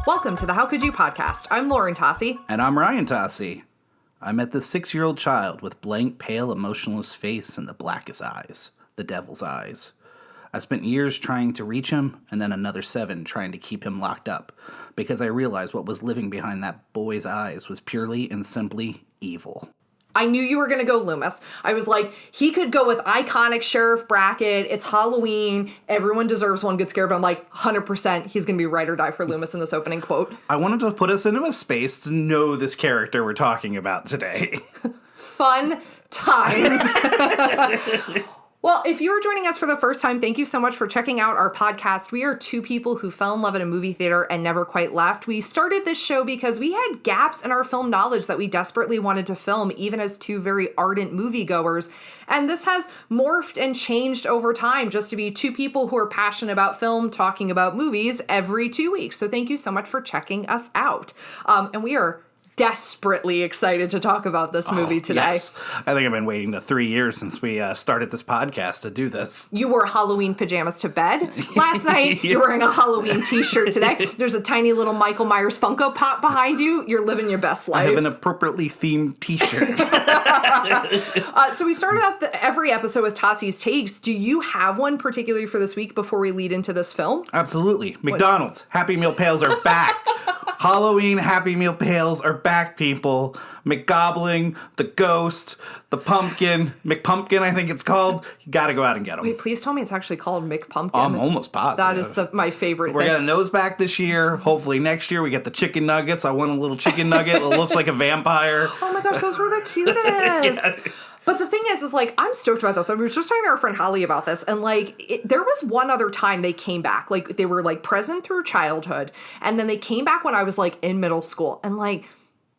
Welcome to the How Could You podcast. I'm Lauren Tocci. And I'm Ryan Tocci. I met this 6-year-old child with blank, pale, emotionless face and the blackest eyes, the devil's eyes. I spent years trying to reach him, and then another 7 trying to keep him locked up, because I realized what was living behind that boy's eyes was purely and simply evil. I knew you were going to go Loomis. I was like, he could go with iconic sheriff bracket. It's Halloween. Everyone deserves one good scare. But I'm like, 100% he's going to be ride or die for Loomis in this opening quote. I wanted to put us into a space to know this character we're talking about today. Fun times. Well, if you are joining us for the first time, thank you so much for checking out our podcast. We are 2 people who fell in love at a movie theater and never quite left. We started this show because we had gaps in our film knowledge that we desperately wanted to film, even as 2 very ardent moviegoers. And this has morphed and changed over time just to be 2 people who are passionate about film talking about movies every 2 weeks. So thank you so much for checking us out. And we are desperately excited to talk about this movie today. Yes. I think I've been waiting the 3 years since we started this podcast to do this. You wore Halloween pajamas to bed last night. You're wearing a Halloween t-shirt today. There's a tiny little Michael Myers Funko Pop behind you. You're living your best life. I have an appropriately themed t-shirt. So we started out every episode with Tossi's takes. Do you have one particularly for this week before we lead into this film? Absolutely. McDonald's Happy Meal pails are back. Halloween Happy Meal pails are back, people. McGobbling, the Ghost, the Pumpkin, McPumpkin, I think it's called. You gotta go out and get them. Wait, please tell me it's actually called McPumpkin. I'm almost positive. That is my favorite We're thing. getting those back this year. Hopefully next year we get the chicken nuggets. I want a little chicken nugget that looks like a vampire. Oh my gosh, those were the cutest. Yeah. But the thing is like, I'm stoked about this. I was just talking to our friend Holly about this, and like, there was one other time they came back. Like, they were like present through childhood, and then they came back when I was like in middle school, and like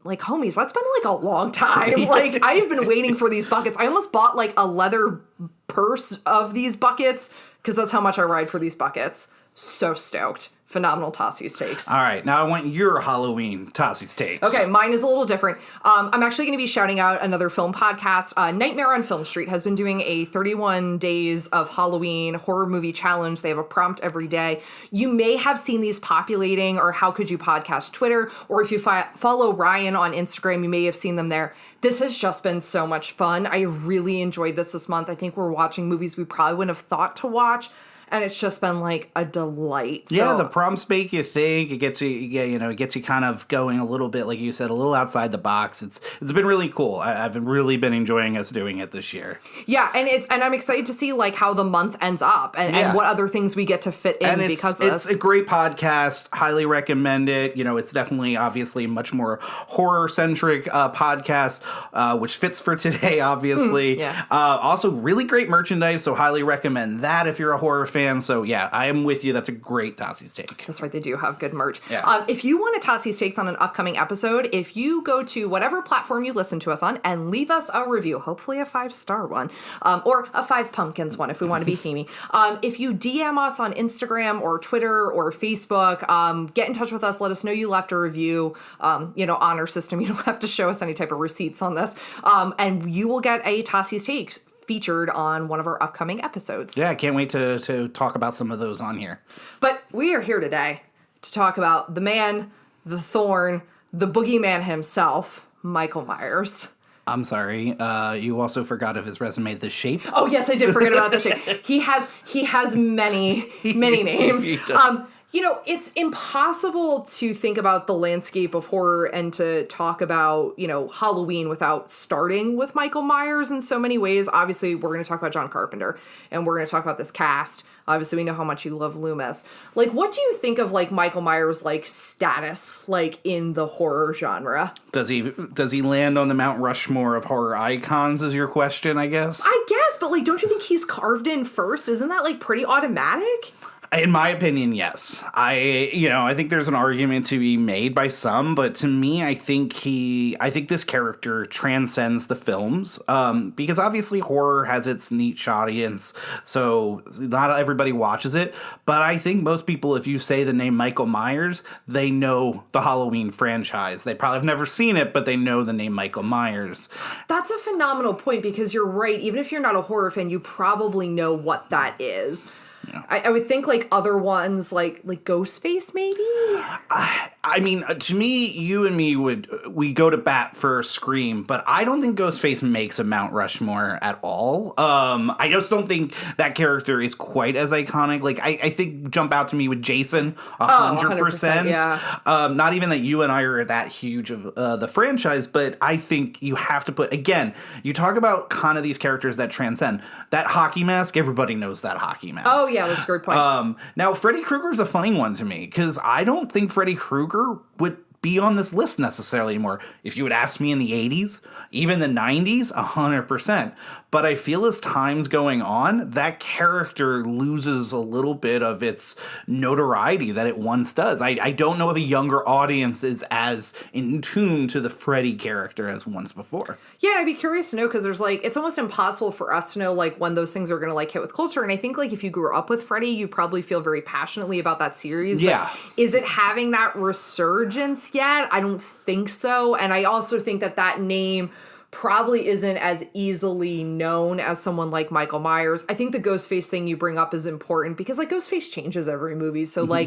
homies, that's been like a long time. Like, I've been waiting for these buckets. I almost bought like a leather purse of these buckets because that's how much I ride for these buckets. So stoked. Phenomenal Tossi's takes. All right, now I want your Halloween Tossi's takes. Okay, mine is a little different. I'm actually going to be shouting out another film podcast. Nightmare on Film Street has been doing a 31 days of Halloween horror movie challenge. They have a prompt every day. You may have seen these populating or How Could You Podcast Twitter, or if you follow Ryan on Instagram, you may have seen them there. This has just been so much fun. I really enjoyed this month. I think we're watching movies we probably wouldn't have thought to watch. And it's just been like a delight. So, yeah, the prompts make you think. It gets you, it gets you kind of going a little bit, like you said, a little outside the box. It's been really cool. I've really been enjoying us doing it this year. Yeah, and I'm excited to see like how the month ends up and what other things we get to fit in because of this. It's a great podcast. Highly recommend it. It's definitely, obviously, much more horror centric podcast, which fits for today, obviously. Yeah. Also, really great merchandise. So highly recommend that if you're a horror fan. So yeah, I am with you. That's a great Tossi's take. That's right. They do have good merch. Yeah. If you want a Tossi's takes on an upcoming episode, if you go to whatever platform you listen to us on and leave us a review, hopefully a 5-star one, or a 5 pumpkins one if we want to be themey. If you DM us on Instagram or Twitter or Facebook, get in touch with us. Let us know you left a review. Honor system. You don't have to show us any type of receipts on this. And you will get a Tossi's takes featured on one of our upcoming episodes. Yeah, I can't wait to talk about some of those on here. But we are here today to talk about the man, the thorn, the boogeyman himself, Michael Myers. I'm sorry. You also forgot of his resume, The Shape. Oh yes, I did forget about The Shape. He has many names. It's impossible to think about the landscape of horror and to talk about, Halloween without starting with Michael Myers in so many ways. Obviously, we're going to talk about John Carpenter, and we're going to talk about this cast. Obviously, we know how much you love Loomis. Like, what do you think of, like, Michael Myers', like, status, like, in the horror genre? Does he land on the Mount Rushmore of horror icons, is your question, I guess? I guess, but, like, don't you think he's carved in first? Isn't that, like, pretty automatic? In my opinion, yes. I think there's an argument to be made by some, but to me, I think this character transcends the films, because obviously horror has its niche audience, so not everybody watches it. But I think most people, if you say the name Michael Myers, they know the Halloween franchise. They probably have never seen it, but they know the name Michael Myers. That's a phenomenal point, because you're right. Even if you're not a horror fan, you probably know what that is. Yeah. I would think like other ones like Ghostface maybe. I mean, to me, you and me we go to bat for Scream, but I don't think Ghostface makes a Mount Rushmore at all. I just don't think that character is quite as iconic. Like I think jump out to me with Jason 100%. Yeah. Not even that you and I are that huge of the franchise, but I think you have to put, again, you talk about kind of these characters that transcend. That hockey mask, everybody knows that hockey mask. Oh yeah, that's a great point. Now Freddy Krueger's a funny one to me, because I don't think Freddy Krueger would be on this list necessarily anymore. If you would ask me in the 80s, even the 90s, 100%. But I feel as time's going on, that character loses a little bit of its notoriety that it once does. I don't know if a younger audience is as in tune to the Freddy character as once before. Yeah, I'd be curious to know, because there's it's almost impossible for us to know when those things are going to hit with culture. And I think if you grew up with Freddy, you probably feel very passionately about that series. Yeah. But is it having that resurgence yet? I don't think so. And I also think that name probably isn't as easily known as someone like Michael Myers. I think the Ghostface thing you bring up is important, because Ghostface changes every movie. So I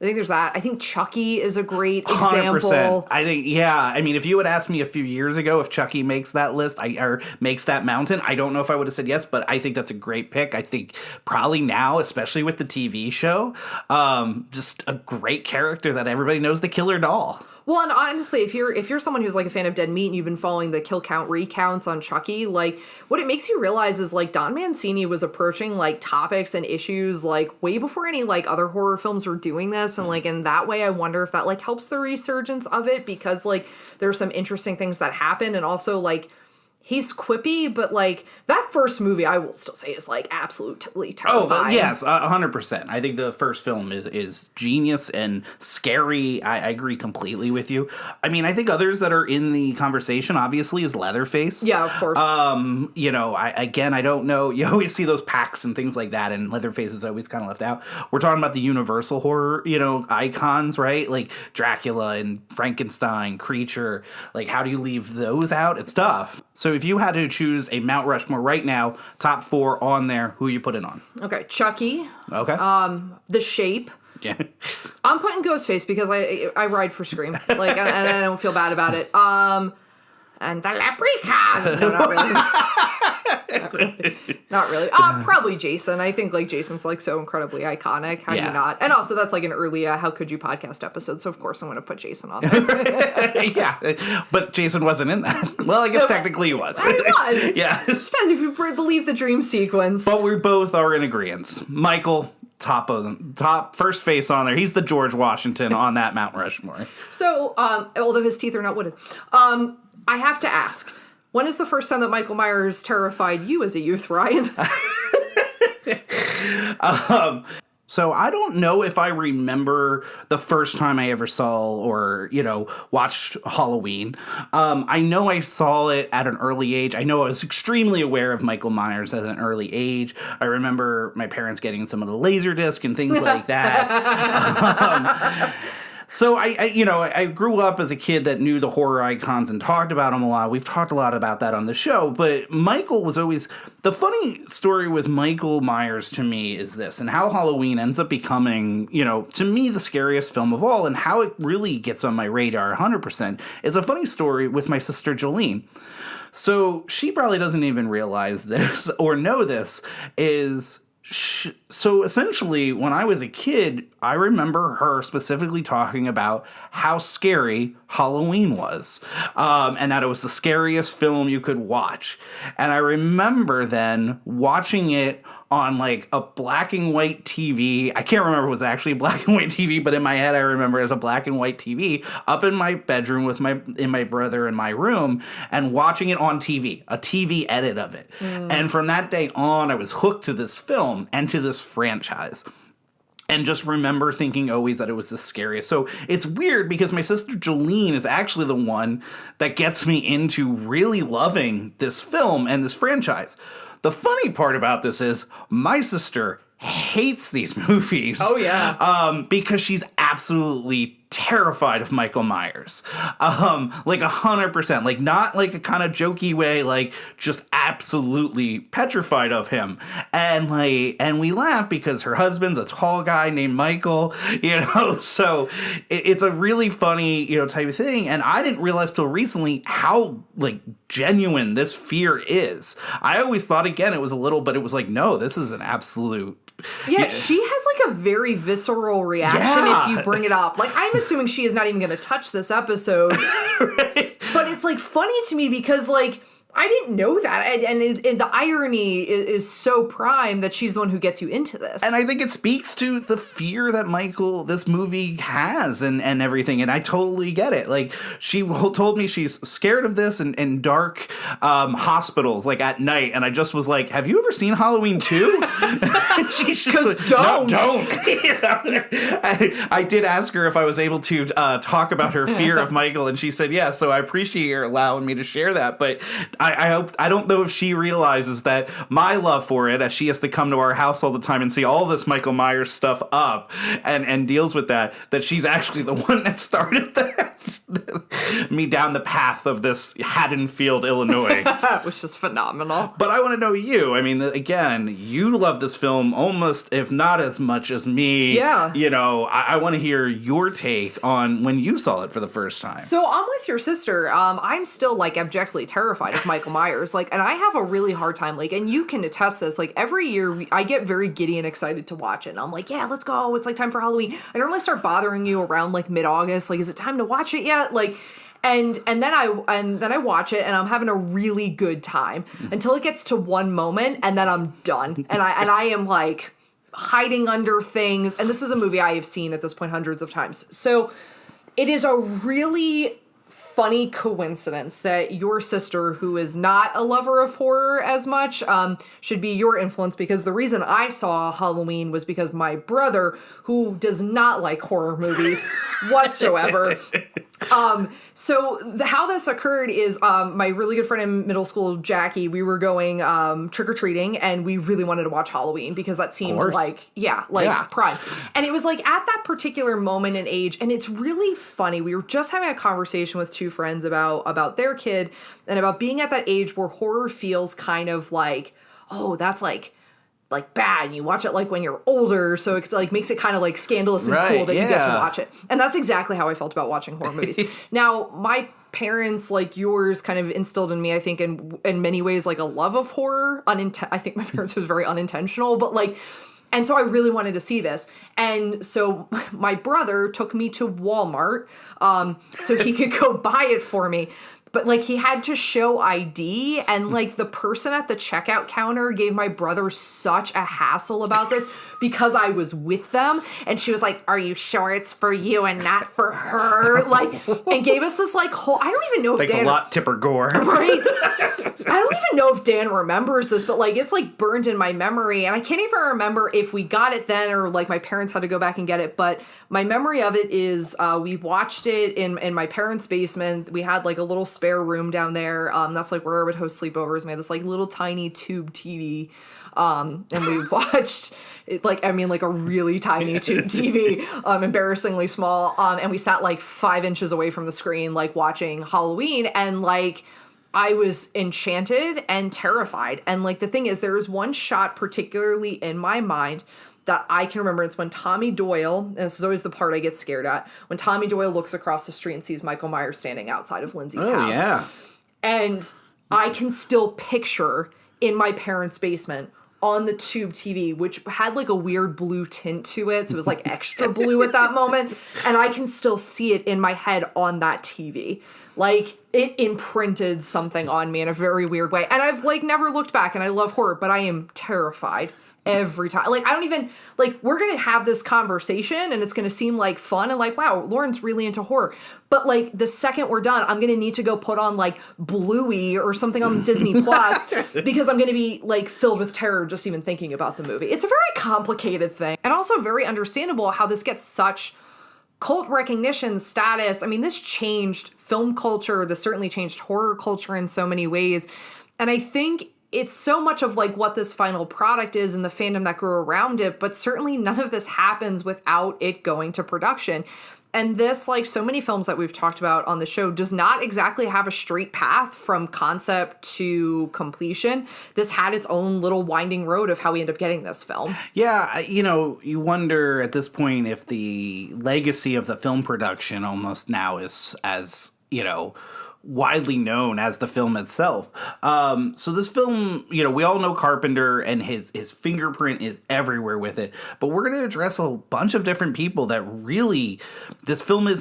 think there's that. I think Chucky is a great example. 100%. I think, yeah. I mean, if you had asked me a few years ago if Chucky makes that list or makes that mountain, I don't know if I would have said yes, but I think that's a great pick. I think probably now, especially with the TV show, just a great character that everybody knows, the killer doll. Well, and honestly, if you're someone who's a fan of Dead Meat and you've been following the kill count recounts on Chucky, what it makes you realize is Don Mancini was approaching topics and issues way before any other horror films were doing this, and in that way, I wonder if that helps the resurgence of it, because there's some interesting things that happen, and also he's quippy, but that first movie, I will still say, is absolutely terrifying. Oh, yes, 100%. I think the first film is genius and scary. I agree completely with you. I mean, I think others that are in the conversation, obviously, is Leatherface. Yeah, of course. I don't know. You always see those packs and things like that, and Leatherface is always kind of left out. We're talking about the universal horror, icons, right? Like Dracula and Frankenstein, Creature. How do you leave those out? It's tough. So if you had to choose a Mount Rushmore right now, top 4 on there, who you put it on? Okay, Chucky. Okay. The Shape. Yeah. I'm putting Ghostface because I ride for Scream. And I don't feel bad about it. And the Leprechaun. No, not really. Not really. Probably Jason. I think Jason's so incredibly iconic. How do you not? And also that's an early How Could You podcast episode. So of course I'm going to put Jason on there. Yeah, but Jason wasn't in that. Well, I guess technically he was. He was. Yeah. Depends if you believe the dream sequence. But we both are in agreement. Michael, top of them, first face on there. He's the George Washington on that Mount Rushmore. So, although his teeth are not wooded, I have to ask, when is the first time that Michael Myers terrified you as a youth, Ryan? So I don't know if I remember the first time I ever saw or, watched Halloween. I know I saw it at an early age. I know I was extremely aware of Michael Myers at an early age. I remember my parents getting some of the Laserdisc and things like that. So I grew up as a kid that knew the horror icons and talked about them a lot. We've talked a lot about that on the show, but Michael was always, the funny story with Michael Myers to me is this, and how Halloween ends up becoming, to me, the scariest film of all, and how it really gets on my radar 100% is a funny story with my sister Jolene. So she probably doesn't even realize this or know this so essentially, when I was a kid, I remember her specifically talking about how scary Halloween was, and that it was the scariest film you could watch. And I remember then watching it on a black and white TV. I can't remember if it was actually a black and white TV, but in my head I remember it as a black and white TV up in my bedroom with my brother in my room, and watching it on TV, a TV edit of it. And from that day on, I was hooked to this film and to this franchise. And just remember thinking always that it was the scariest. So it's weird because my sister Jolene is actually the one that gets me into really loving this film and this franchise. The funny part about this is my sister hates these movies. Oh, yeah. Because she's absolutely terrified of Michael Myers. Like 100%. Like, not like a kind of jokey way, like just absolutely petrified of him. And we laugh because her husband's a tall guy named Michael, so it's a really funny, type of thing. And I didn't realize till recently how like genuine this fear is. I always thought, again, it was a little, but it was like, no, this is an absolute. Yeah, she has like a very visceral reaction if you bring it up. Like, I'm assuming she is not even going to touch this episode. Right. But it's like funny to me because like I didn't know that. And the irony is so prime that she's the one who gets you into this. And I think it speaks to the fear that this movie has and everything. And I totally get it. Like, she told me she's scared of this in dark hospitals, like at night. And I just was like, have you ever seen Halloween 2? Because like, don't. No, don't. I did ask her if I was able to talk about her fear of Michael. And she said, yes. So I appreciate her allowing me to share that. But I don't know if she realizes that my love for it, as she has to come to our house all the time and see all this Michael Myers stuff up and deals with that she's actually the one that started me down the path of this Haddonfield, Illinois. Which is phenomenal. But I want to know you. I mean, again, you love this film almost, if not as much as me. Yeah. I want to hear your take on when you saw it for the first time. So I'm with your sister. I'm still like abjectly terrified of Michael Myers. Like, and I have a really hard time. Like, and you can attest this. Like, every year I get very giddy and excited to watch it. And I'm like, yeah, let's go. It's like time for Halloween. I normally start bothering you around like mid-August. Like, is it time to watch it yet? Like, and then I watch it and I'm having a really good time until it gets to one moment and then I'm done. And I am like hiding under things. And this is a movie I have seen at this point hundreds of times. So it is a really funny coincidence that your sister, who is not a lover of horror as much, should be your influence, because the reason I saw Halloween was because my brother, who does not like horror movies whatsoever. How this occurred is my really good friend in middle school, Jackie, we were going trick-or-treating, and we really wanted to watch Halloween because that seemed prime. And it was like at that particular moment in age, and it's really funny. We were just having a conversation with two friends about their kid and about being at that age where horror feels kind of like, oh, that's like bad, and you watch it like when you're older, so it's like makes it kind of like scandalous and cool that you get to watch it. And that's exactly how I felt about watching horror movies. Now, my parents, like yours, kind of instilled in me, I think, in many ways, like a love of horror. I think my parents was very unintentional, but like, and so I really wanted to see this. And so my brother took me to Walmart so he could go buy it for me. But, like, he had to show ID, and, like, the person at the checkout counter gave my brother such a hassle about this because I was with them. And she was like, are you sure it's for you and not for her? Like, and gave us this, like, whole... I don't even know if Thanks Dan... a lot, Tipper Gore. Right? I don't even know if Dan remembers this, but, like, it's, like, burned in my memory. And I can't even remember if we got it then or, like, my parents had to go back and get it. But my memory of it is we watched it in my parents' basement. We had, like, a little spare room down there. That's like where I would host sleepovers. We had this like little tiny tube TV. And we watched it, like a really tiny tube TV, embarrassingly small. And we sat like 5 inches away from the screen, like watching Halloween. And like, I was enchanted and terrified. And like, the thing is, there is one shot particularly in my mind that I can remember. It's when Tommy Doyle, and this is always the part I get scared at, when Tommy Doyle looks across the street and sees Michael Myers standing outside of Lindsay's house. Oh, yeah. And I can still picture in my parents' basement on the tube TV, which had like a weird blue tint to it. So it was like extra blue at that moment. And I can still see it in my head on that TV. Like, it imprinted something on me in a very weird way. And I've like never looked back, and I love horror, but I am terrified every time. Like, I don't even, like, we're going to have this conversation and it's going to seem like fun and like, wow, Lauren's really into horror. But like the second we're done, I'm going to need to go put on like Bluey or something on Disney Plus because I'm going to be like filled with terror just even thinking about the movie. It's a very complicated thing, and also very understandable how this gets such cult recognition status. I mean, this changed film culture. This certainly changed horror culture in so many ways. And I think it's so much of like what this final product is and the fandom that grew around it, but certainly none of this happens without it going to production. And this, like so many films that we've talked about on the show, does not exactly have a straight path from concept to completion. This had its own little winding road of how we end up getting this film. Yeah, you know, you wonder at this point if the legacy of the film production almost now is as, you know, widely known as the film itself. So this film, you know, we all know Carpenter and his fingerprint is everywhere with it, but we're going to address a bunch of different people that really this film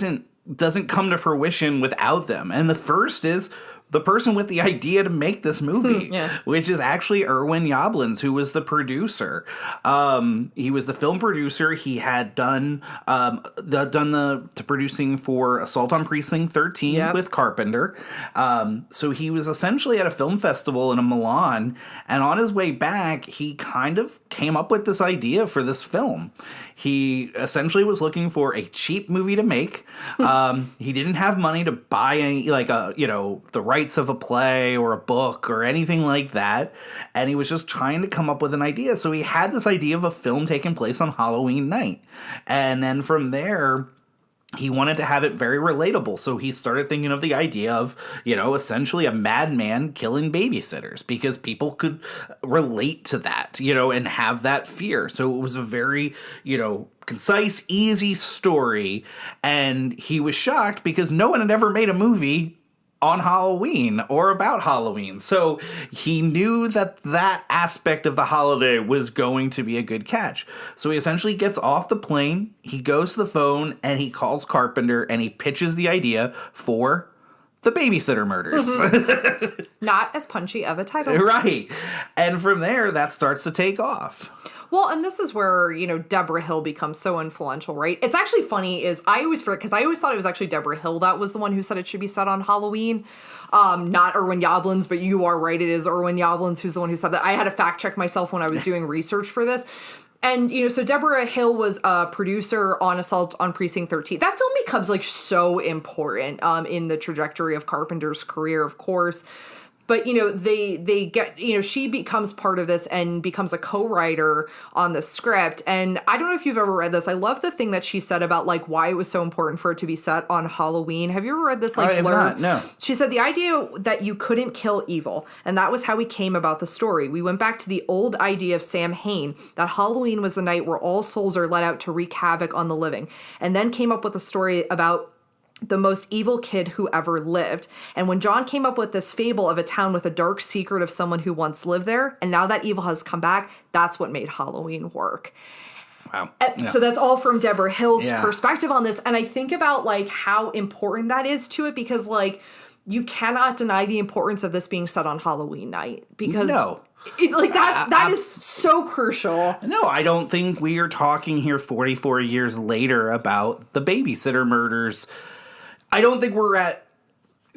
doesn't come to fruition without them. And the first is the person with the idea to make this movie, which is actually Irwin Yablans, who was the producer. He was the film producer. He had done the producing for Assault on Precinct 13 with Carpenter. So he was essentially at a film festival in Milan, and on his way back, he kind of came up with this idea for this film. He essentially was looking for a cheap movie to make. He didn't have money to buy any, the rights of a play or a book or anything like that. And he was just trying to come up with an idea. So he had this idea of a film taking place on Halloween night. And then from there, he wanted to have it very relatable. So he started thinking of the idea of, essentially a madman killing babysitters, because people could relate to that, and have that fear. So it was a very, concise, easy story. And he was shocked because no one had ever made a movie on Halloween or about Halloween. So he knew that aspect of the holiday was going to be a good catch. So he essentially gets off the plane, he goes to the phone, and he calls Carpenter and he pitches the idea for The Babysitter Murders. Not as punchy of a title. Right. And from there, that starts to take off. Well, and this is where, Debra Hill becomes so influential, right? It's actually funny I always forget, because I always thought it was actually Debra Hill that was the one who said it should be set on Halloween. Not Irwin Yablans, but you are right. It is Irwin Yablans who's the one who said that. I had to fact check myself when I was doing research for this. And, so Debra Hill was a producer on Assault on Precinct 13. That film becomes, so important in the trajectory of Carpenter's career, of course. But, they get, she becomes part of this and becomes a co-writer on the script. And I don't know if you've ever read this. I love the thing that she said about, why it was so important for it to be set on Halloween. Have you ever read this, I have blurb? Not, no. She said, the idea that you couldn't kill evil. And that was how we came about the story. We went back to the old idea of Sam Hain, that Halloween was the night where all souls are let out to wreak havoc on the living. And then came up with a story about the most evil kid who ever lived. And when John came up with this fable of a town with a dark secret of someone who once lived there, and now that evil has come back, that's what made Halloween work. Wow. So that's all from Debra Hill's perspective on this. And I think about how important that is to it, because you cannot deny the importance of this being set on Halloween night, because no. That is so crucial. No, I don't think we are talking here 44 years later about the Babysitter Murders. I don't think we're at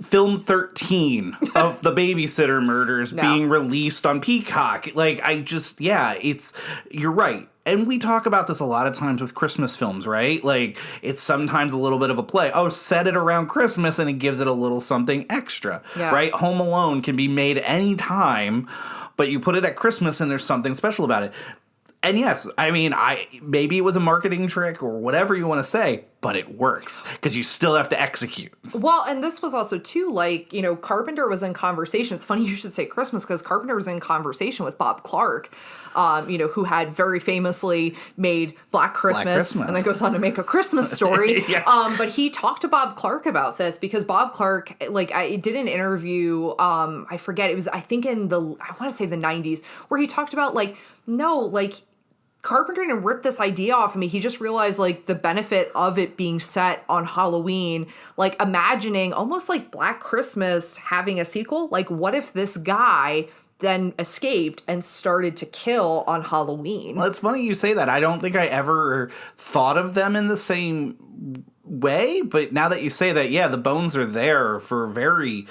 film 13 of The Babysitter Murders being released on Peacock. You're right. And we talk about this a lot of times with Christmas films, right? It's sometimes a little bit of a play. Oh, set it around Christmas and it gives it a little something extra, right? Home Alone can be made any time, but you put it at Christmas and there's something special about it. And yes, I mean, maybe it was a marketing trick or whatever you want to say, but it works because you still have to execute. Well, and this was also too, Carpenter was in conversation. It's funny you should say Christmas, because Carpenter was in conversation with Bob Clark, who had very famously made Black Christmas. And then goes on to make A Christmas Story. But he talked to Bob Clark about this, because Bob Clark, I did an interview, I forget, it was, I think I want to say the 90s, where he talked about Carpenter didn't rip this idea off of me. He just realized the benefit of it being set on Halloween, imagining almost like Black Christmas having a sequel. What if this guy then escaped and started to kill on Halloween. Well, it's funny you say that. I don't think I ever thought of them in the same way, but now that you say that, yeah, the bones are there for very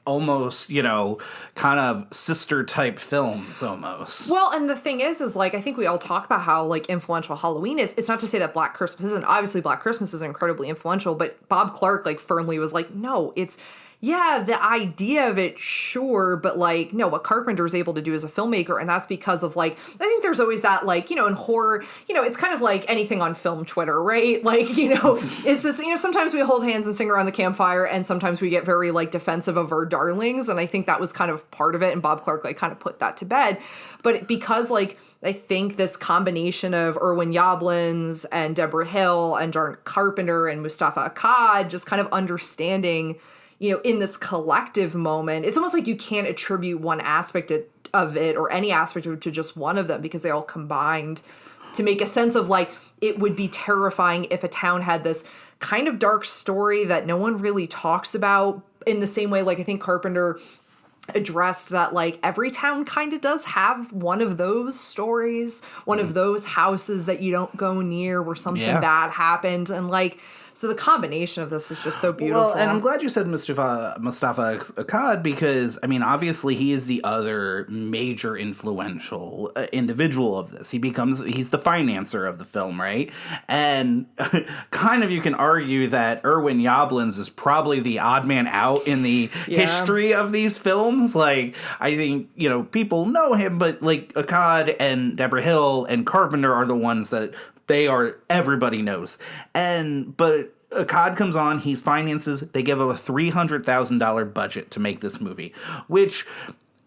almost, kind of sister type films almost. Well, and the thing is like, I think we all talk about how like influential Halloween is. It's not to say that Black Christmas isn't. Obviously Black Christmas is incredibly influential, but Bob Clark like firmly was like, no, it's, yeah, the idea of it, sure, but like, no, what Carpenter is able to do as a filmmaker, and that's because of like, I think there's always that like, in horror, it's kind of like anything on film Twitter, right? Like, it's just, sometimes we hold hands and sing around the campfire, and sometimes we get very like defensive of our darlings, and I think that was kind of part of it, and Bob Clark like kind of put that to bed. But because like, I think this combination of Irwin Yablans and Debra Hill and John Carpenter and Mustafa Akkad just kind of understanding, in this collective moment, it's almost like you can't attribute one aspect of it or any aspect of it to just one of them, because they all combined to make a sense of like, it would be terrifying if a town had this kind of dark story that no one really talks about, in the same way like I think Carpenter addressed that like every town kind of does have one of those stories, one of those houses that you don't go near where something bad happened, and like, so the combination of this is just so beautiful. Well, and I'm glad you said Mustafa Akkad, because, I mean, obviously he is the other major influential individual of this. He's the financer of the film, right? And kind of you can argue that Irwin Yablans is probably the odd man out in the history of these films. Like, I think, people know him, but like Akkad and Debra Hill and Carpenter are the ones that everybody knows. But Akkad comes on, he finances, they give him a $300,000 budget to make this movie, which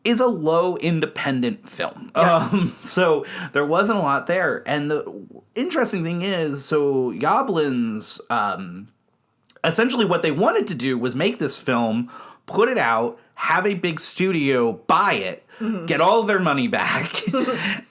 is a low independent film. Yes. So there wasn't a lot there. And the interesting thing is, so Yablans, essentially what they wanted to do was make this film, put it out, have a big studio buy it, get all of their money back,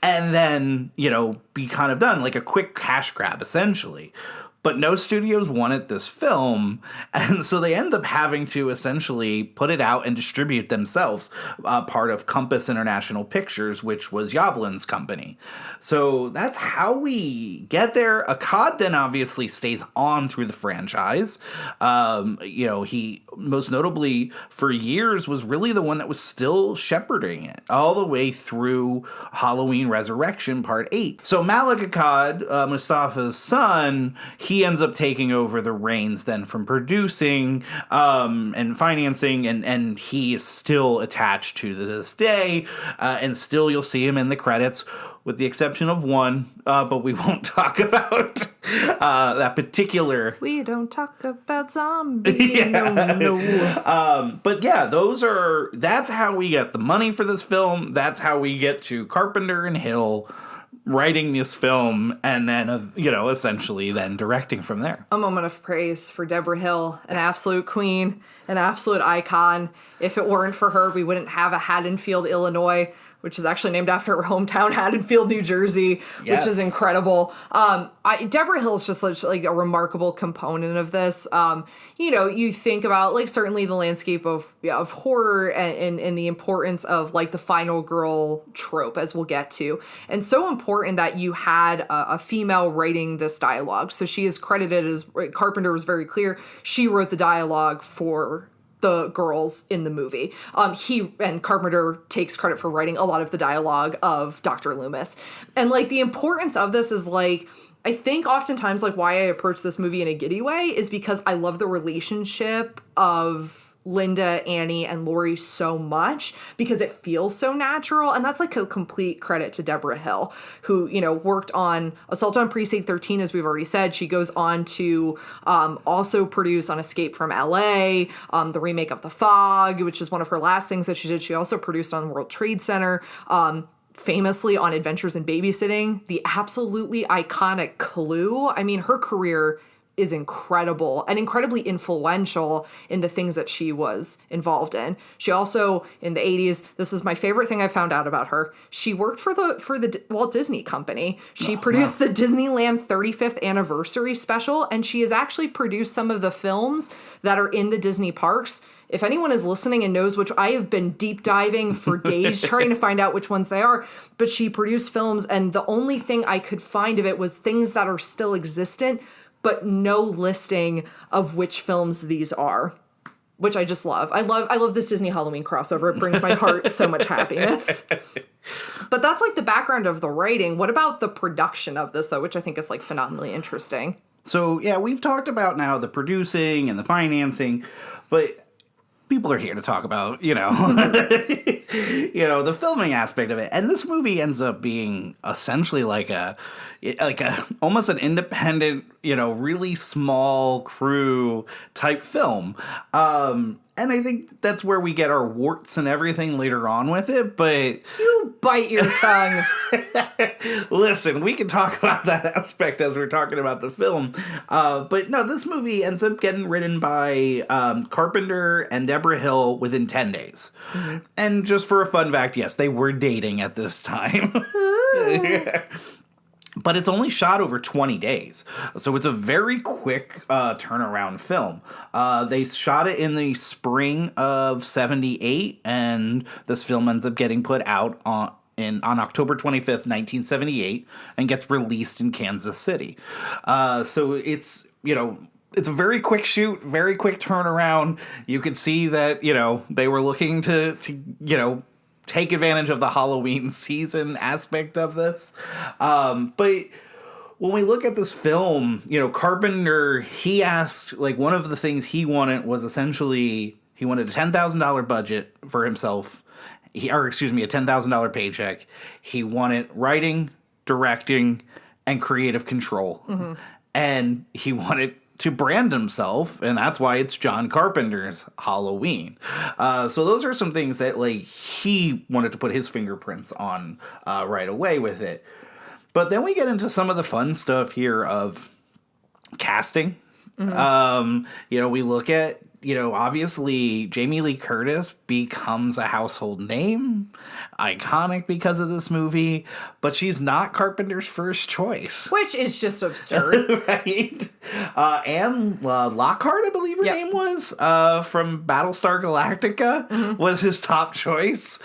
and then, be kind of done, like a quick cash grab, essentially. But no studios wanted this film, and so they end up having to essentially put it out and distribute themselves, part of Compass International Pictures, which was Yablin's company. So that's how we get there. Akkad then obviously stays on through the franchise. He most notably for years was really the one that was still shepherding it all the way through Halloween Resurrection Part 8. So Malik Akkad, Mustafa's son, he ends up taking over the reins then from producing and financing, and he is still attached to this day, and still you'll see him in the credits, with the exception of one, but we won't talk about that particular. We don't talk about zombies. No. But yeah, that's how we get the money for this film. That's how we get to Carpenter and Hill writing this film, and then, essentially then directing from there. A moment of praise for Debra Hill, an absolute queen, an absolute icon. If it weren't for her, we wouldn't have a Haddonfield, Illinois, which is actually named after her hometown, Haddonfield, New Jersey, which is incredible. Debra Hill is just such like a remarkable component of this. You think about like certainly the landscape of horror and the importance of like the final girl trope, as we'll get to. And so important that you had a female writing this dialogue. So she is credited as, Carpenter was very clear, she wrote the dialogue for the girls in the movie. Carpenter takes credit for writing a lot of the dialogue of Dr. Loomis. And like the importance of this is like, I think oftentimes like why I approach this movie in a giddy way is because I love the relationship of Linda, Annie, and Laurie so much because it feels so natural. And that's like a complete credit to Debra Hill, who, worked on Assault on Precinct 13, as we've already said. She goes on to also produce on Escape from LA, the remake of The Fog, which is one of her last things that she did. She also produced on World Trade Center, famously on Adventures in Babysitting, the absolutely iconic Clue. I mean, her career is incredible and incredibly influential in the things that she was involved in. She also, in the 80s, this is my favorite thing I found out about her, she worked for the Walt Disney Company. She produced the Disneyland 35th anniversary special, and she has actually produced some of the films that are in the Disney parks, if anyone is listening and knows which, I have been deep diving for days trying to find out which ones they are, but she produced films, and the only thing I could find of it was things that are still existent, but no listing of which films these are, which I just love. I love this Disney Halloween crossover. It brings my heart so much happiness. But that's like the background of the writing. What about the production of this, though, which I think is like phenomenally interesting? So, yeah, we've talked about now the producing and the financing, but people are here to talk about, you know, the filming aspect of it. And this movie ends up being essentially like a almost an independent, really small crew type film. And I think that's where we get our warts and everything later on with it, but... You bite your tongue. Listen, we can talk about that aspect as we're talking about the film. But no, this movie ends up getting written by Carpenter and Debra Hill within 10 days. Mm-hmm. And just for a fun fact, yes, they were dating at this time. But it's only shot over 20 days. So it's a very quick turnaround film. They shot it in the spring of 78, and this film ends up getting put out on October 25th, 1978, and gets released in Kansas City. So it's a very quick shoot, very quick turnaround. You can see that, they were looking to take advantage of the Halloween season aspect of this. But when we look at this film, Carpenter, he asked, one of the things he wanted was essentially, he wanted a $10,000 budget for himself, a $10,000 paycheck. He wanted writing, directing, and creative control. Mm-hmm. And he wanted to brand himself, and that's why it's John Carpenter's Halloween. So those are some things that he wanted to put his fingerprints on right away with it. But then we get into some of the fun stuff here of casting. Mm-hmm. We look at, obviously Jamie Lee Curtis becomes a household name, iconic because of this movie, but she's not Carpenter's first choice. Which is just absurd. Right? Anne Lockhart, I believe her name was, from Battlestar Galactica, was his top choice.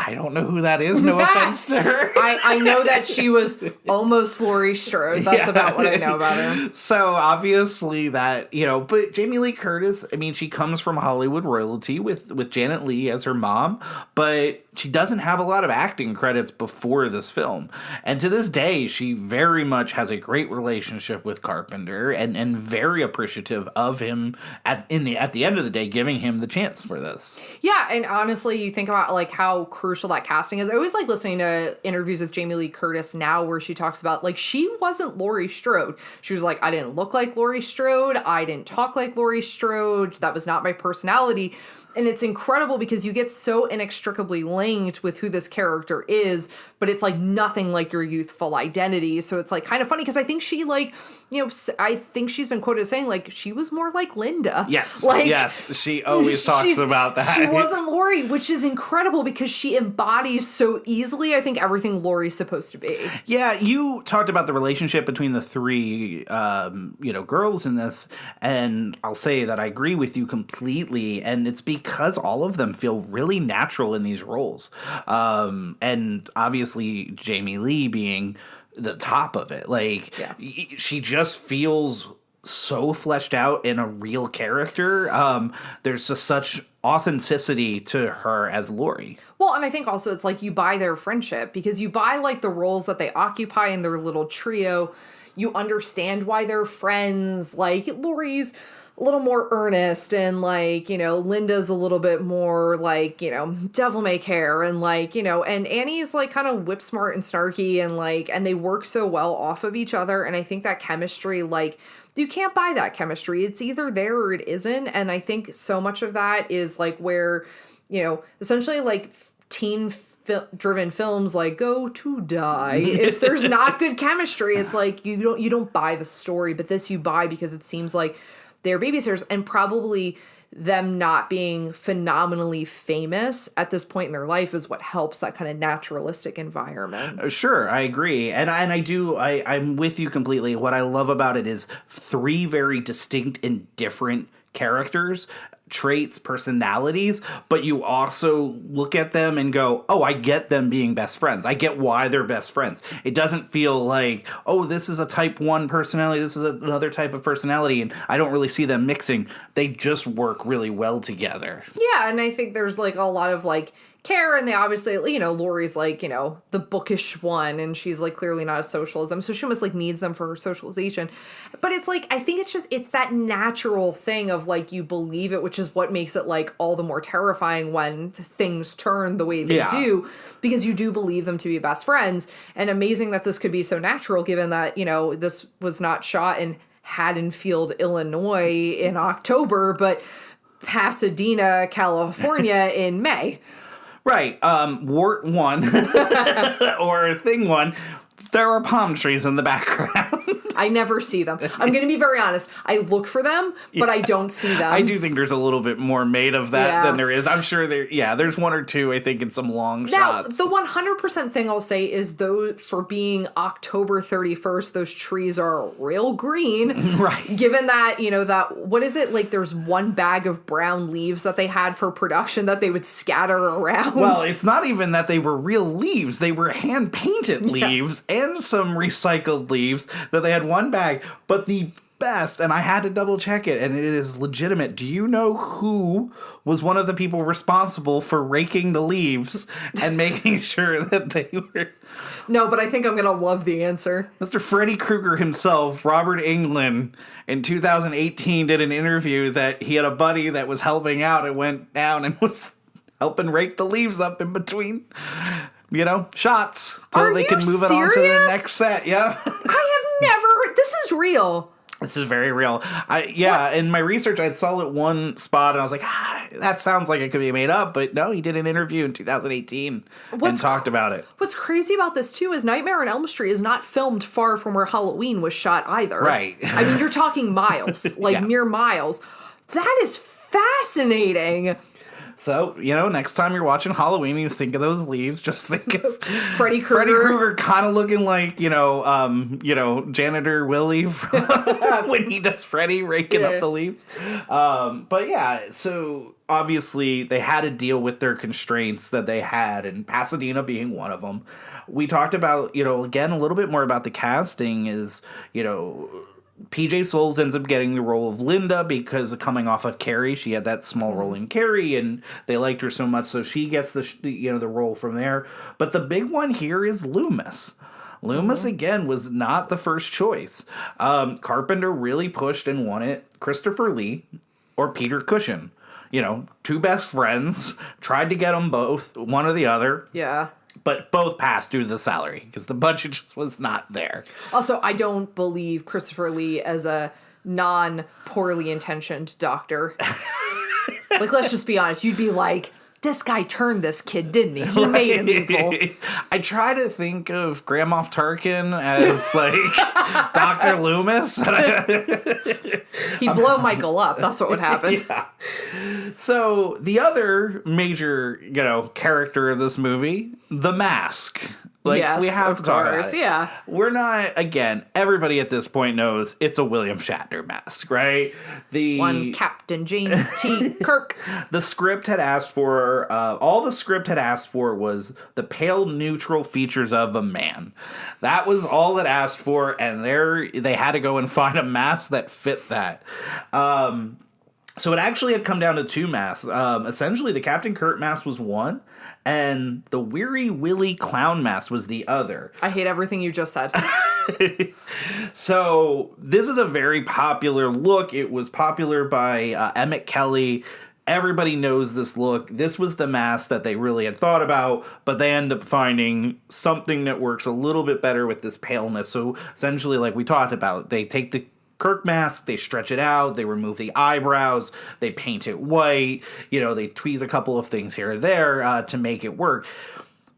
I don't know who that is, no offense to her. I know that she was almost Laurie Strode. That's about what I know about her. So, obviously that, but Jamie Lee Curtis, she comes from Hollywood royalty with Janet Leigh as her mom, but she doesn't have a lot of acting credits before this film. And to this day, she very much has a great relationship with Carpenter and very appreciative of him at the end of the day, giving him the chance for this. Yeah, and honestly, you think about how crucial that casting is. I always like listening to interviews with Jamie Lee Curtis now where she talks about she wasn't Laurie Strode. She was like, I didn't look like Laurie Strode. I didn't talk like Laurie Strode. That was not my personality. And it's incredible because you get so inextricably linked with who this character is, but it's nothing like your youthful identity. So it's kind of funny because I think she I think she's been quoted as saying she was more like Linda. Yes. Yes. She always talks about that. She wasn't Laurie, which is incredible because she embodies so easily, I think, everything Laurie's supposed to be. Yeah. You talked about the relationship between the three, girls in this. And I'll say that I agree with you completely. And it's because all of them feel really natural in these roles. And obviously Jamie Lee being the top of it. She just feels so fleshed out in a real character. There's just such authenticity to her as Laurie. Well, and I think also it's you buy their friendship because you buy the roles that they occupy in their little trio. You understand why they're friends. Laurie's a little more earnest and Linda's a little bit more devil may care and and Annie's kind of whip smart and snarky and they work so well off of each other. And I think that chemistry, you can't buy that chemistry. It's either there or it isn't. And I think so much of that is where, essentially teen driven films go to die. If there's not good chemistry, it's you don't buy the story, but this you buy because it seems they're babysitters, and probably them not being phenomenally famous at this point in their life is what helps that kind of naturalistic environment. Sure, I agree. And I'm with you completely. What I love about it is three very distinct and different characters traits, personalities, but you also look at them and go, oh, I get them being best friends. I get why they're best friends. It doesn't feel like, oh, this is a type 1 personality, this is another type of personality, and I don't really see them mixing. They just work really well together. Yeah, and I think there's like a lot of like care, and they obviously, you know, Lori's like, you know, the bookish one, and she's like clearly not as social as them, so she almost like needs them for her socialization. But it's like, I think it's that natural thing of like, you believe it, which is what makes it like all the more terrifying when things turn the way they do, because you do believe them to be best friends. And amazing that this could be so natural, given that, you know, this was not shot in Haddonfield, Illinois in October, but Pasadena, California in May. Right. Wart 1 or Thing 1, there are palm trees in the background. I never see them. I'm going to be very honest. I look for them, but I don't see them. I do think there's a little bit more made of that than there is. I'm sure there's 1 or 2, I think, in some long shots. Now, the 100% thing I'll say is, though, for being October 31st, those trees are real green. Right. Given that, you know, what is it? Like, there's 1 bag of brown leaves that they had for production that they would scatter around. Well, it's not even that they were real leaves. They were hand-painted leaves and some recycled leaves that they had 1 bag. But the best, and I had to double check it, and it is legitimate. Do you know who was one of the people responsible for raking the leaves and making sure that they were... No, but I think I'm going to love the answer. Mr. Freddy Krueger himself, Robert Englund, in 2018 did an interview that he had a buddy that was helping out and went down and was helping rake the leaves up in between, you know, shots so they can move it on to the next set. Yeah. I have never... This is real. This is very real. In my research, I saw it 1 spot, and I was like, that sounds like it could be made up. But no, he did an interview in 2018 and talked about it. What's crazy about this, too, is Nightmare on Elm Street is not filmed far from where Halloween was shot either. Right. I mean, you're talking miles, mere miles. That is fascinating. So, you know, next time you're watching Halloween, you think of those leaves, just think of Freddy Krueger. Freddy Krueger kind of looking like, Janitor Willie from when he does Freddy raking up the leaves. But yeah, so obviously they had to deal with their constraints that they had, and Pasadena being one of them. We talked about, again, a little bit more about the casting is, PJ Souls ends up getting the role of Linda because of coming off of Carrie. She had that small role in Carrie, and they liked her so much, so she gets the role from there. But the big one here is Loomis. Loomis, again, was not the first choice. Carpenter really pushed and wanted Christopher Lee or Peter Cushing. 2 best friends, tried to get them both, one or the other. Yeah. But both passed due to the salary because the budget just was not there. Also, I don't believe Christopher Lee as a non-poorly intentioned doctor. Let's just be honest. You'd be like, this guy turned this kid, didn't he? He made him evil. I try to think of Grand Moff Tarkin as, Dr. Loomis. He'd blow Michael up. That's what would happen. Yeah. So, the other major, character of this movie, the Mask. Yes, we have to talk about it. Yeah. We're not, again, everybody at this point knows it's a William Shatner mask, right? One Captain James T. Kirk. The script had asked for, all the script had asked for was the pale neutral features of a man. That was all it asked for, and they had to go and find a mask that fit that. So it actually had come down to 2 masks. Essentially, the Captain Kirk mask was one, and the Weary Willie clown mask was the other. I hate everything you just said. So this is a very popular look. It was popular by Emmett Kelly. Everybody knows this look. This was the mask that they really had thought about, but they end up finding something that works a little bit better with this paleness. So essentially, like we talked about, they take the Kirk mask, they stretch it out, they remove the eyebrows, they paint it white, they tweeze a couple of things here or there to make it work.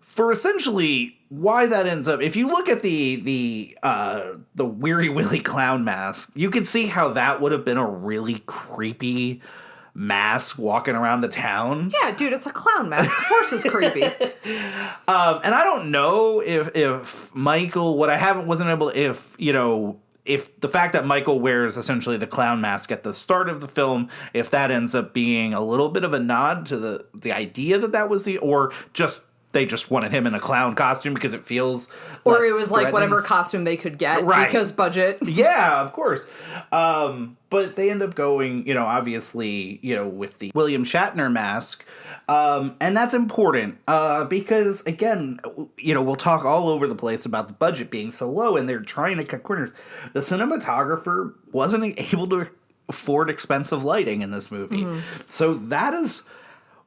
For essentially why that ends up, if you look at the Weary Willie clown mask, you can see how that would have been a really creepy mask walking around the town. Yeah, dude, it's a clown mask. Of course it's creepy. And I don't know if Michael, what I haven't wasn't able, if if the fact that Michael wears essentially the clown mask at the start of the film, if that ends up being a little bit of a nod to the idea that was or just they just wanted him in a clown costume because it feels or it was like threatening. whatever costume they could get because budget. Yeah, of course. But they end up going, obviously, with the William Shatner mask. And that's important because, again, we'll talk all over the place about the budget being so low and they're trying to cut corners. The cinematographer wasn't able to afford expensive lighting in this movie. Mm-hmm. So that is...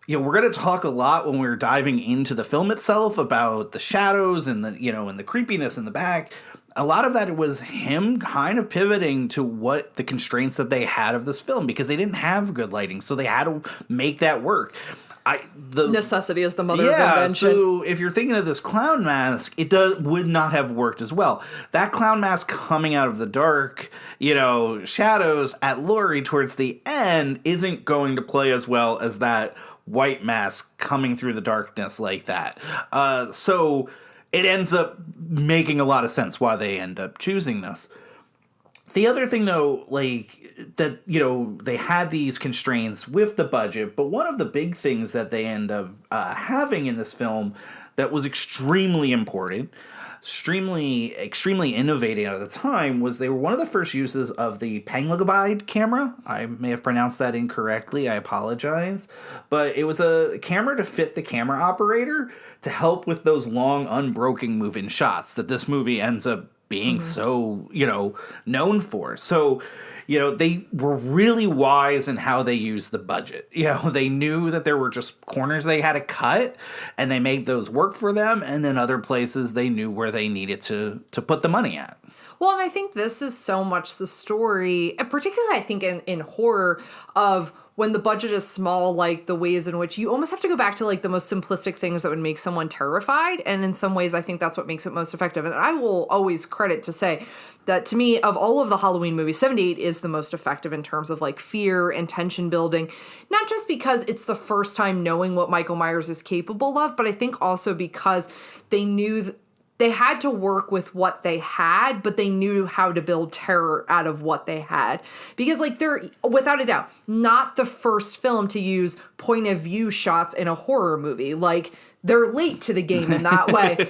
we're going to talk a lot when we're diving into the film itself about the shadows and and the creepiness in the back. A lot of that was him kind of pivoting to what the constraints that they had of this film because they didn't have good lighting. So they had to make that work. Necessity is the mother of invention. So if you're thinking of this clown mask, it would not have worked as well. That clown mask coming out of the dark, shadows at Laurie towards the end isn't going to play as well as that white mask coming through the darkness like that. So it ends up making a lot of sense why they end up choosing this. The other thing, though, that, they had these constraints with the budget, but one of the big things that they end up having in this film that was extremely important, extremely innovative at the time, was they were one of the first uses of the Panglagabide camera. I may have pronounced that incorrectly. I apologize. But it was a camera to fit the camera operator to help with those long, unbroken moving shots that this movie ends up being so, known for. So, they were really wise in how they used the budget. They knew that there were just corners they had to cut, and they made those work for them. And then other places they knew where they needed to put the money at. Well, and I think this is so much the story, and particularly I think in horror, of when the budget is small, like the ways in which you almost have to go back to like the most simplistic things that would make someone terrified. And in some ways, I think that's what makes it most effective. And I will always credit to say that to me, of all of the Halloween movies, 78 is the most effective in terms of like fear and tension building, not just because it's the first time knowing what Michael Myers is capable of, but I think also because they knew they had to work with what they had, but they knew how to build terror out of what they had. Because, like, they're, without a doubt, not the first film to use point of view shots in a horror movie. Like, they're late to the game in that way.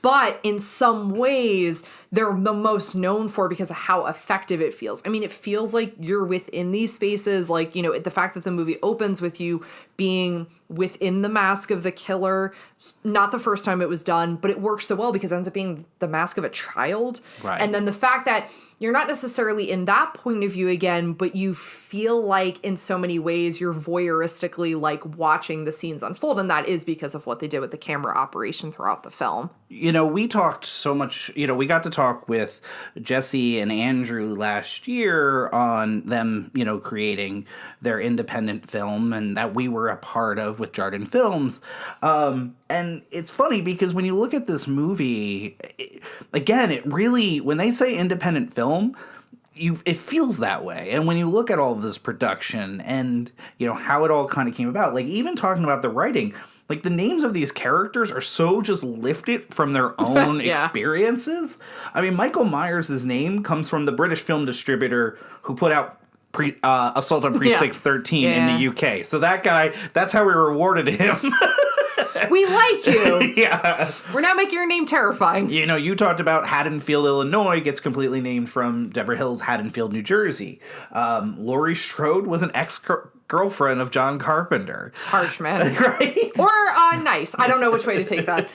But in some ways, they're the most known for because of how effective it feels. I mean, it feels like you're within these spaces. Like, the fact that the movie opens with you being within the mask of the killer. Not the first time it was done, but it works so well because it ends up being the mask of a child. Right. And then the fact that you're not necessarily in that point of view again, but you feel like in so many ways you're voyeuristically like watching the scenes unfold. And that is because of what they did with the camera operation throughout the film. We talked so much, we got to talk with Jesse and Andrew last year on them, creating their independent film and that we were a part of with Jardin Films. And it's funny because when you look at this movie, again, it really, when they say independent film, it feels that way. And when you look at all of this production and, how it all kind of came about, like even talking about the writing, like the names of these characters are so just lifted from their own experiences. I mean, Michael Myers' name comes from the British film distributor who put out Assault on Precinct 13 in the UK. So that guy, that's how we rewarded him. We like you. Yeah. We're now making your name terrifying. You talked about Haddonfield, Illinois gets completely named from Debra Hill's Haddonfield, New Jersey. Laurie Strode was an ex-girlfriend of John Carpenter. It's harsh, man. Right? Or nice. I don't know which way to take that.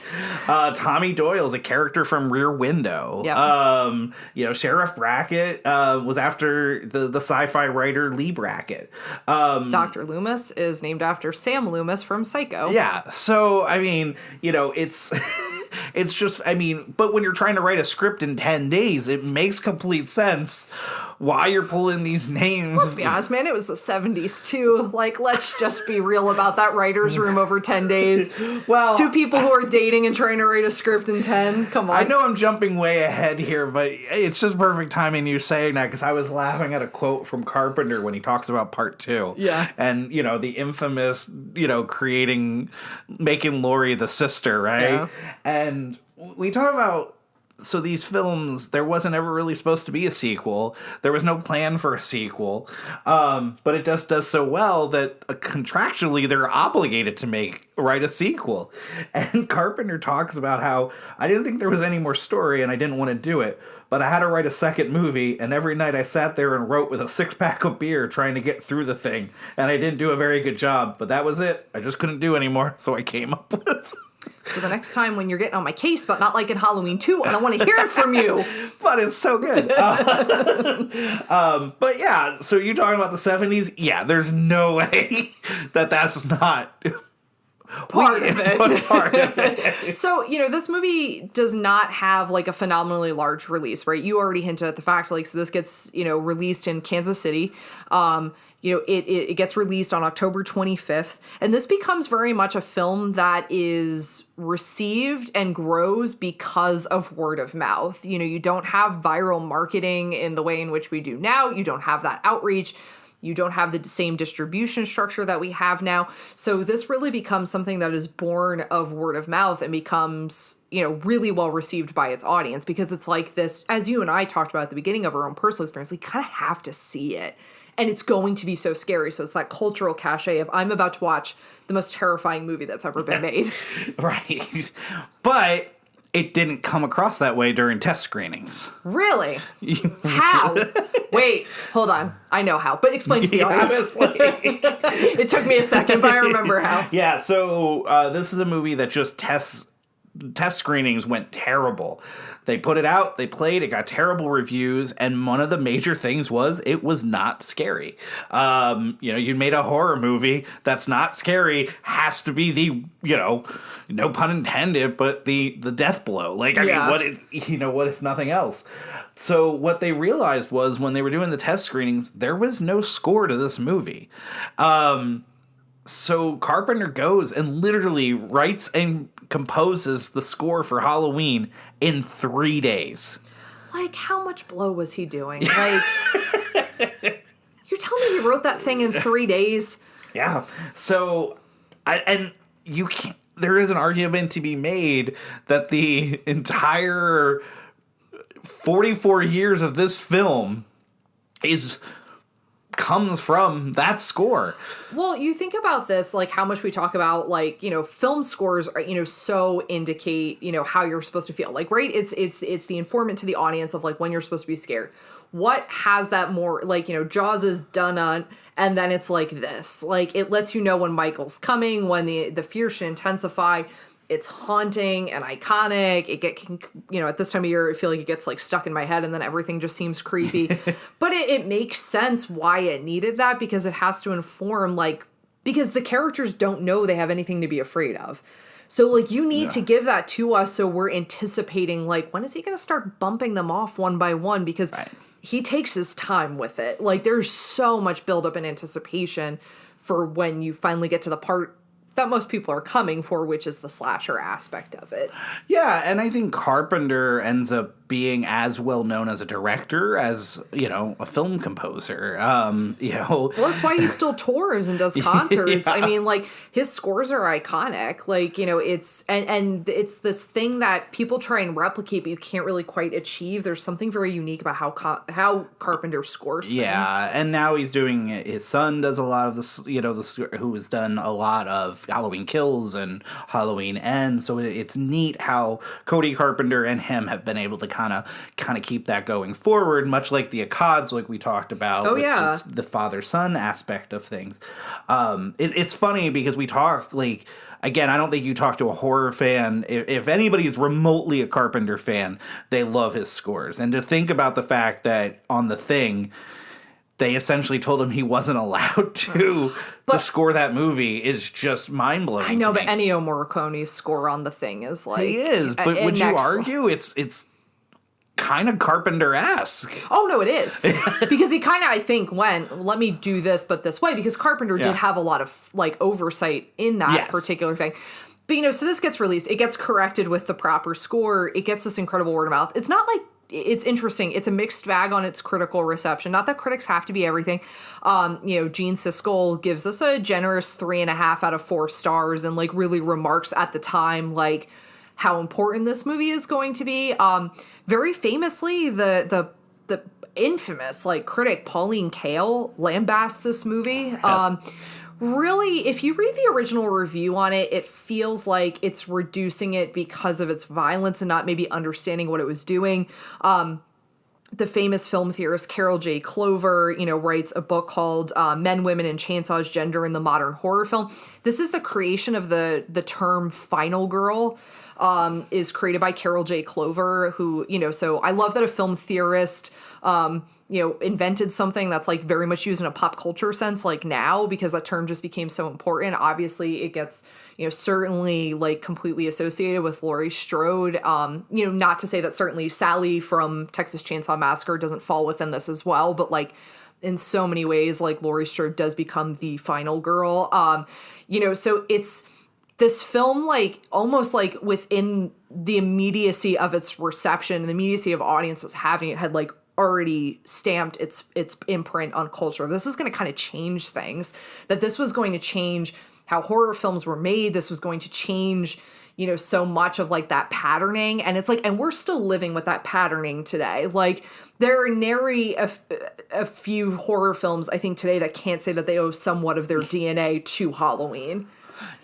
Tommy Doyle's a character from Rear Window. Yep. Sheriff Brackett was after the sci-fi writer Lee Brackett. Dr. Loomis is named after Sam Loomis from Psycho. Yeah. So, I mean, it's... It's just, but when you're trying to write a script in 10 days, it makes complete sense why you're pulling these names. Let's be honest, man, it was the 70s too. Like, let's just be real about that writer's room over 10 days. Well, two people who are dating and trying to write a script in 10. Come on. I know I'm jumping way ahead here, but it's just perfect timing you saying that because I was laughing at a quote from Carpenter when he talks about part 2. Yeah. And, the infamous, making Laurie the sister, right? Yeah. And we talk about so these films, there wasn't ever really supposed to be a sequel. There was no plan for a sequel. But it just does so well that contractually they're obligated to write a sequel. And Carpenter talks about how, I didn't think there was any more story and I didn't want to do it, but I had to write a second movie, and every night I sat there and wrote with a 6-pack of beer trying to get through the thing. And I didn't do a very good job, but that was it. I just couldn't do anymore, so I came up with... So the next time when you're getting on my case about not liking Halloween 2, I don't want to hear it from you. But it's so good. But yeah, so you talking about the 70s? Yeah, there's no way that's not... Part of it. So, this movie does not have like a phenomenally large release, right? You already hinted at the fact, like, so this gets, released in Kansas City. It gets released on October 25th. And this becomes very much a film that is received and grows because of word of mouth. You don't have viral marketing in the way in which we do now. You don't have that outreach. You don't have the same distribution structure that we have now. So this really becomes something that is born of word of mouth and becomes, really well received by its audience, because it's like this, as you and I talked about at the beginning of our own personal experience, you kind of have to see it. And it's going to be so scary. So it's that cultural cachet of, I'm about to watch the most terrifying movie that's ever been made. Right. But it didn't come across that way during test screenings. Really? How? Wait, hold on. I know how, but explain to the audience. It took me a second, but I remember how. Yeah, so this is a movie that just test screenings went terrible. They put it out, they played, it got terrible reviews, and one of the major things was it was not scary. You made a horror movie that's not scary, has to be the, no pun intended, but the death blow. Like, I mean, what if nothing else? So what they realized was when they were doing the test screenings, there was no score to this movie. So Carpenter goes and literally writes and composes the score for Halloween in 3 days. Like, how much blow was he doing? Like, you're telling me he wrote that thing in 3 days? Yeah. So, there is an argument to be made that the entire 44 years of this film comes from that score. Well, you think about this, like how much we talk about, like, film scores are, so indicate, how you're supposed to feel. Like, right? It's the informant to the audience of like when you're supposed to be scared. What has that more, like, Jaws is done on, and then it's like this. Like, it lets you know when Michael's coming, when the fear should intensify. It's haunting and iconic. At this time of year, I feel like it gets like stuck in my head and then everything just seems creepy. But it makes sense why it needed that, because it has to inform, because the characters don't know they have anything to be afraid of. So, like, you need to give that to us so we're anticipating, like, when is he going to start bumping them off one by one? Because he takes his time with it. Like, there's so much buildup and anticipation for when you finally get to the part that most people are coming for, which is the slasher aspect of it. Yeah, and I think Carpenter ends up being as well known as a director as, a film composer. Well, that's why he still tours and does concerts. Yeah. I mean, like, his scores are iconic. Like, it's and it's this thing that people try and replicate, but you can't really quite achieve. There's something very unique about how Carpenter scores things. Yeah, and now he's doing, his son does a lot of this, who has done a lot of Halloween Kills and Halloween Ends. So it's neat how Cody Carpenter and him have been able to kind of keep that going forward, much like the Akkads, like we talked about, which is the father-son aspect of things. It's funny because we talk, like, again, I don't think you talk to a horror fan. If anybody is remotely a Carpenter fan, they love his scores. And to think about the fact that on The Thing, they essentially told him he wasn't allowed to score that movie is just mind-blowing. I know, but Ennio Morricone's score on The Thing is like... He is, but would you argue it's kind of Carpenter-esque? Oh, no, it is. Because he kind of, I think, went, let me do this, but this way, because Carpenter did have a lot of, like, oversight in that particular thing. But, so this gets released. It gets corrected with the proper score. It gets this incredible word of mouth. It's not like... It's interesting. It's a mixed bag on its critical reception. Not that critics have to be everything. Gene Siskel gives us a generous 3.5 out of 4 stars and, like, really remarks at the time, like, how important this movie is going to be. Very famously, the infamous like critic Pauline Kael lambasts this movie. Really, if you read the original review on it, it feels like it's reducing it because of its violence and not maybe understanding what it was doing. The famous film theorist Carol J. Clover, writes a book called Men, Women, and Chainsaws, Gender in the Modern Horror Film. This is the creation of the term final girl, is created by Carol J. Clover, who, so I love that a film theorist, invented something that's like very much used in a pop culture sense, like now, because that term just became so important. Obviously it gets, certainly like completely associated with Laurie Strode. Not to say that certainly Sally from Texas Chainsaw Massacre doesn't fall within this as well, but like in so many ways, like Laurie Strode does become the final girl. So it's this film, like almost like within the immediacy of its reception and the immediacy of audiences having it had like already stamped its imprint on culture. This was going to kind of change things, that this was going to change how horror films were made. This was going to change, so much of like that patterning. And it's like, and we're still living with that patterning today. Like there are nary a few horror films, I think, today that can't say that they owe somewhat of their DNA to Halloween.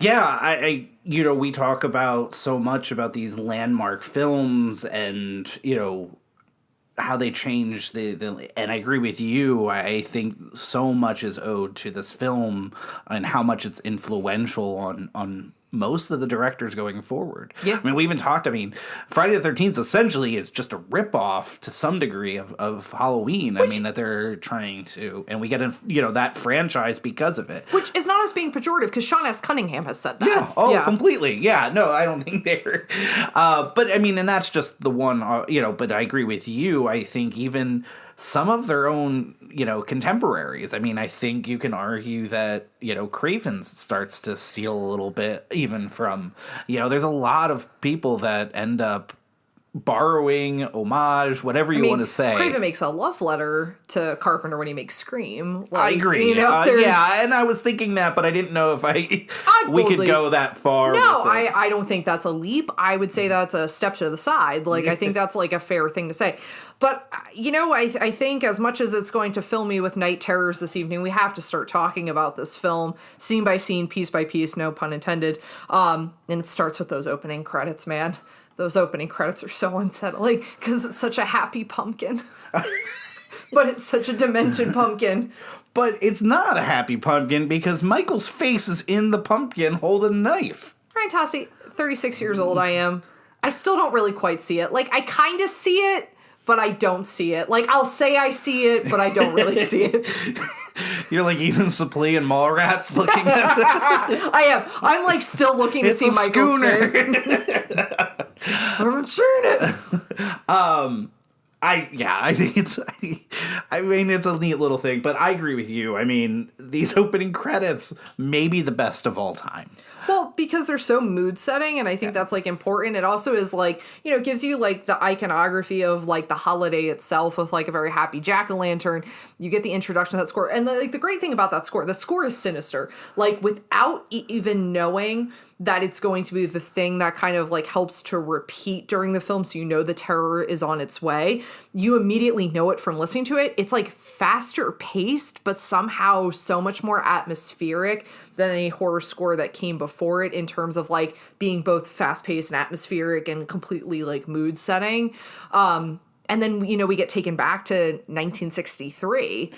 Yeah, I we talk about so much about these landmark films and, how they change the and I agree with you. I think so much is owed to this film and how much it's influential on most of the directors going forward. Yeah. I mean, we even talked, Friday the 13th essentially is just a ripoff to some degree of Halloween. That they're trying to, and we get, that franchise because of it. Which is not us being pejorative, because Sean S. Cunningham has said that. Yeah. Oh, yeah. Completely. Yeah. No, I don't think they're, but and that's just the one, but I agree with you. I think even some of their own, contemporaries. I think you can argue that, Craven starts to steal a little bit even from, there's a lot of people that end up borrowing, homage, whatever you want to say. Craven makes a love letter to Carpenter when he makes Scream. I agree. And I was thinking that, but I didn't know if we could go that far. No, I don't think that's a leap. I would say that's a step to the side. Like, I think that's like a fair thing to say. But, I think as much as it's going to fill me with night terrors this evening, we have to start talking about this film, scene by scene, piece by piece, no pun intended. And it starts with those opening credits, man. Those opening credits are so unsettling because it's such a happy pumpkin. But it's such a demented pumpkin. But it's not a happy pumpkin because Michael's face is in the pumpkin holding a knife. Ryan Tocci, 36 years old I am. I still don't really quite see it. Like, I kind of see it, but I don't see it. Like, I'll say I see it, but I don't really see it. You're like Ethan Suplee and Mallrats looking at it. I am. I'm like still looking to see Michael's face. I haven't seen it. I think it's a neat little thing, but I agree with you. These opening credits may be the best of all time. Well, because they're so mood setting, and I think that's like important. It also is like, it gives you like the iconography of like the holiday itself with like a very happy jack-o'-lantern. You get the introduction to that score. And the great thing about that score is sinister. Like without even knowing that it's going to be the thing that kind of like helps to repeat during the film, so the terror is on its way. You immediately know it from listening to it. It's like faster paced, but somehow so much more atmospheric than any horror score that came before it, in terms of like being both fast paced and atmospheric and completely like mood setting. And then, we get taken back to 1963.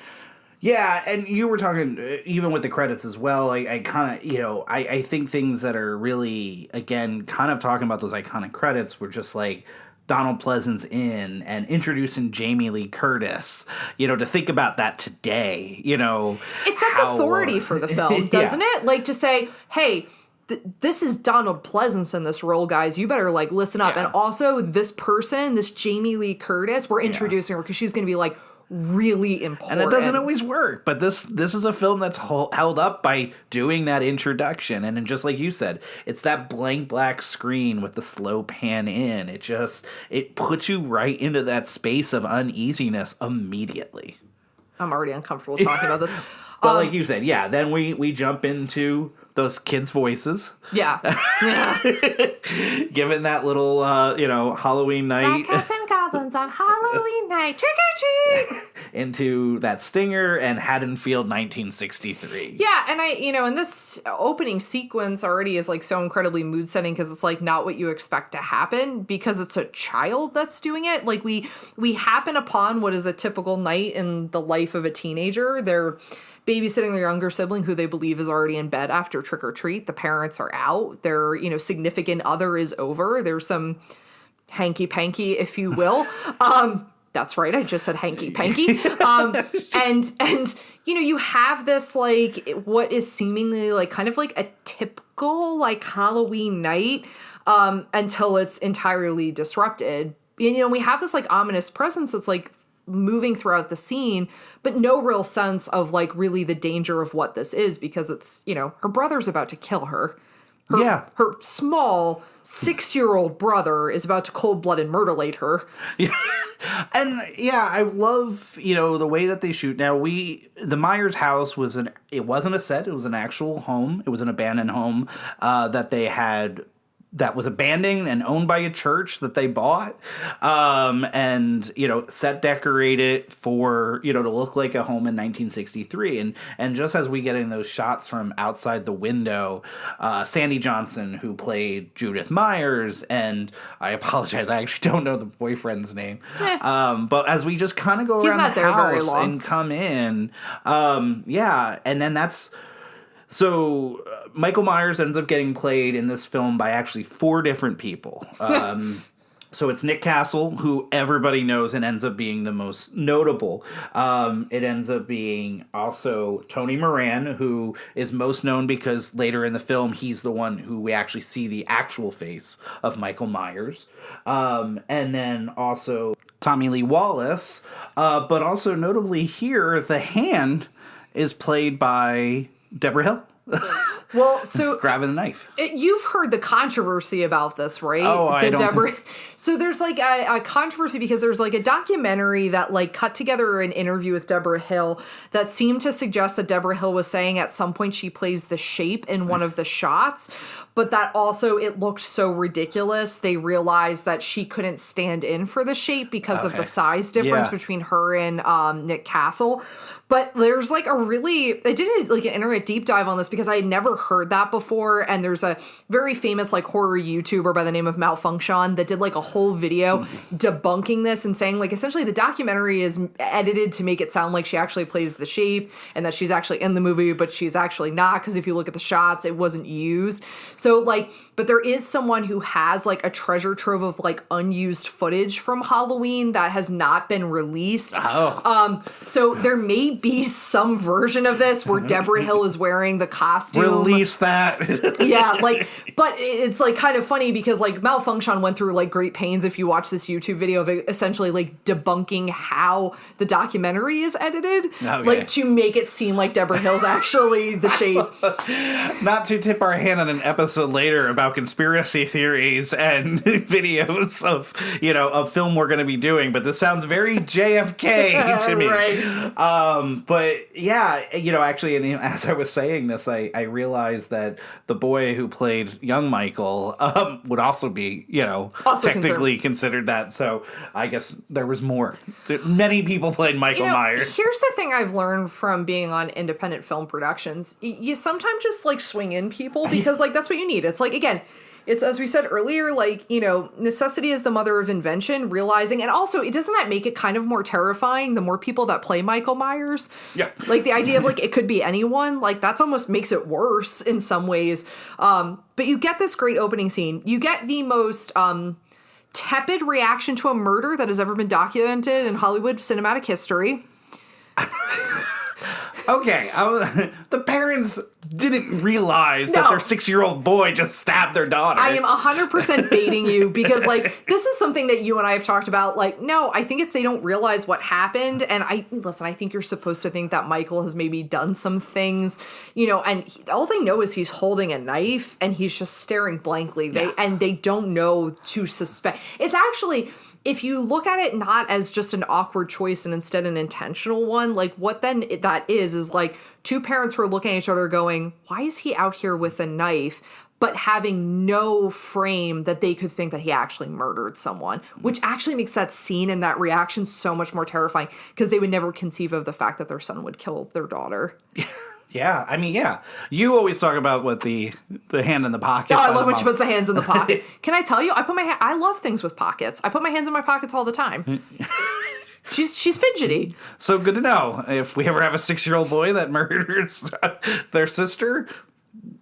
Yeah, and you were talking, even with the credits as well, I kind of, I think things that are really, again, kind of talking about those iconic credits were just like Donald Pleasance in and introducing Jamie Lee Curtis, to think about that today, It sets authority for the film, doesn't it? Like to say, hey, this is Donald Pleasance in this role, guys. You better like listen up. Yeah. And also this person, this Jamie Lee Curtis, we're introducing her because she's going to be like really important. And it doesn't always work, but this is a film that's held up by doing that introduction. And then just like you said, it's that blank black screen with the slow pan in. It puts you right into that space of uneasiness immediately. I'm already uncomfortable talking about this. But like you said, then we jump into those kids' voices. Yeah. Yeah. Given that little, Halloween night. Black cats and goblins on Halloween night. Trick or treat! Into that stinger and Haddonfield 1963. Yeah, and and this opening sequence already is like so incredibly mood setting because it's like not what you expect to happen because it's a child that's doing it. Like we happen upon what is a typical night in the life of a teenager. They're babysitting their younger sibling who they believe is already in bed after trick or treat. The parents are out. Their, significant other is over. There's some hanky panky, if you will. That's right. I just said hanky panky. And you have this like what is seemingly like kind of like a typical like Halloween night until it's entirely disrupted. We have this like ominous presence that's like moving throughout the scene, but no real sense of like really the danger of what this is because it's, her brother's about to kill her. Her small 6-year-old brother is about to cold-blooded murderlate her. Yeah. And I love, the way that they shoot. Now the Myers house it wasn't a set, it was an actual home. It was an abandoned home that they had that was abandoned and owned by a church that they bought, and set decorated for to look like a home in 1963. And just as we get in those shots from outside the window, Sandy Johnson, who played Judith Myers, and I apologize, I actually don't know the boyfriend's name, but as we just kind of go around the house and come in, and then that's. So Michael Myers ends up getting played in this film by actually 4 different people. So it's Nick Castle, who everybody knows and ends up being the most notable. It ends up being also Tony Moran, who is most known because later in the film, he's the one who we actually see the actual face of Michael Myers. And then also Tommy Lee Wallace. But also notably here, the hand is played by Debra Hill. Well, so grabbing the knife. You've heard the controversy about this, right? Oh, I don't. So there's like a controversy because there's like a documentary that like cut together an interview with Debra Hill that seemed to suggest that Debra Hill was saying at some point she plays the shape in one of the shots, but that also it looked so ridiculous they realized that she couldn't stand in for the shape because of the size difference between her and Nick Castle. But there's like I did like an internet deep dive on this because I had never heard that before. And there's a very famous like horror YouTuber by the name of Malfunction that did like a whole video debunking this and saying like essentially the documentary is edited to make it sound like she actually plays the shape and that she's actually in the movie, but she's actually not because if you look at the shots, it wasn't used. So like, but there is someone who has like a treasure trove of like unused footage from Halloween that has not been released. So there may be some version of this where Debra Hill is wearing the costume. Release that. Yeah, like, but it's like kind of funny because like Malfunction went through like great pains if you watch this YouTube video of essentially like debunking how the documentary is edited, like to make it seem like Debra Hill's actually the shape. Not to tip our hand on an episode later about conspiracy theories and videos of of film we're going to be doing, but this sounds very JFK to me. Right. But actually, and as I was saying this, I realized that the boy who played young Michael would also be, also technically considered that. So I guess there was more. Many people played Michael Myers. Here's the thing I've learned from being on independent film productions. You sometimes just like swing in people because like that's what you need. It's like, again, it's as we said earlier, like, necessity is the mother of invention, realizing, and also doesn't that make it kind of more terrifying the more people that play Michael Myers? Yeah. Like the idea of like it could be anyone, like that's almost makes it worse in some ways. But you get this great opening scene. You get the most tepid reaction to a murder that has ever been documented in Hollywood cinematic history. Okay, the parents didn't realize that their 6-year-old boy just stabbed their daughter. I am 100% baiting you because, like, this is something that you and I have talked about. Like, no, I think it's they don't realize what happened. And I think you're supposed to think that Michael has maybe done some things, and all they know is he's holding a knife and he's just staring blankly. They don't know to suspect. It's actually... if you look at it not as just an awkward choice and instead an intentional one, like what then that is like two parents who are looking at each other going, why is he out here with a knife? But having no frame that they could think that he actually murdered someone, which actually makes that scene and that reaction so much more terrifying because they would never conceive of the fact that their son would kill their daughter. Yeah, I mean, yeah. You always talk about what the hand in the pocket. Oh, I love when she puts the hands in the pocket. Can I tell you, I love things with pockets. I put my hands in my pockets all the time. She's fidgety. So good to know. If we ever have a 6-year-old boy that murders their sister,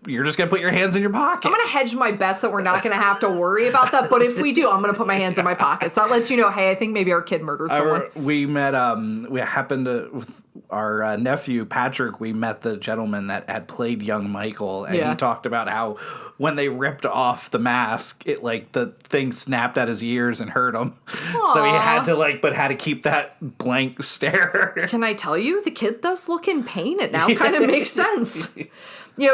you're just going to put your hands in your pocket. I'm going to hedge my bets that we're not going to have to worry about that. But if we do, I'm going to put my hands in my pockets. That lets you know, hey, I think maybe our kid murdered someone. We met, we happened to, with our nephew, Patrick, we met the gentleman that had played young Michael. And he talked about how when they ripped off the mask, it like the thing snapped at his ears and hurt him. Aww. So he had to keep that blank stare. Can I tell you, the kid does look in pain. It now kind of makes sense.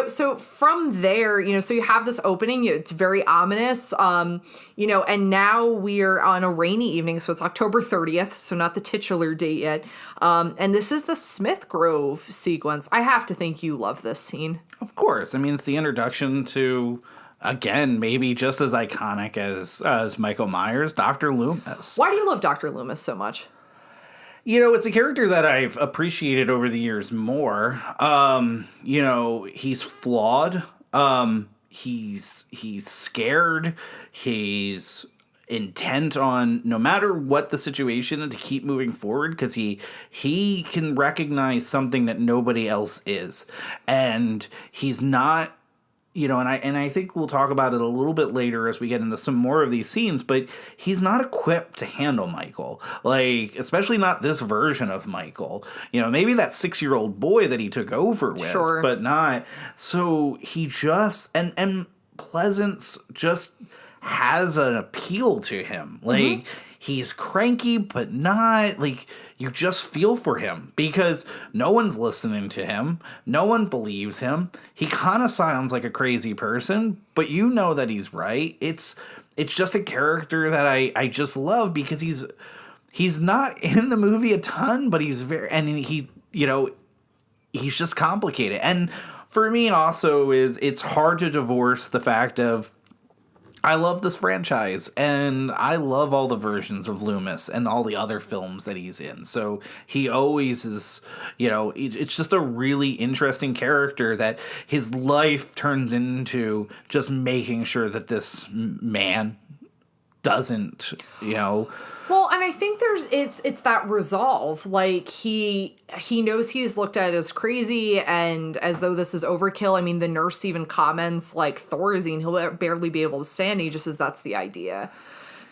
So from there, so you have this opening, it's very ominous, and now we're on a rainy evening, so it's October 30th, so not the titular date yet, and this is the Smith Grove sequence. I have to think you love this scene. Of course. I mean, it's the introduction to, again, maybe just as iconic as Michael Myers, Dr. Loomis. Why do you love Dr. Loomis so much? It's a character that I've appreciated over the years more. He's flawed. He's scared. He's intent on, no matter what the situation, to keep moving forward because he can recognize something that nobody else is. And he's not, and I think we'll talk about it a little bit later as we get into some more of these scenes, but he's not equipped to handle Michael, like, especially not this version of Michael. Maybe that 6-year-old boy that he took over with, sure, but not. So he just, and Pleasance just has an appeal to him. Like, he's cranky, but not, like, you just feel for him because no one's listening to him. No one believes him. He kind of sounds like a crazy person, but you know that he's right. It's just a character that I just love because he's not in the movie a ton, but he's he's just complicated. And for me also it's hard to divorce the fact of, I love this franchise, and I love all the versions of Loomis and all the other films that he's in. So he always is, it's just a really interesting character that his life turns into just making sure that this man doesn't, Well, and I think it's that resolve. Like he knows he's looked at as crazy and as though this is overkill. I mean, the nurse even comments like Thorazine, he'll barely be able to stand. He just says that's the idea.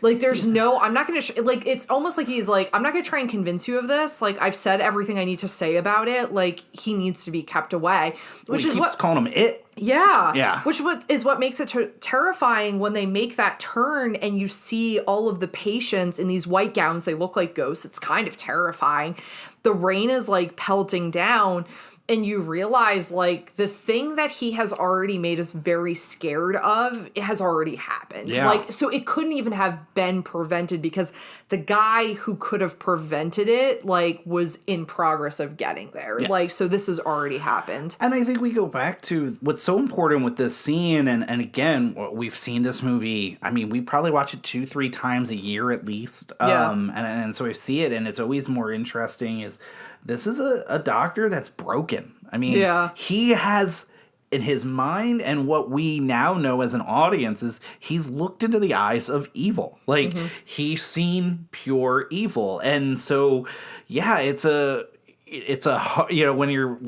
Like, there's I'm not going to, it's almost like he's like, I'm not going to try and convince you of this. Like, I've said everything I need to say about it. Like, he needs to be kept away. Which is what calling him it. Yeah. Yeah. Which is what makes it terrifying when they make that turn and you see all of the patients in these white gowns. They look like ghosts. It's kind of terrifying. The rain is like pelting down. And you realize, like, the thing that he has already made us very scared of, it has already happened. Yeah. Like, so it couldn't even have been prevented because the guy who could have prevented it, like, was in progress of getting there. Yes. Like, so this has already happened. And I think we go back to what's so important with this scene. And again, we've seen this movie. I mean, we probably watch it 2-3 times a year at least. Yeah. And so I see it, and it's always more interesting is, this is a doctor that's broken. I mean, he has in his mind, and what we now know as an audience is he's looked into the eyes of evil. Like, he's seen pure evil. And so, yeah, it's a when you're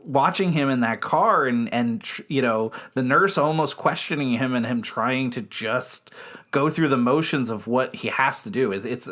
watching him in that car and the nurse almost questioning him and him trying to just go through the motions of what he has to do. It's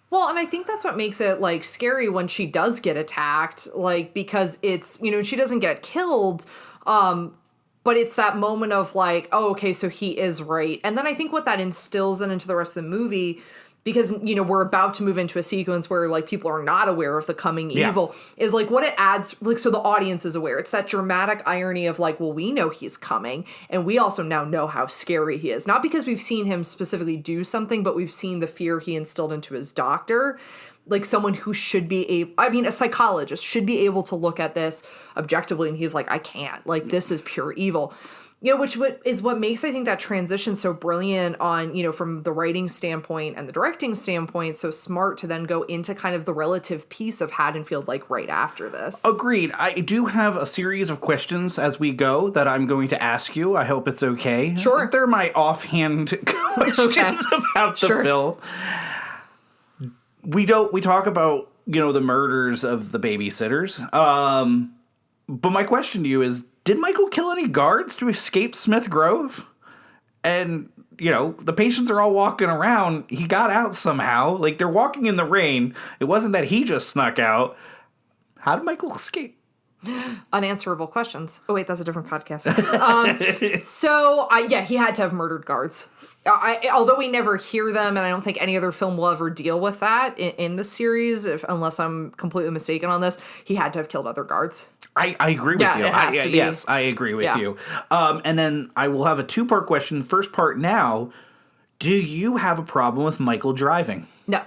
Well, and I think that's what makes it, like, scary when she does get attacked, like, because it's, she doesn't get killed, but it's that moment of, like, oh, okay, so he is right. And then I think what that instills then into the rest of the movie because, you know, we're about to move into a sequence where, like, people are not aware of the coming evil, is, like, what it adds, like, so the audience is aware. It's that dramatic irony of, like, well, we know he's coming, and we also now know how scary he is. Not because we've seen him specifically do something, but we've seen the fear he instilled into his doctor. Like, someone who should be a psychologist should be able to look at this objectively, and he's like, I can't. Like, this is pure evil. You know, which is what makes, I think, that transition so brilliant on, you know, from the writing standpoint and the directing standpoint, so smart to then go into kind of the relative piece of Haddonfield, like, right after this. Agreed. I do have a series of questions as we go that I'm going to ask you. I hope it's okay. Sure. They're my offhand questions about the film. We talk about, you know, the murders of the babysitters. But my question to you is, did Michael kill any guards to escape Smith Grove? And, you know, the patients are all walking around. He got out somehow. Like, they're walking in the rain. It wasn't that he just snuck out. How did Michael escape? Unanswerable questions. Oh, wait, that's a different podcast. He had to have murdered guards. Although we never hear them, and I don't think any other film will ever deal with that in the series, unless I'm completely mistaken on this, he had to have killed other guards. I agree with you. Yes, I agree with you. And then I will have a two-part question. First part now, do you have a problem with Michael driving? No.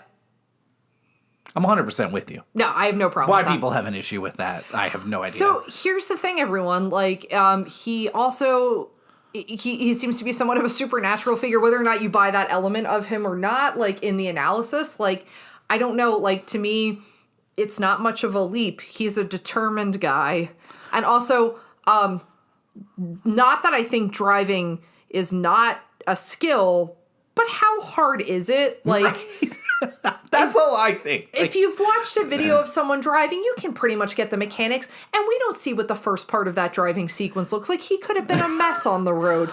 I'm 100% with you. No, I have no problem Why with that. people have an issue with that, I have no idea. So here's the thing, everyone. Like, he also... He seems to be somewhat of a supernatural figure, whether or not you buy that element of him or not, like, in the analysis. Like, I don't know. Like, to me, it's not much of a leap. He's a determined guy. And also, not that I think driving is not a skill, but how hard is it? Like... Right. That's all I think. If you've watched a video of someone driving, you can pretty much get the mechanics, and we don't see what the first part of that driving sequence looks like. He could have been a mess on the road.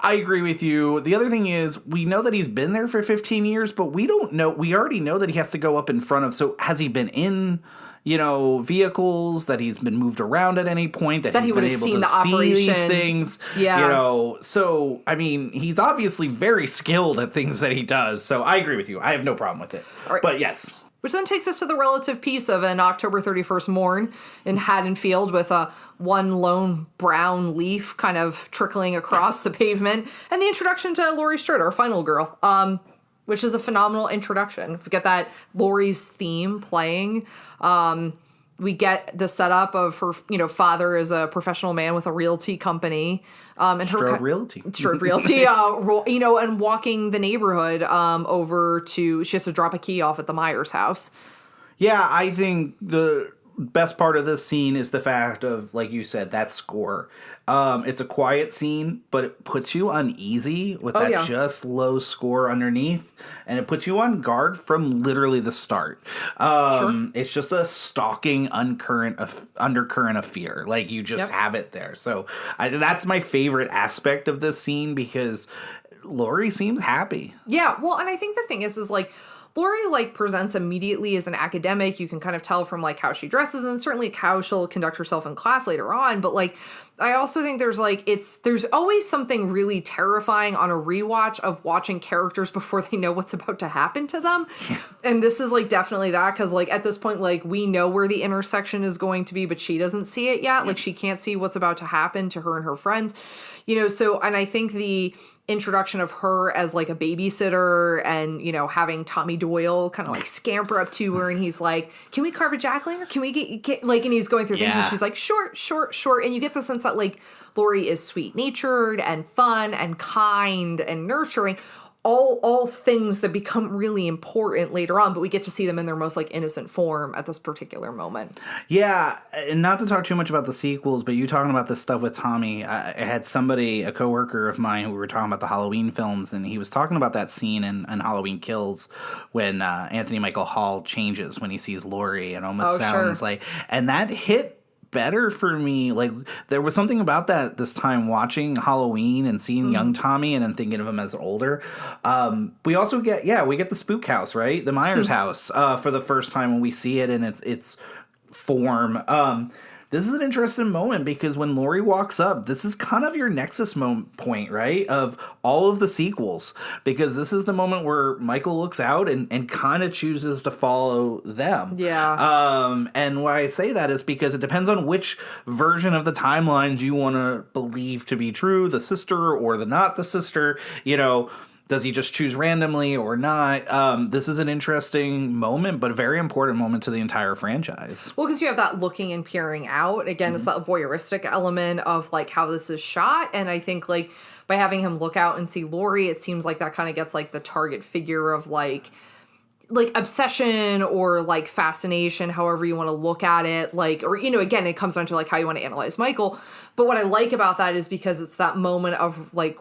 I agree with you. The other thing is, we know that he's been there for 15 years, but we don't know. We already know that he has to go up in front of. So has he been in, you know, vehicles, that he's been moved around at any point, that he's he would been have able seen to the see operation. these things? Yeah. You know, so, I mean, he's obviously very skilled at things that he does. So I agree with you. I have no problem with it. All right. But yes. Which then takes us to the relative piece of an October 31st morn in Haddonfield with one lone brown leaf kind of trickling across the pavement, and the introduction to Laurie Strode, our final girl, which is a phenomenal introduction. We get that Laurie's theme playing. We get the setup of her, you know, father is a professional man with a realty company. And Strode Realty. Strode Realty, you know, and walking the neighborhood over to, she has to drop a key off at the Myers house. Yeah, I think the best part of this scene is the fact of, like you said, that score. It's a quiet scene, but it puts you uneasy with that just low score underneath, and it puts you on guard from literally the start. It's just a stalking undercurrent of fear. Like, you just have it there. So that's my favorite aspect of this scene, because Laurie seems happy. Yeah, well, and I think the thing is like, Laurie, like, presents immediately as an academic. You can kind of tell from, like, how she dresses and certainly how she'll conduct herself in class later on. But, like, I also think there's, like, there's always something really terrifying on a rewatch of watching characters before they know what's about to happen to them. And this is, like, definitely that, because, like, at this point, like, we know where the intersection is going to be, but she doesn't see it yet. Like, she can't see what's about to happen to her and her friends. You know, so, and I think the introduction of her as, like, a babysitter and, you know, having Tommy Doyle kind of, like, scamper up to her, and he's like, can we carve a jack-o'-lantern? Can we get like, and he's going through things, and she's like, sure. And you get the sense that, like, Laurie is sweet-natured and fun and kind and nurturing. All things that become really important later on, but we get to see them in their most, like, innocent form at this particular moment. Yeah, and not to talk too much about the sequels, but you talking about this stuff with Tommy, I had somebody, a coworker of mine, who we were talking about the Halloween films, and he was talking about that scene in Halloween Kills when Anthony Michael Hall changes when he sees Laurie, and almost sounds like, and that hit better for me. Like, there was something about that this time watching Halloween and seeing young Tommy and then thinking of him as older. We also get the spook house, right? The The Myers house for the first time when we see it in its form. This is an interesting moment because when Laurie walks up, this is kind of your nexus point, right? Of all of the sequels. Because this is the moment where Michael looks out and kind of chooses to follow them. Yeah. And why I say that is because it depends on which version of the timelines you want to believe to be true, the sister or the not the sister, you know. Does he just choose randomly or not? This is an interesting moment, but a very important moment to the entire franchise. Well, because you have that looking and peering out. Again, it's that voyeuristic element of, like, how this is shot. And I think, like, by having him look out and see Laurie, it seems like that kind of gets, like, the target figure of, like obsession or, like, fascination, however you want to look at it. Like, or, you know, again, it comes down to, like, how you want to analyze Michael. But what I like about that is because it's that moment of, like,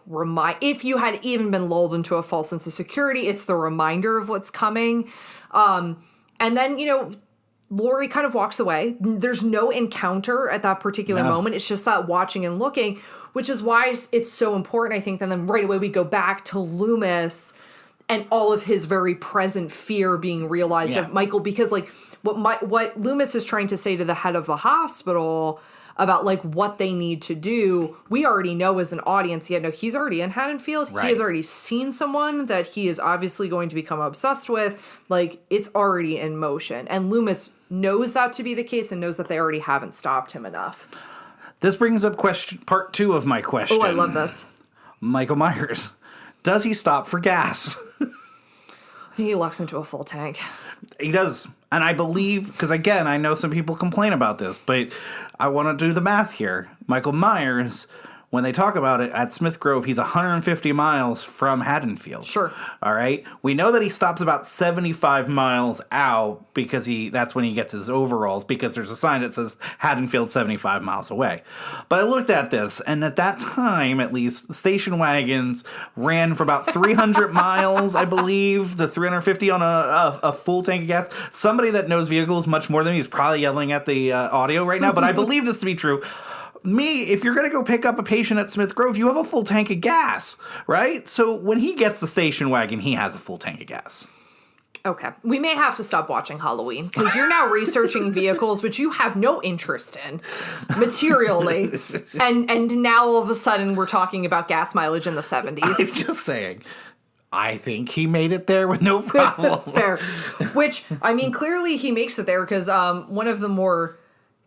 if you had even been lulled into a false sense of security, it's the reminder of what's coming. And then, you know, Laurie kind of walks away. There's no encounter at that particular moment. It's just that watching and looking, which is why it's so important, I think. And then right away we go back to Loomis and all of his very present fear being realized of Michael, because, like, what Loomis is trying to say to the head of the hospital about, like, what they need to do, we already know as an audience. Yeah, no, he's already in Haddonfield. Right. He has already seen someone that he is obviously going to become obsessed with. Like, it's already in motion. And Loomis knows that to be the case and knows that they already haven't stopped him enough. This brings up part 2 of my question. Oh, I love this. Michael Myers. Does he stop for gas? I think he locks into a full tank. He does. And I believe, because again, I know some people complain about this, but I want to do the math here. Michael Myers, when they talk about it at Smith Grove, he's 150 miles from Haddonfield. Sure. All right. We know that he stops about 75 miles out because that's when he gets his overalls, because there's a sign that says Haddonfield 75 miles away. But I looked at this, and at that time, at least, station wagons ran for about 300 miles, I believe, to 350 on a full tank of gas. Somebody that knows vehicles much more than me is probably yelling at the audio right now, but I believe this to be true. If you're going to go pick up a patient at Smith Grove, you have a full tank of gas, right? So when he gets the station wagon, he has a full tank of gas. Okay. We may have to stop watching Halloween because you're now researching vehicles which you have no interest in materially. And now all of a sudden we're talking about gas mileage in the 70s. I was just saying. I think he made it there with no problem. Fair. Which, I mean, clearly he makes it there because one of the more...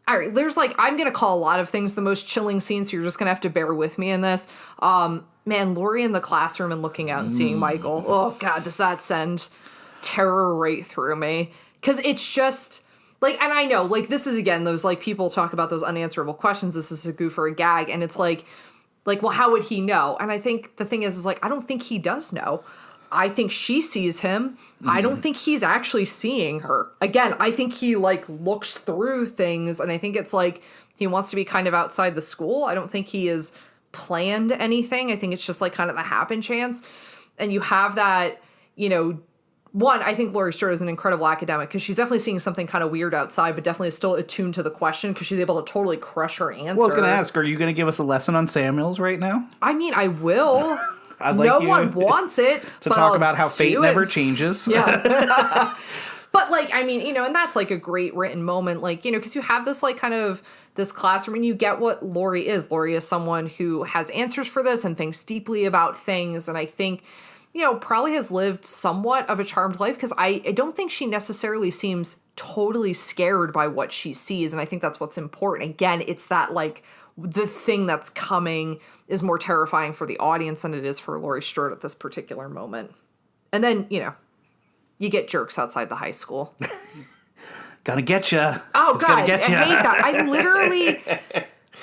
All right, there's, like, I'm going to call a lot of things the most chilling scenes, so you're just going to have to bear with me in this. Man, Laurie in the classroom and looking out and seeing Michael. Oh, God, does that send terror right through me? Because it's just, like, and I know, like, this is, again, those, like, people talk about those unanswerable questions. This is a goof or a gag, and it's like, well, how would he know? And I think the thing is like, I don't think he does know. I think she sees him. I don't think he's actually seeing her. Again, I think he, like, looks through things, and I think it's like he wants to be kind of outside the school. I don't think he has planned anything. I think it's just, like, kind of the happen chance. And you have that, you know, one, I think Laurie Strode is an incredible academic because she's definitely seeing something kind of weird outside, but definitely is still attuned to the question because she's able to totally crush her answer. Well, I was going to ask, are you going to give us a lesson on Samuels right now? I mean, I will. No one wants it. To talk about how fate never changes. Yeah. But, like, I mean, you know, and that's, like, a great written moment, like, you know, because you have this, like, kind of this classroom and you get what Laurie is. Laurie is someone who has answers for this and thinks deeply about things. And I think, you know, probably has lived somewhat of a charmed life because I don't think she necessarily seems totally scared by what she sees. And I think that's what's important. Again, it's that, like, the thing that's coming is more terrifying for the audience than it is for Laurie Strode at this particular moment. And then, you know, you get jerks outside the high school. Gonna get you. Oh, God, I hate that. I literally,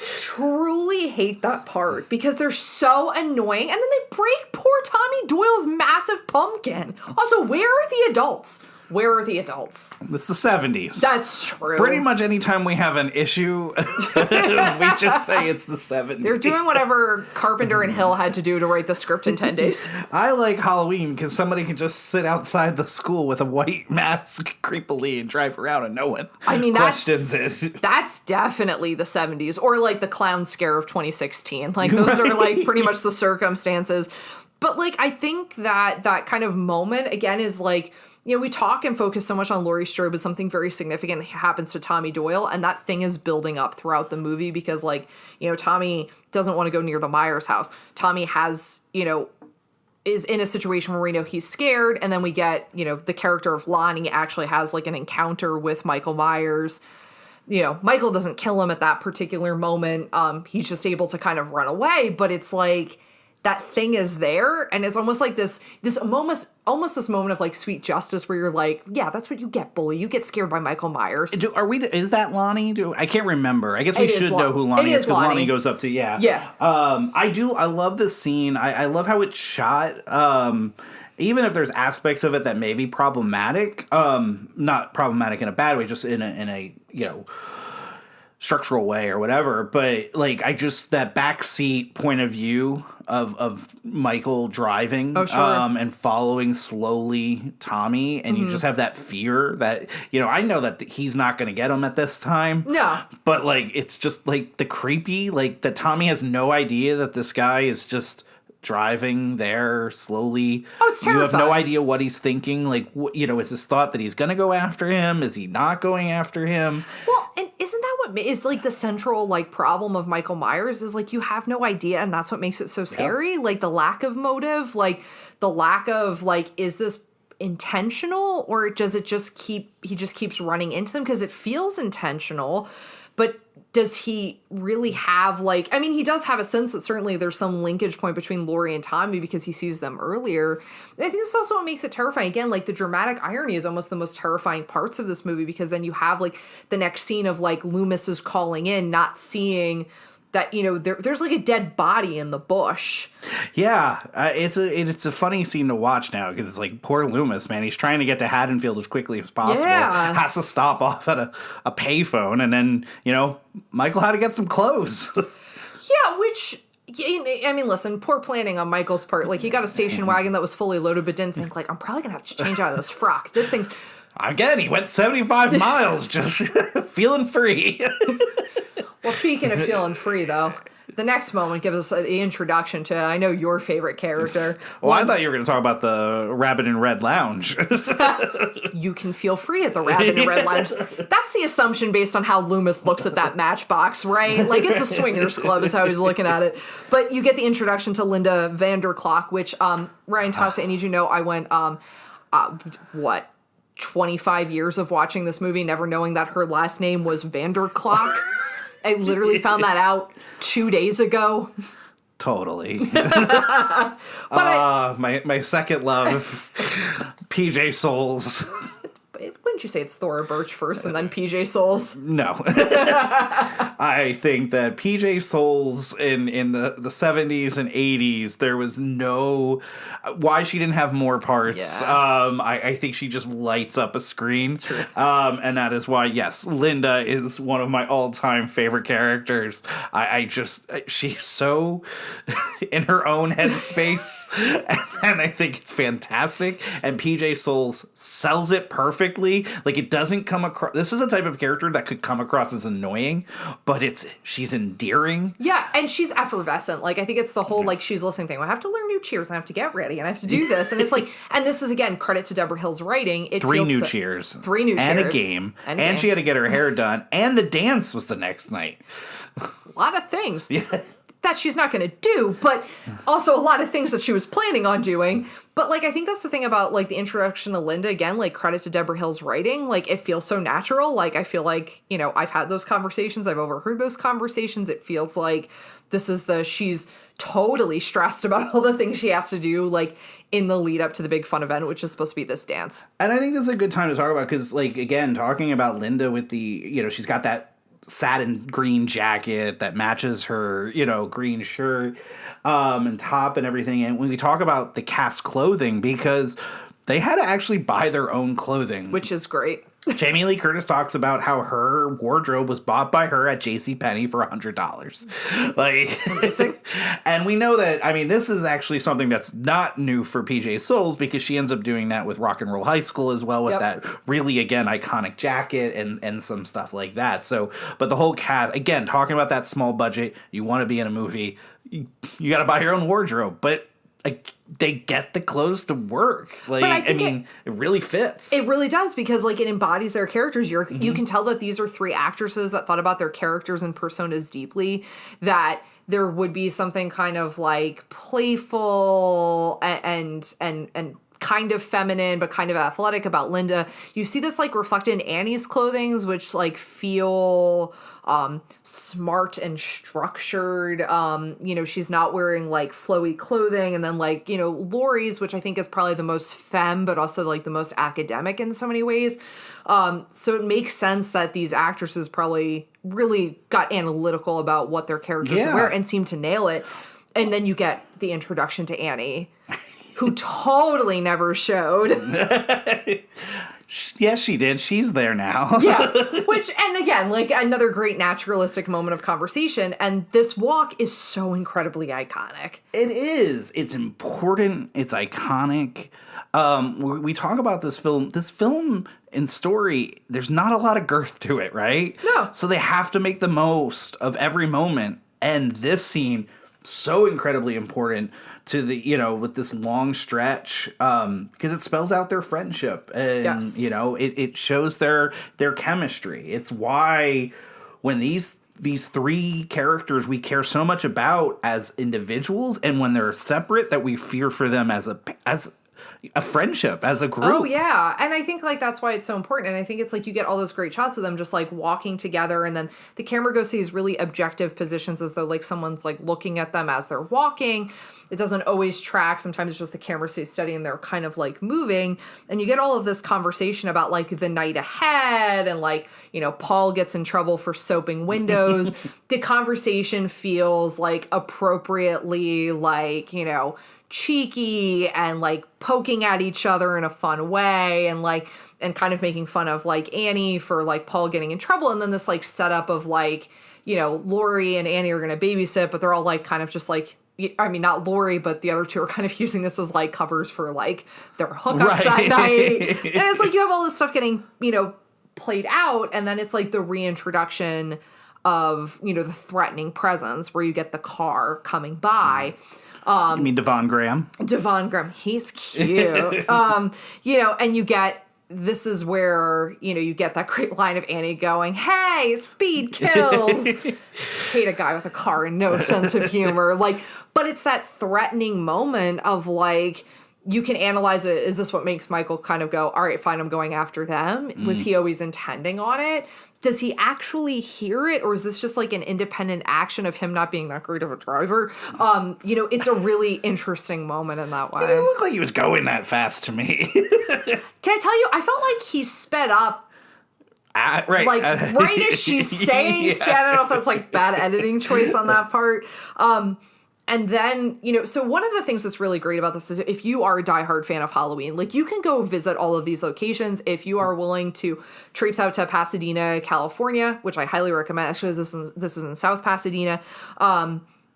truly hate that part because they're so annoying. And then they break poor Tommy Doyle's massive pumpkin. Also, where are the adults? Where are the adults? It's the 70s. That's true. Pretty much anytime we have an issue, we just say it's the 70s. They're doing whatever Carpenter and Hill had to do to write the script in 10 days. I like Halloween because somebody can just sit outside the school with a white mask creepily and drive around and no one questions it. That's definitely the 70s. Or like the clown scare of 2016. Like those are like pretty much the circumstances. But like I think that kind of moment, again, is like we talk and focus so much on Laurie Strode, but something very significant happens to Tommy Doyle, and that thing is building up throughout the movie because, like, Tommy doesn't want to go near the Myers house. Tommy has, is in a situation where we know he's scared, and then we get, the character of Lonnie actually has, like, an encounter with Michael Myers. Michael doesn't kill him at that particular moment. He's just able to kind of run away, but it's like that thing is there, and it's almost like this almost this moment of like sweet justice where you're like, yeah, that's what you get, bully. You get scared by Michael Myers. Is that Lonnie? I can't remember. I guess we should know who Lonnie is because Lonnie goes up to Yeah. I love this scene. I love how it's shot. Even if there's aspects of it that may be problematic, not problematic in a bad way, just in a structural way or whatever, but like that backseat point of view of Michael driving and following slowly Tommy, and you just have that fear that I know that he's not going to get him at this time. No, but like it's just like the creepy, like that Tommy has no idea that this guy is just driving there slowly. Oh, it's terrifying. You have no idea what he's thinking. Like, is this thought that he's going to go after him? Is he not going after him? Well, and isn't that what is like the central like problem of Michael Myers is like you have no idea, and that's what makes it so scary. Yeah. Like the lack of motive, like the lack of like, is this intentional or does it just he just keeps running into them because it feels intentional, but does he really have, like, I mean, he does have a sense that certainly there's some linkage point between Laurie and Tommy because he sees them earlier. And I think this is also what makes it terrifying. Again, like, the dramatic irony is almost the most terrifying parts of this movie because then you have, like, the next scene of, like, Loomis is calling in, not seeing that, there's like a dead body in the bush. Yeah, it's a funny scene to watch now because it's like poor Loomis, man. He's trying to get to Haddonfield as quickly as possible. Yeah. Has to stop off at a payphone, and then Michael had to get some clothes. Yeah, which. I mean, listen, poor planning on Michael's part. Like, he got a station wagon that was fully loaded, but didn't think, like, I'm probably gonna have to change out of this frock. This thing's. Again, he went 75 miles just feeling free. Well, speaking of feeling free, though, the next moment gives us the introduction to, I know, your favorite character. Well, I thought you were going to talk about the Rabbit in Red Lounge. You can feel free at the Rabbit in Red Lounge. That's the assumption based on how Loomis looks at that matchbox, right? Like, it's a swingers club is how he's looking at it. But you get the introduction to Linda Vanderklok, which, Ryan Tocci, I need you to know, I went, 25 years of watching this movie, never knowing that her last name was Vanderklok. I literally found that out 2 days ago. Totally. But my second love, PJ Souls. Wouldn't you say it's Thora Birch first and then PJ Souls? No. I think that PJ Souls in the 70s and 80s, there was no... Why she didn't have more parts. Yeah. I think she just lights up a screen. And that is why, yes, Linda is one of my all-time favorite characters. She's so in her own headspace. And I think it's fantastic. And PJ Souls sells it perfectly. Like, it doesn't come across... This is a type of character that could come across as annoying, but she's endearing. Yeah, and she's effervescent. Like, I think it's the whole, like, she's listening thing. I have to learn new cheers, I have to get ready, and I have to do this. And it's like... And this is, again, credit to Debra Hill's writing. Three new cheers. And a game. And she had to get her hair done. And the dance was the next night. A lot of things. Yeah. That she's not going to do, but also a lot of things that she was planning on doing. But, like, I think that's the thing about, like, the introduction to Linda, again, like, credit to Debra Hill's writing. Like, it feels so natural. Like, I feel like, I've had those conversations. I've overheard those conversations. It feels like she's totally stressed about all the things she has to do, like, in the lead up to the big fun event, which is supposed to be this dance. And I think this is a good time to talk about, because, like, again, talking about Linda with the, she's got that satin green jacket that matches her, green shirt and top and everything. And when we talk about the cast clothing, because they had to actually buy their own clothing. Which is great. Jamie Lee Curtis talks about how her wardrobe was bought by her at JCPenney for $100. Like, amazing. And we know that, I mean, this is actually something that's not new for PJ Souls, because she ends up doing that with Rock and Roll High School as well, with that really, again, iconic jacket and some stuff like that. So, but the whole cast, again, talking about that small budget, you want to be in a movie, you got to buy your own wardrobe. But like, they get the clothes to work. Like, I mean, it really fits. It really does, because like it embodies their characters. You can tell that these are three actresses that thought about their characters and personas deeply, that there would be something kind of like playful and kind of feminine but kind of athletic about Linda. You see this like reflected in Annie's clothing, which like feel smart and structured. She's not wearing like flowy clothing, and then like, Laurie's, which I think is probably the most femme but also like the most academic in so many ways. So it makes sense that these actresses probably really got analytical about what their characters wear and seem to nail it. And then you get the introduction to Annie, who totally never showed. Yes, she did. She's there now. Yeah. And again, like another great naturalistic moment of conversation. And this walk is so incredibly iconic. It is. It's important. It's iconic. We talk about this film. This film and story, there's not a lot of girth to it, right? No. So they have to make the most of every moment. And this scene, so incredibly important to the, with this long stretch, because it spells out their friendship, and it shows their chemistry. It's why when these three characters we care so much about as individuals, and when they're separate, that we fear for them as a friendship, as a group. Oh, yeah. And I think, like, that's why it's so important. And I think it's, like, you get all those great shots of them just, like, walking together. And then the camera goes to these really objective positions as though, like, someone's, like, looking at them as they're walking. It doesn't always track. Sometimes it's just the camera stays steady and they're kind of, like, moving. And you get all of this conversation about, like, the night ahead. And, like, Paul gets in trouble for soaping windows. The conversation feels, like, appropriately, like, cheeky and like poking at each other in a fun way, and kind of making fun of like Annie for like Paul getting in trouble. And then this like setup of like, Laurie and Annie are going to babysit, but they're all like kind of just like, I mean, not Laurie, but the other two are kind of using this as like covers for like their hookups that night. And it's like you have all this stuff getting, played out. And then it's like the reintroduction of, the threatening presence where you get the car coming by. You mean Devon Graham? Devon Graham, he's cute. And you get, this is where, you get that great line of Annie going, "Hey, speed kills." Hate a guy with a car and no sense of humor. But it's that threatening moment of like, you can analyze it. Is this what makes Michael kind of go, all right, fine, I'm going after them? Was he always intending on it? Does he actually hear it? Or is this just like an independent action of him not being that great of a driver? It's a really interesting moment in that way. It didn't look like he was going that fast to me. Can I tell you, I felt like he sped up. Right. Right as she's saying sped. I don't know if that's like bad editing choice on that part. And then, so one of the things that's really great about this is if you are a diehard fan of Halloween, like you can go visit all of these locations. If you are willing to traipse out to Pasadena, California, which I highly recommend, actually this is in South Pasadena,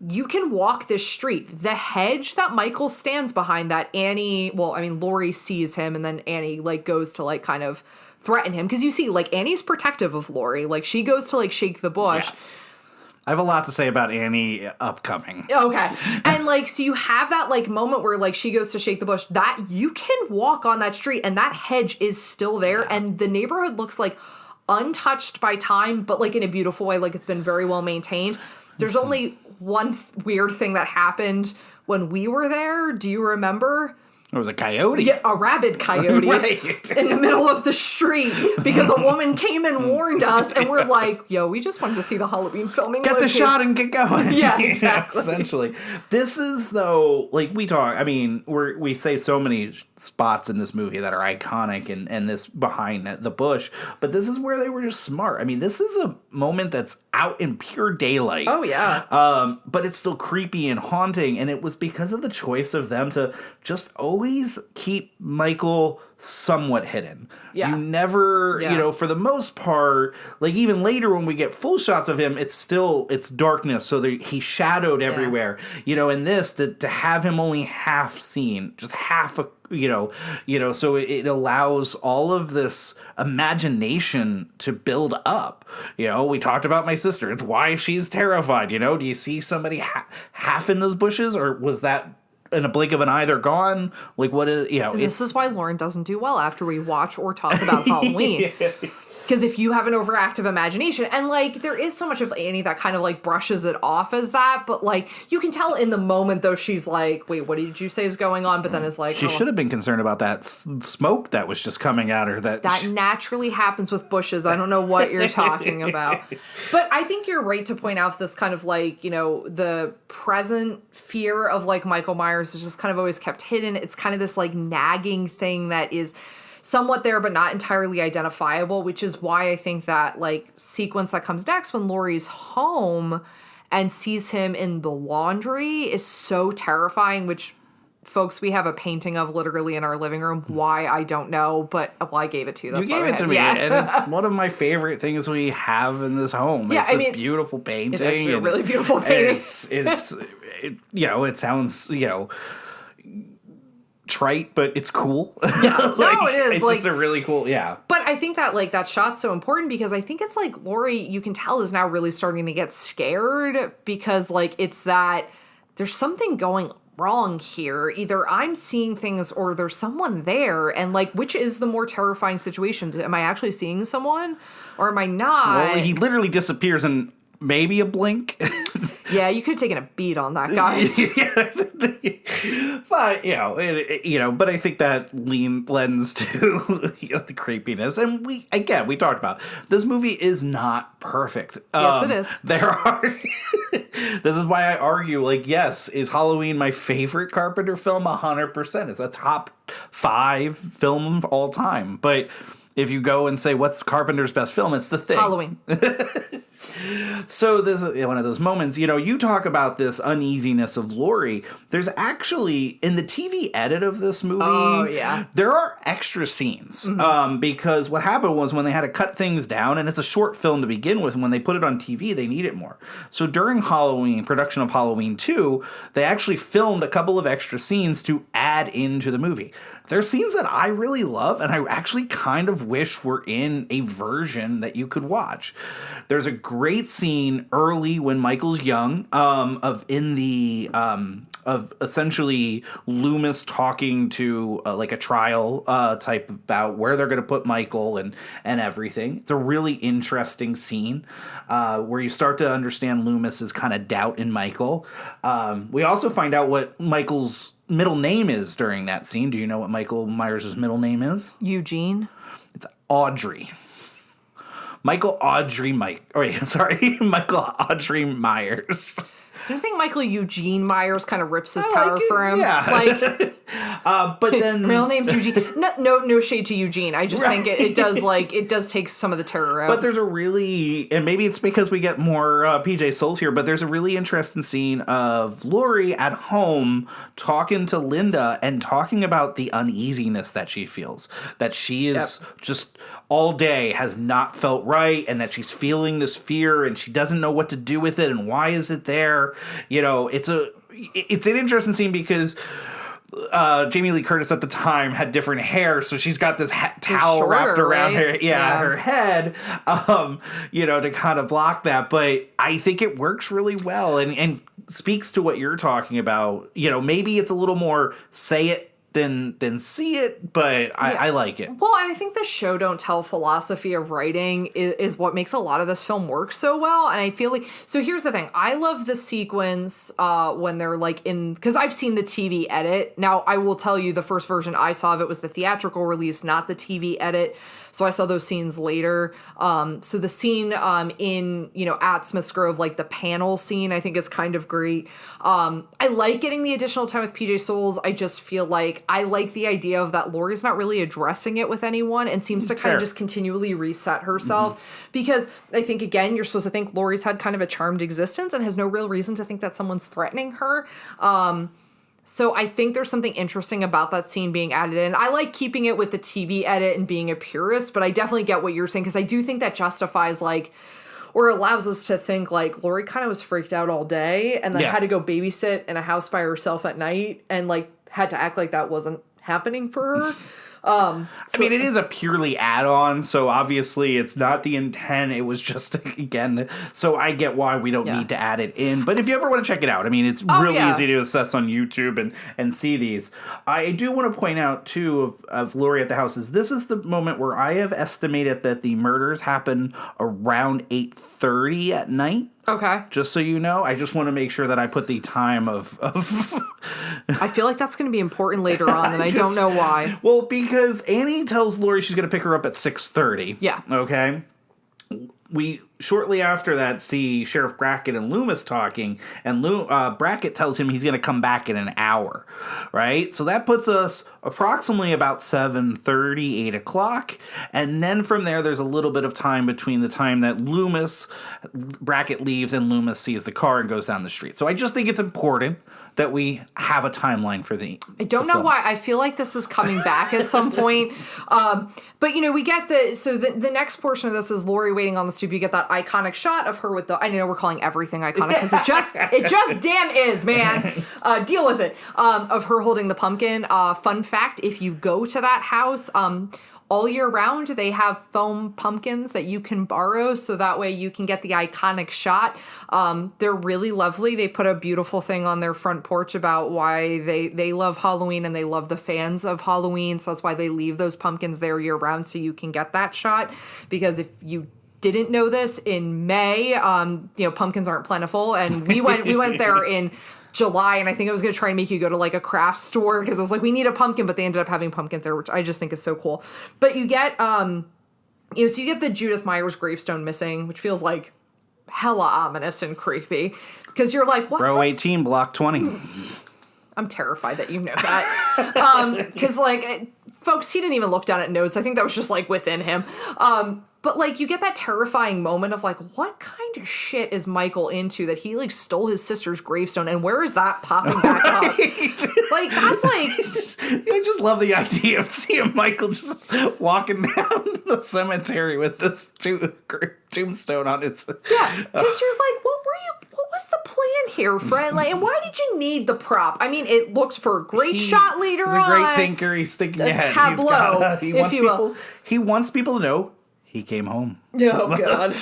you can walk this street. The hedge that Michael stands behind that Laurie sees him, and then Annie like goes to like kind of threaten him. Because you see like Annie's protective of Laurie. Like she goes to like shake the bush. Yes. I have a lot to say about Annie upcoming. Okay. And like, so you have that like moment where like she goes to shake the bush, that you can walk on that street and that hedge is still there. Yeah. And the neighborhood looks like untouched by time, but like in a beautiful way, like it's been very well maintained. There's only one weird thing that happened when we were there. Do you remember? It was a coyote. Yeah, a rabid coyote right. in the middle of the street because a woman came and warned us, and we're like, yo, we just wanted to see the Halloween filming. Get the shot and get going. Yeah, exactly. Essentially. This is, though, like we say so many spots in this movie that are iconic and this behind the bush, but this is where they were just smart. I mean, this is a moment that's out in pure daylight. Oh, yeah. But it's still creepy and haunting, and it was because of the choice of them to just always keep Michael somewhat hidden. Yeah. You never, for the most part, like even later when we get full shots of him, it's darkness, so he's shadowed everywhere. In this, to have him only half seen, just half a so it allows all of this imagination to build up. We talked about my sister. It's why she's terrified. Do you see somebody half in those bushes, or was that in a blink of an eye, they're gone. Like, what is, this is why Lauren doesn't do well after we watch or talk about Halloween. Because if you have an overactive imagination, and, like, there is so much of Annie that kind of, like, brushes it off as that, but, like, you can tell in the moment, though, she's like, wait, what did you say is going on? But then it's like... She should have been concerned about that smoke that was just coming at her. That naturally happens with bushes. I don't know what you're talking about. But I think you're right to point out this kind of, like, the present fear of, like, Michael Myers is just kind of always kept hidden. It's kind of this, like, nagging thing that is... somewhat there, but not entirely identifiable, which is why I think that, like, sequence that comes next when Laurie's home and sees him in the laundry is so terrifying, which, folks, we have a painting of literally in our living room. Why, I don't know, but, well, I gave it to you. That's you gave it to me, and it's one of my favorite things we have in this home. Yeah, it's a beautiful painting. It's actually a really beautiful painting. It sounds, trite, but it's cool. Yeah, no, it is. It's like, just a really cool, yeah. But I think that, like, that shot's so important because I think it's like Laurie, you can tell, is now really starting to get scared because, like, it's that there's something going wrong here. Either I'm seeing things or there's someone there, and, like, which is the more terrifying situation? Am I actually seeing someone or am I not? Well, he literally disappears in maybe a blink. Yeah, you could have taken a beat on that, guys. But, but I think that lends to the creepiness. And we talked about, this movie is not perfect. Yes, it is. There are, this is why I argue, like, yes, is Halloween my favorite Carpenter film? 100%. It's a top 5 film of all time. But if you go and say, what's Carpenter's best film? It's The Thing. Halloween. So this is one of those moments, you talk about this uneasiness of Laurie. There's actually, in the TV edit of this movie, there are extra scenes. Because what happened was when they had to cut things down, and it's a short film to begin with, and when they put it on TV, they need it more. So during production of Halloween 2, they actually filmed a couple of extra scenes to add into the movie. There's scenes that I really love, and I actually kind of wish were in a version that you could watch. There's a great scene early when Michael's young, of essentially Loomis talking to like a trial type about where they're going to put Michael and everything. It's a really interesting scene where you start to understand Loomis's kind of doubt in Michael. We also find out what Michael's middle name is during that scene. Do you know what Michael Myers' middle name is? Eugene. It's Audrey. Michael Audrey Myers. Do you think Michael Eugene Myers kind of rips his power for him? Yeah. Like, but then real name's Eugene. No shade to Eugene. I just think it does take some of the terror out. But there's a really, and maybe it's because we get more PJ Souls here, but there's a really interesting scene of Laurie at home talking to Linda and talking about the uneasiness that she feels, that she is just all day has not felt right, and that she's feeling this fear and she doesn't know what to do with it and why is it there. It's an interesting scene because Jamie Lee Curtis at the time had different hair, so she's got this towel wrapped around her head, to kind of block that. But I think it works really well and speaks to what you're talking about. Maybe it's a little more say it than see it, but I like it. Well, and I think the show don't tell philosophy of writing is what makes a lot of this film work so well. And I feel like, so here's the thing. I love the sequence when they're like because I've seen the TV edit. Now, I will tell you the first version I saw of it was the theatrical release, not the TV edit. So I saw those scenes later. So the scene in, at Smith's Grove, like the panel scene, I think is kind of great. I like getting the additional time with PJ Souls. I just feel like I like the idea of that Laurie's not really addressing it with anyone and seems to kind of just continually reset herself. Because I think, again, you're supposed to think Laurie's had kind of a charmed existence and has no real reason to think that someone's threatening her. So I think there's something interesting about that scene being added in. I like keeping it with the TV edit and being a purist, but I definitely get what you're saying because I do think that justifies or allows us to think Laurie kind of was freaked out all day and then had to go babysit in a house by herself at night and had to act like that wasn't happening for her. I mean, it is a purely add-on, so obviously it's not the intent. It was just, again, so I get why we don't need to add it in. But if you ever want to check it out, I mean, it's really easy to assess on YouTube and see these. I do want to point out, too, of Laurie at the house, is this is the moment where I have estimated that the murders happen around 8:30 at night. Okay. Just so you know, I just want to make sure that I put the time of I feel like that's going to be important later on, and I don't know why. Well, because Annie tells Laurie she's going to pick her up at 6:30. Yeah. Okay? We, shortly after that, see Sheriff Brackett and Loomis talking, and Brackett tells him he's going to come back in an hour, right? So that puts us approximately about 7:30, 8 o'clock, and then from there, there's a little bit of time between the time that Brackett leaves and Loomis sees the car and goes down the street. So I just think it's important that we have a timeline for I don't know why. I feel like this is coming back at some point. But, we get the next portion of this is Laurie waiting on the stoop. You get that iconic shot of her with I know we're calling everything iconic because it just damn is, man. Deal with it. Of her holding the pumpkin. Fun fact, if you go to that house, all year round, they have foam pumpkins that you can borrow, so that way you can get the iconic shot. They're really lovely. They put a beautiful thing on their front porch about why they love Halloween and they love the fans of Halloween, so that's why they leave those pumpkins there year round so you can get that shot. Because if you didn't know this, in May, pumpkins aren't plentiful, and we went there in July, and I think I was going to try and make you go to like a craft store because I was like, we need a pumpkin, but they ended up having pumpkins there, which I just think is so cool. But you get, so you get the Judith Myers gravestone missing, which feels like hella ominous and creepy because you're like, what's Row this? 18, block 20. I'm terrified that you know that. Because folks, he didn't even look down at notes. I think that was just like within him. But you get that terrifying moment of what kind of shit is Michael into that he stole his sister's gravestone, and where is that popping back up? That's I just love the idea of seeing Michael just walking down the cemetery with this tombstone on his. Yeah, because you're like, what was the plan here, friend? And why did you need the prop? I mean, it looks for a great shot later on. He's a great thinker. He's thinking ahead. Tableau, if you will. He wants people to know he came home. Oh, God.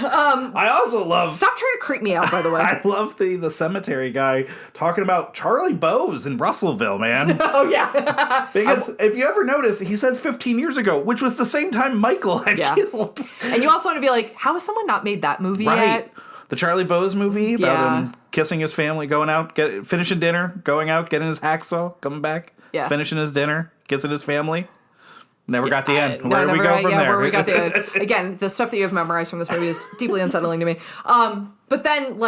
I also love... Stop trying to creep me out, by the way. I love the cemetery guy talking about Charlie Bowes in Russellville, man. Oh, yeah. Because if you ever notice, he says 15 years ago, which was the same time Michael had killed. And you also want to be like, how has someone not made that movie yet? The Charlie Bowes movie about him kissing his family, going out, finishing dinner, going out, getting his hacksaw, coming back, finishing his dinner, kissing his family. Never got the end. Where do we go from there? Where we got the end. Again, the stuff that you have memorized from this movie is deeply unsettling to me. But then,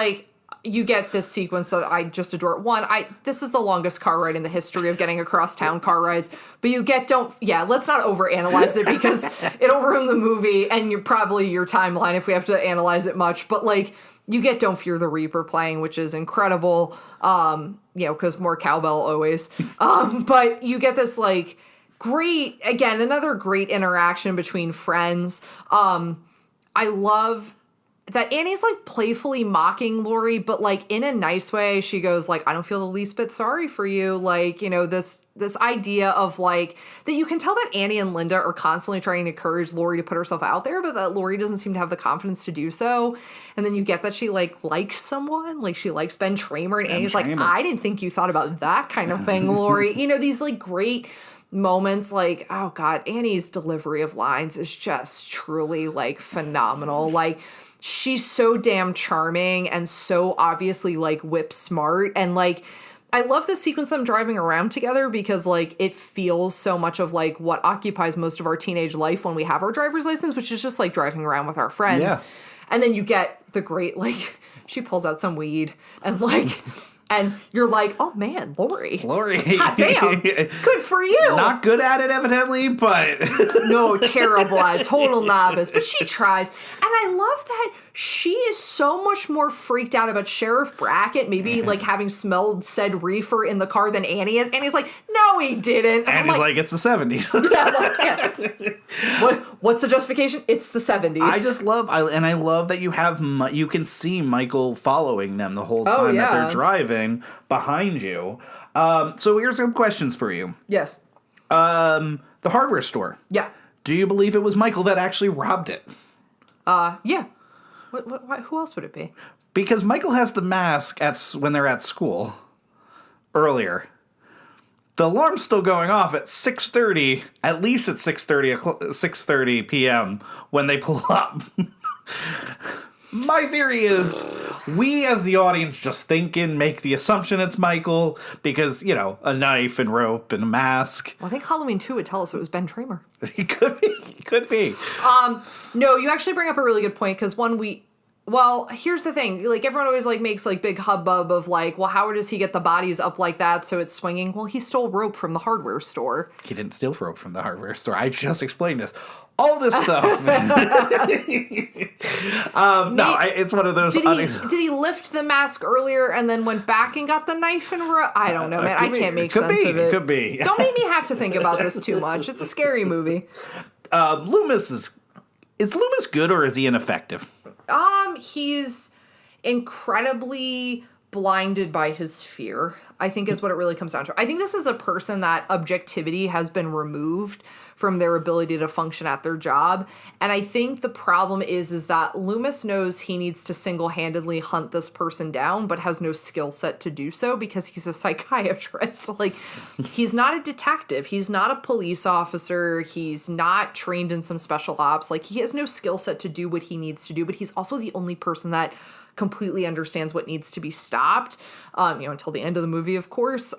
you get this sequence that I just adore. One, this is the longest car ride in the history of getting across town car rides. But let's not overanalyze it because it'll ruin the movie and your timeline if we have to analyze it much. But you get Don't Fear the Reaper playing, which is incredible. Because more cowbell always. But you get this great, again, another great interaction between friends. I love that Annie's playfully mocking Laurie, but in a nice way. She goes I don't feel the least bit sorry for you. This idea of that you can tell that Annie and Linda are constantly trying to encourage Laurie to put herself out there, but that Laurie doesn't seem to have the confidence to do so. And then you get that she likes someone, she likes Ben Tramer, and Annie's I didn't think you thought about that kind of thing, Laurie. These great moments oh God, Annie's delivery of lines is just truly phenomenal. She's so damn charming and so obviously whip smart, and I love the sequence of them driving around together because it feels so much of what occupies most of our teenage life when we have our driver's license, which is just driving around with our friends. Yeah. And then you get the great she pulls out some weed and and you're oh man, Laurie. Hot damn. Good for you. Not good at it, evidently, but... No, terrible at it. Total novice. But she tries. And I love that she is so much more freaked out about Sheriff Brackett maybe having smelled said reefer in the car than Annie is. Annie's no, he didn't. And he's it's the 70s. What's the justification? It's the 70s. I just love, I love that you have, you can see Michael following them the whole time that they're driving behind you. So here's some questions for you. Yes. The hardware store. Yeah. Do you believe it was Michael that actually robbed it? Yeah. Who else would it be? Because Michael has the mask when they're at school earlier. The alarm's still going off at 6:30, at least at 6:30 p.m. when they pull up. My theory is we as the audience just make the assumption it's Michael because, a knife and rope and a mask. Well, I think Halloween 2 would tell us it was Ben Tramer. He could be. He could be. No, you actually bring up a really good point because here's the thing. Like, everyone always, makes, big hubbub of, well, how does he get the bodies up like that so it's swinging? Well, he stole rope from the hardware store. He didn't steal rope from the hardware store. I just explained this. All this stuff. It's one of those... Did he lift the mask earlier and then went back and got the knife and rope? I don't know, man. I can't make sense of it. Could be. Don't make me have to think about this too much. It's a scary movie. Loomis is Loomis good or is he ineffective? He's incredibly blinded by his fear, I think is what it really comes down to. I think this is a person that objectivity has been removed from their ability to function at their job. And I think the problem is that Loomis knows he needs to single-handedly hunt this person down, but has no skill set to do so because he's a psychiatrist. He's not a detective. He's not a police officer. He's not trained in some special ops. He has no skill set to do what he needs to do, but he's also the only person that completely understands what needs to be stopped, until the end of the movie, of course.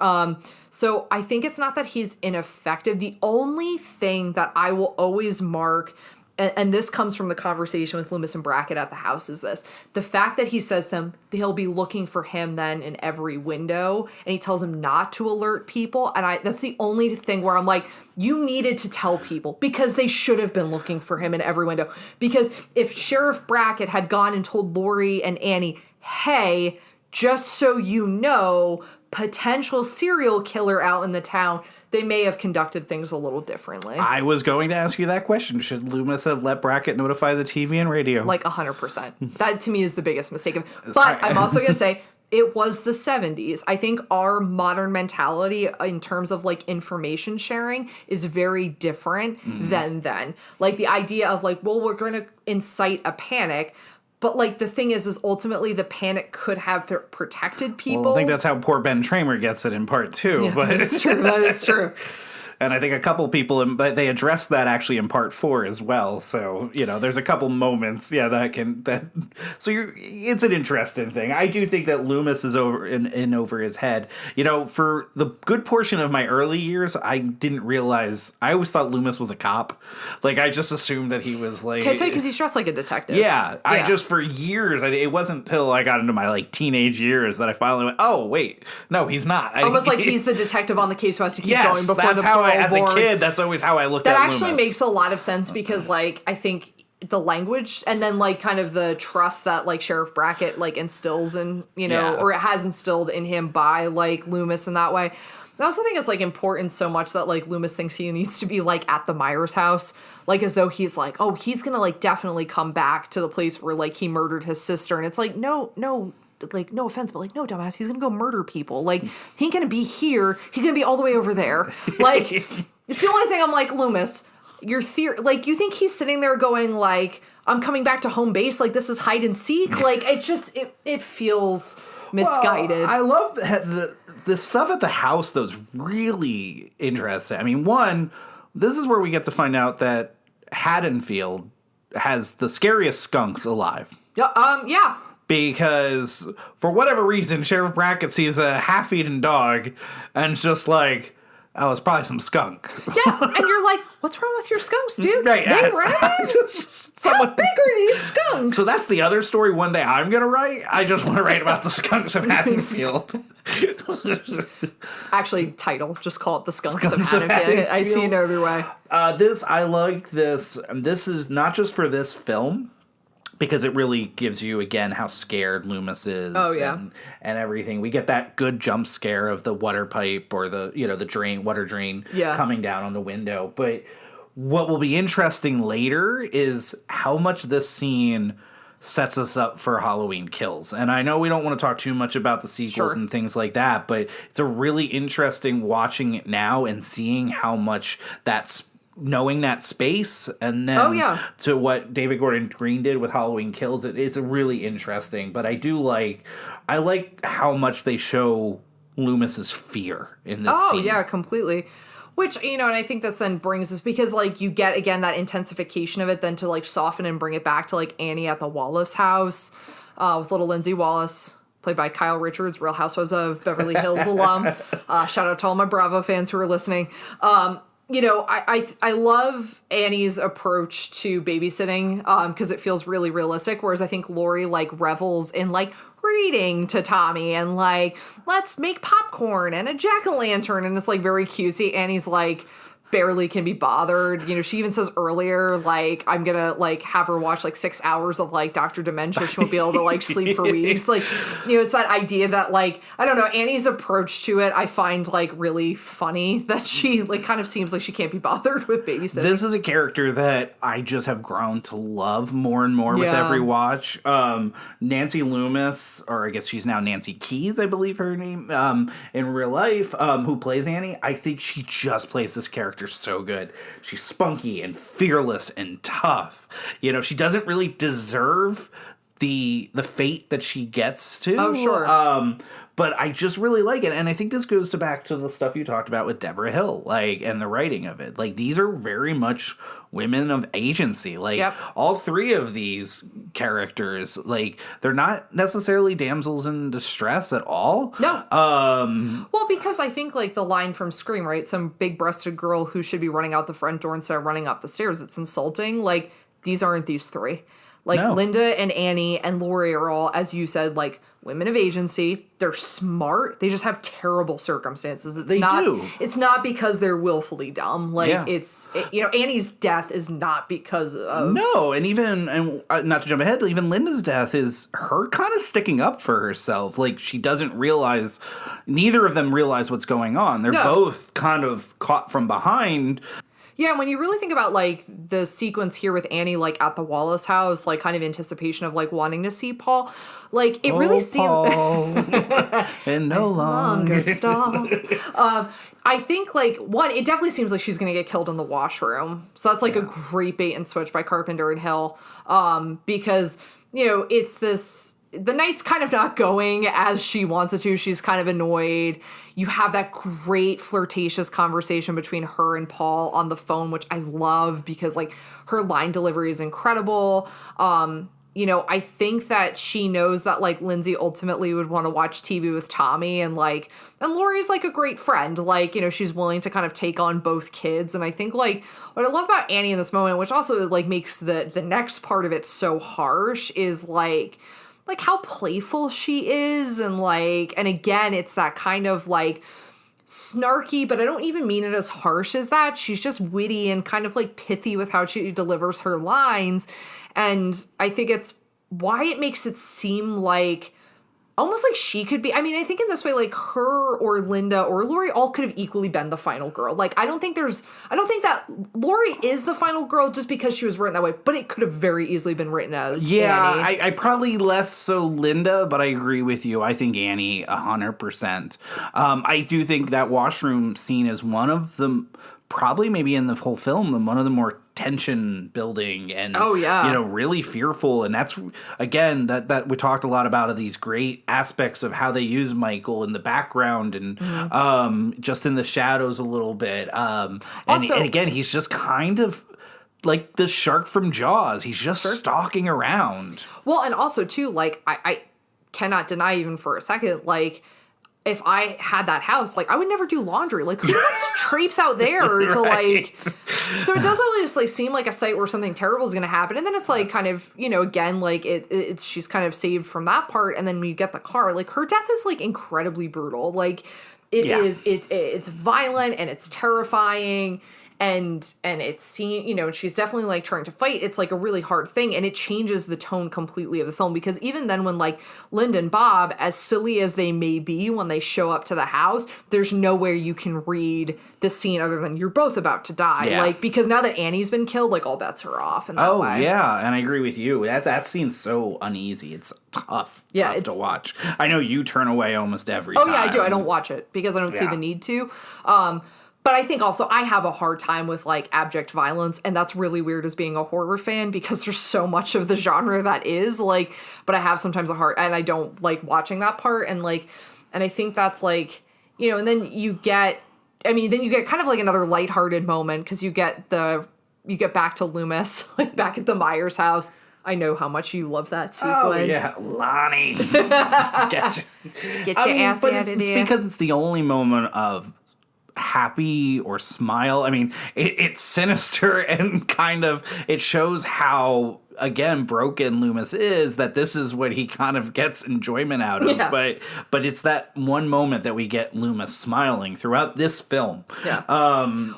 So I think it's not that he's ineffective. The only thing that I will always mark, and this comes from the conversation with Loomis and Brackett at the house, is this. The fact that he says to them, they'll be looking for him then in every window, and he tells them not to alert people, and that's the only thing where I'm like, you needed to tell people, because they should have been looking for him in every window. Because if Sheriff Brackett had gone and told Lori and Annie, hey, just so you know, potential serial killer out in the town, they may have conducted things a little differently. I was going to ask you that question. Should Loomis have let Brackett notify the TV and radio? 100%. That, to me, is the biggest mistake. But I'm also going to say, it was the 70s. I think our modern mentality in terms of information sharing is very different than then. The idea of we're going to incite a panic. But, the thing is ultimately the panic could have protected people. Well, I think that's how poor Ben Tramer gets it in part 2. Yeah, but it's true. That is true. And I think a couple people, but they addressed that actually in part 4 as well. So, there's a couple moments, it's an interesting thing. I do think that Loomis is over his head. For the good portion of my early years, I didn't realize, I always thought Loomis was a cop. I just assumed that he was Can I tell you, because he's dressed like a detective. Yeah. I just, for years, it wasn't until I got into my teenage years that I finally went, oh, wait, no, he's not. Almost like he's the detective on the case who has to keep going before that's the how as a kid, that's always how I looked at Loomis. That actually makes a lot of sense because, I think the language and then, kind of the trust that, Sheriff Brackett, instills in, or it has instilled in him by, Loomis in that way. I also think it's, important so much that, Loomis thinks he needs to be, at the Myers house. As though he's he's gonna, definitely come back to the place where, he murdered his sister. And it's no, no offense, but no, dumbass, he's gonna go murder people. He ain't gonna be here. He's gonna be all the way over there. It's the only thing I'm Loomis, your theory, you think he's sitting there going I'm coming back to home base, this is hide and seek? It feels misguided. Well, I love the stuff at the house, though, is really interesting. I mean, one, this is where we get to find out that Haddonfield has the scariest skunks alive. Yeah. Because, for whatever reason, Sheriff Brackett sees a half-eaten dog and it's just oh, it's probably some skunk. Yeah, and you're what's wrong with your skunks, dude? Right, they rabid? How big are these skunks? So that's the other story one day I'm going to write. I just want to write about the skunks of Haddonfield. Actually, title. Just call it The Skunks of Haddonfield. I see no other way. I like this. This is not just for this film, because it really gives you, again, how scared Loomis is. Oh, yeah. And everything. We get that good jump scare of the water pipe or the water drain coming down on the window. But what will be interesting later is how much this scene sets us up for Halloween Kills. And I know we don't want to talk too much about the sequels and things like that, but it's a really interesting watching it now and seeing how much that's knowing that space, and then to what David Gordon Green did with Halloween Kills. It's a really interesting, but I like how much they show Loomis's fear in this scene. Oh yeah, completely. Which, and I think this then brings us, because, like, you get, again, that intensification of it then to, like, soften and bring it back to, like, Annie at the Wallace house with little Lindsay Wallace, played by Kyle Richards, Real Housewives of Beverly Hills alum. Shout out to all my Bravo fans who are listening. I love Annie's approach to babysitting because it feels really realistic, whereas I think Laurie, like, revels in, like, reading to Tommy and, like, let's make popcorn and a jack-o'-lantern, and it's, like, very cutesy. Annie's, like, barely can be bothered. She even says earlier, like, I'm gonna, like, have her watch, like, 6 hours of, like, Dr. Dementia. She won't be able to, like, sleep for weeks. Like, it's that idea that, like, I don't know, Annie's approach to it I find, like, really funny, that she, like, kind of seems like she can't be bothered with babysitting. This is a character that I just have grown to love more and more with every watch. Nancy Loomis, or I guess she's now Nancy Keys, I believe her name, in real life, who plays Annie, I think she just plays this character so good. She's spunky and fearless and tough. She doesn't really deserve the fate that she gets to. Oh, sure. But I just really like it. And I think this goes back to the stuff you talked about with Debra Hill, like, and the writing of it. Like, these are very much women of agency. Like, all three of these characters, like, they're not necessarily damsels in distress at all. No. Well, because I think, like, the line from Scream, right? Some big-breasted girl who should be running out the front door instead of running up the stairs. It's insulting. Like, these aren't these three. Like, Linda and Annie and Laurie are all, as you said, like, women of agency. They're smart. They just have terrible circumstances. It's not because they're willfully dumb. Like, Annie's death is not because of... No, and not to jump ahead, even Linda's death is her kind of sticking up for herself. Like, she doesn't realize... Neither of them realize what's going on. They're both kind of caught from behind... Yeah, when you really think about, like, the sequence here with Annie, like, at the Wallace house, like, kind of anticipation of, like, wanting to see Paul, like, it really seemed... and no longer stall. I think, like, one, it definitely seems like she's going to get killed in the washroom. So that's, like, a great bait and switch by Carpenter and Hill. Because, it's this... The night's kind of not going as she wants it to. She's kind of annoyed. You have that great flirtatious conversation between her and Paul on the phone, which I love because, like, her line delivery is incredible. I think that she knows that, like, Lindsay ultimately would want to watch TV with Tommy, and Laurie's, like, a great friend. Like, she's willing to kind of take on both kids. And I think, like, what I love about Annie in this moment, which also, like, makes the next part of it so harsh, is, like how playful she is, and again, it's that kind of, like, snarky, but I don't even mean it as harsh as that. She's just witty and kind of, like, pithy with how she delivers her lines, and I think it's why it makes it seem like almost like she could be, I mean, I think in this way, like, her or Linda or Laurie all could have equally been the final girl. Like, I don't think that Laurie is the final girl just because she was written that way, but it could have very easily been written as Annie. I probably less so Linda, but I agree with you. I think Annie 100%. I do think that washroom scene is one of the, probably maybe in the whole film, one of the more tension building and really fearful. And that's, again, that we talked a lot about, of these great aspects of how they use Michael in the background and just in the shadows a little bit. And again, he's just kind of like the shark from Jaws. He's just stalking around. Well, and also too, like, I cannot deny even for a second, like, if I had that house, like, I would never do laundry. Like, who wants to traipse out there to, like... So it doesn't really just, like, seem like a site where something terrible is going to happen. And then it's, like, kind of, again, like, it's she's kind of saved from that part. And then when you get the car, like, her death is, like, incredibly brutal. Like, It's violent and it's terrifying. And it's seen, you know, she's definitely like trying to fight. It's like a really hard thing, and it changes the tone completely of the film, because even then when like Linda and Bob, as silly as they may be when they show up to the house, there's nowhere you can read the scene other than you're both about to die. Yeah. Like, because now that Annie's been killed, like all bets are off in that way. Oh, yeah, and I agree with you. That scene's so uneasy. It's tough to watch. I know you turn away almost every time. Oh, yeah, I do. I don't watch it because I don't see the need to. But I think also I have a hard time with like abject violence, and that's really weird as being a horror fan because there's so much of the genre that is like, but I have sometimes a hard, and I don't like watching that part, and like, and I think that's like, you know, and then you get kind of like another lighthearted moment because you get back to Loomis, like back at the Myers house. I know how much you love that sequence. Oh, yeah, Lonnie. Get your ass out of it's here. because it's the only moment of happy or smile. I mean, it's sinister and kind of, it shows how, again, broken Loomis is, that this is what he kind of gets enjoyment out of. Yeah. But it's that one moment that we get Loomis smiling throughout this film. Yeah. And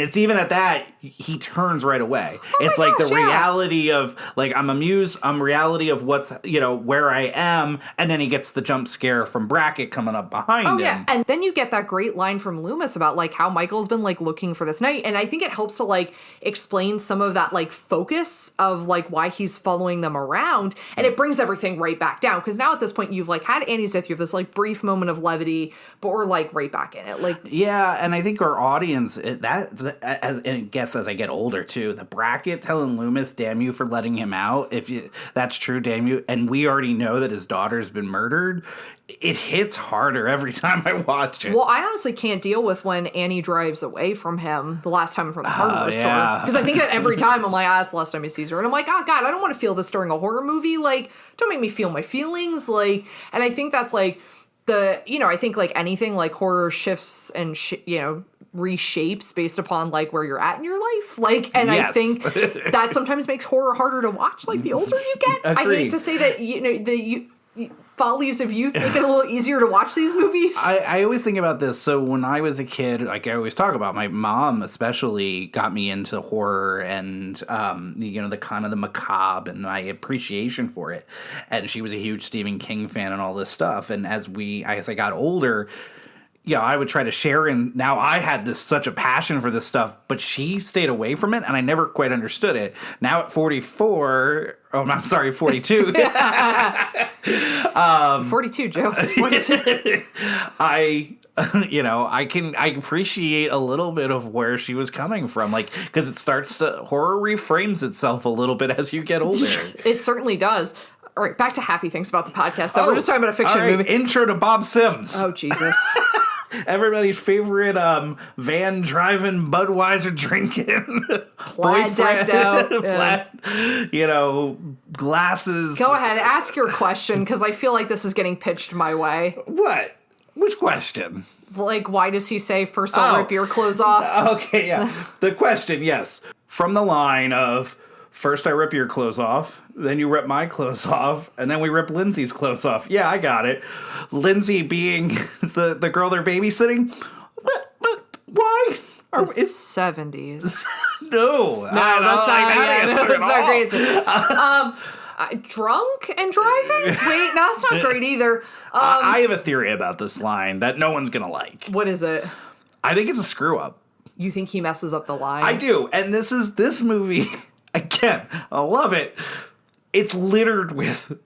it's even at that, he turns right away. It's like the reality of, like, I'm amused, reality of what's, you know, where I am, and then he gets the jump scare from Brackett coming up behind him. Yeah. And then you get that great line from Loomis about, like, how Michael's been, like, looking for this night, and I think it helps to, like, explain some of that, like, focus of, like, why he's following them around, and it brings everything right back down, because now at this point you've, like, had Annie's death, you have this, like, brief moment of levity, but we're, like, right back in it. Like, yeah, and I think our audience, as I get older too, the Brackett telling Loomis, "Damn you for letting him out," that's true, damn you, and we already know that his daughter's been murdered, it hits harder every time I watch it. Well, I honestly can't deal with when Annie drives away from him the last time from the hardware store. Because I think that every time I'm like, that's the last time he sees her. And I'm like, oh God, I don't want to feel this during a horror movie. Like, don't make me feel my feelings. Like, and I think that's like I think like anything, like horror shifts and, reshapes based upon like where you're at in your life. Like, and yes. I think that sometimes makes horror harder to watch, like the older you get. Agreed. I hate to say that, the follies of youth make it a little easier to watch these movies. I always think about this. So when I was a kid, like I always talk about, my mom especially got me into horror and, the kind of the macabre and my appreciation for it. And she was a huge Stephen King fan and all this stuff. And as I got older, I would try to share, and now I had such a passion for this stuff, but she stayed away from it, and I never quite understood it. Now at 42. 42, Joe. 42. I appreciate a little bit of where she was coming from, like, because horror reframes itself a little bit as you get older. It certainly does. All right, back to happy things about the podcast. So we're just talking about a fiction movie. Intro to Bob Sims. Oh, Jesus. Everybody's favorite van driving, Budweiser drinking, plaid decked out, glasses. Go ahead, ask your question, because I feel like this is getting pitched my way. What? Which question? Like, why does he say, first I'll rip your clothes off? Okay, yeah. The question, yes. From the line of, first I rip your clothes off, then you rip my clothes off, and then we rip Lindsay's clothes off. Yeah, I got it. Lindsay being the girl they're babysitting. But why? The 70s. No, that's not a great answer. Drunk and driving? Wait, no, that's not great either. I have a theory about this line that no one's gonna like. What is it? I think it's a screw up. You think he messes up the line? I do, and this movie. Again, I love it. It's littered with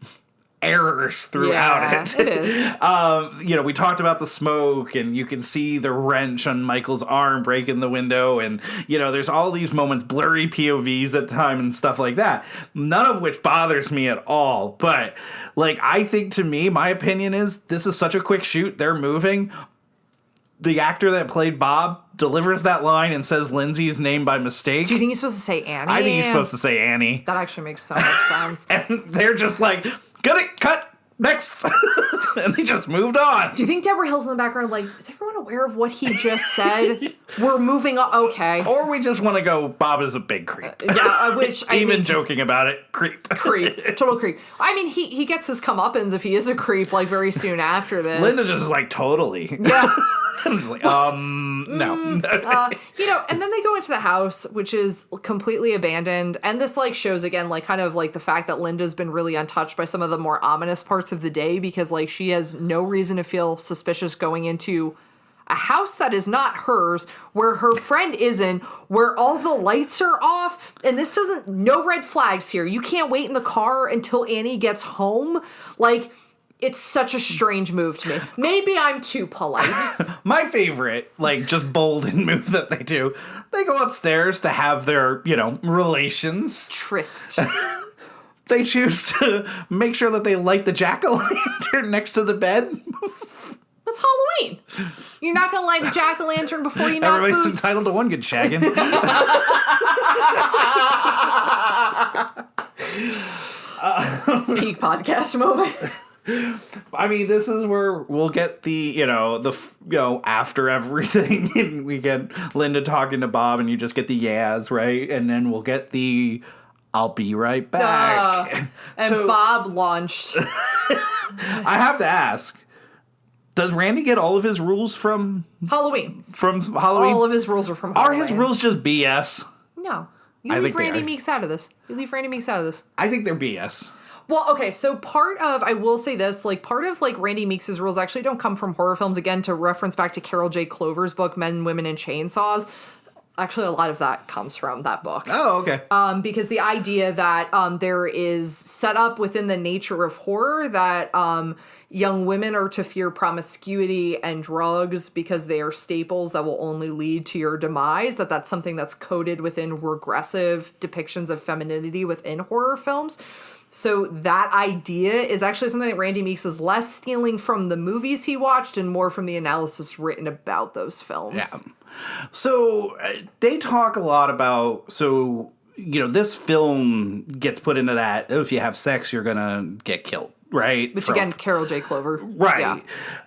errors throughout it is. We talked about the smoke, and you can see the wrench on Michael's arm breaking the window, and there's all these moments, blurry POVs at time and stuff like that. None of which bothers me at all. But I think, to me, my opinion is this is such a quick shoot. They're moving. The actor that played Bob delivers that line and says Lindsay's name by mistake. Do you think he's supposed to say Annie? I think he's supposed to say Annie. That actually makes so much sense. And they're just like, got it, cut, next. And they just moved on. Do you think Debra Hill's in the background like, is everyone aware of what he just said? We're moving on. Okay. Or we just want to go, Bob is a big creep. Yeah, which I Even mean, joking about it, creep. Total creep. I mean, he gets his comeuppance if he is a creep, like, very soon after this. Linda just is like, totally. Yeah. I'm just like, no. And then they go into the house, which is completely abandoned. And this, like, shows again, like, kind of like the fact that Linda's been really untouched by some of the more ominous parts of the day because, like, she has no reason to feel suspicious going into a house that is not hers, where her friend isn't, where all the lights are off. And this doesn't, no red flags here. You can't wait in the car until Annie gets home. Like, it's such a strange move to me. Maybe I'm too polite. My favorite, like, just bold move that they do, they go upstairs to have their, relations. Tryst. They choose to make sure that they light the jack-o'-lantern next to the bed. It's Halloween. You're not going to light a jack-o'-lantern before you knock Everybody's boots? entitled to one good shagging. Peak podcast moment. I mean, this is where we'll get the after everything, and we get Linda talking to Bob, and you just get the yas, right? And then we'll get the I'll be right back. And so, Bob launched. I have to ask, does Randy get all of his rules from Halloween? From Halloween? All of his rules are from Halloween. Are his rules just BS? No. You leave Randy Meeks out of this. I think they're BS. Well, okay, so I will say this, like, part of, like, Randy Meeks' rules actually don't come from horror films. Again, to reference back to Carol J. Clover's book, Men, Women, and Chainsaws. Actually, a lot of that comes from that book. Oh, okay. Because the idea that there is set up within the nature of horror that young women are to fear promiscuity and drugs because they are staples that will only lead to your demise, that's something that's coded within regressive depictions of femininity within horror films. So that idea is actually something that Randy Meeks is less stealing from the movies he watched and more from the analysis written about those films. Yeah. So they talk a lot about, this film gets put into that, if you have sex, you're going to get killed, right? Which, again, Carol J. Clover. Right.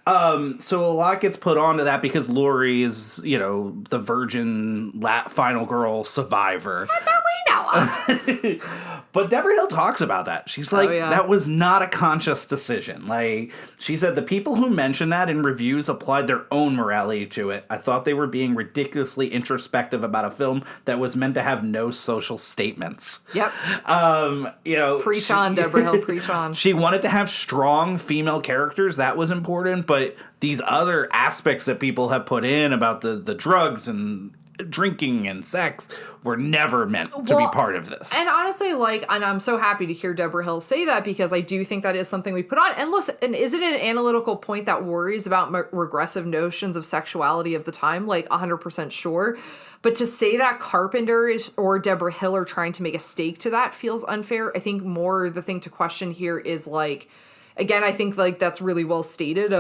Yeah. So a lot gets put onto that because Laurie is, the virgin final girl survivor. That we know of. But Debra Hill talks about that. She's like, that was not a conscious decision. Like, she said the people who mentioned that in reviews applied their own morality to it. I thought they were being ridiculously introspective about a film that was meant to have no social statements. Yep. Preach on, Debra Hill, preach on. She wanted to have strong female characters. That was important. But these other aspects that people have put in about the drugs and drinking and sex were never meant to be part of this. And honestly, and I'm so happy to hear Debra Hill say that because I do think that is something we put on. And listen, and is it an analytical point that worries about regressive notions of sexuality of the time? 100% sure. But to say that Carpenter or Debra Hill are trying to make a stake to that feels unfair. I think more the thing to question here is again, I think that's really well stated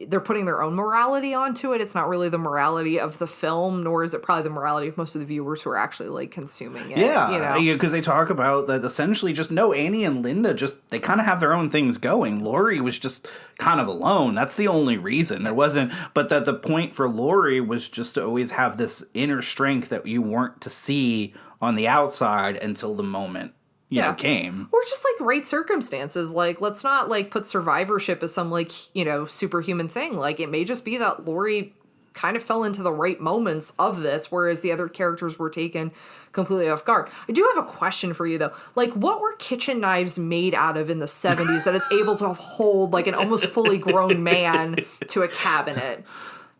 they're putting their own morality onto it. It's not really the morality of the film, nor is it probably the morality of most of the viewers who are actually consuming it. Yeah, because they talk about that essentially Annie and Linda they kind of have their own things going. Laurie was just kind of alone. That's the only reason. There wasn't, but that the point for Laurie was just to always have this inner strength that you weren't to see on the outside until the moment came. Or just right circumstances. Let's not put survivorship as some superhuman thing. It may just be that Laurie kind of fell into the right moments of this, whereas the other characters were taken completely off guard. I do have a question for you though. What were kitchen knives made out of in the 70s that it's able to hold an almost fully grown man to a cabinet?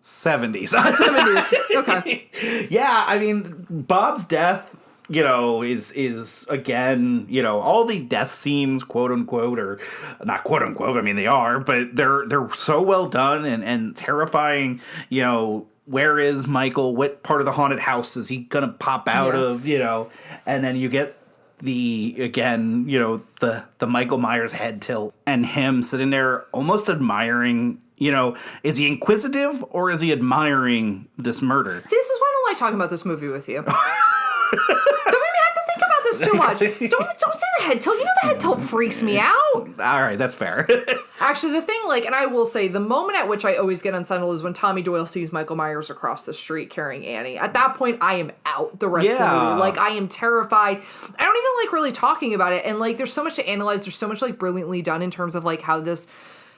70s. 70s. Okay. Yeah, I mean, Bob's death is again, all the death scenes, quote unquote, or not quote unquote, I mean, they are, but they're so well done and terrifying, where is Michael? What part of the haunted house is he going to pop out of, and then you get the Michael Myers head tilt and him sitting there almost admiring, is he inquisitive or is he admiring this murder? See, this is why I don't like talking about this movie with you. Don't make me have to think about this too much. Don't say the head tilt. You know the head tilt freaks me out. All right, that's fair. Actually, the thing, like, and I will say, the moment at which I always get unsettled is when Tommy Doyle sees Michael Myers across the street carrying Annie. At that point, I am out the rest of the movie. Like, I am terrified. I don't even like really talking about it. And, like, there's so much to analyze. There's so much, like, brilliantly done in terms of, like, how this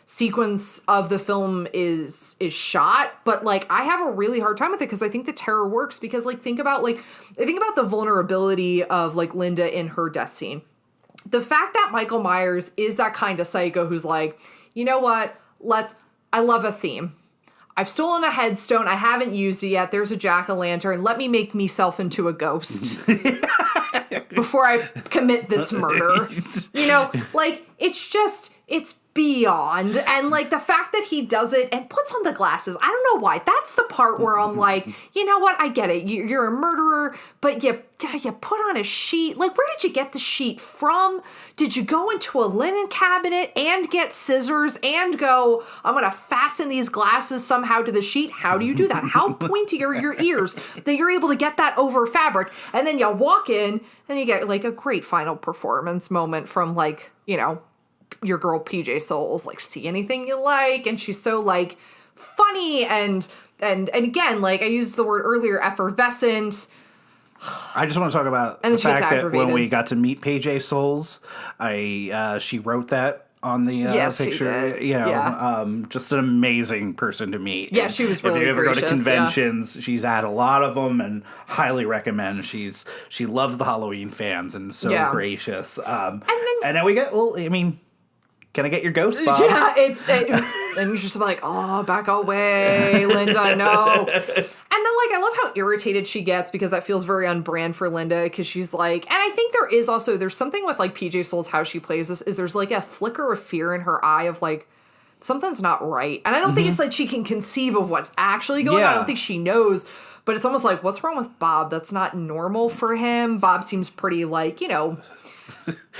sequence of the film is shot, but like I have a really hard time with it because I think the terror works because I think about the vulnerability of like Linda in her death scene. The fact that Michael Myers is that kind of psycho who's like, you know what, I love a theme. I've stolen a headstone. I haven't used it yet. There's a jack-o'-lantern. Let me make myself into a ghost before I commit this murder. You know, like, it's beyond. And, like, the fact that he does it and puts on the glasses, I don't know why. That's the part where I'm like, you know what? I get it. You're a murderer, but you put on a sheet. Like, where did you get the sheet from? Did you go into a linen cabinet and get scissors and go, I'm going to fasten these glasses somehow to the sheet? How do you do that? How pointy are your ears that you're able to get that over fabric? And then you walk in and you get, like, a great final performance moment from, like, you know, your girl PJ Souls, like, See Anything You Like, and she's so like funny and again, like I used the word earlier, effervescent. I just want to talk about the fact that when we got to meet PJ Souls, she wrote that on the picture. You know, just an amazing person to meet. Yeah, she was really gracious. If you ever go to conventions, she's at a lot of them and highly recommend. She loves the Halloween fans and so gracious. And then we get, well, I mean, can I get your ghost, Bob? Yeah, and you're just like, oh, back away, Linda, no. And then, like, I love how irritated she gets because that feels very on brand for Linda because she's like, and I think there's something with, like, PJ Souls, how she plays this, is there's, like, a flicker of fear in her eye of, like, something's not right. And I don't think it's like she can conceive of what's actually going on. I don't think she knows. But it's almost like, what's wrong with Bob? That's not normal for him. Bob seems pretty, like, you know,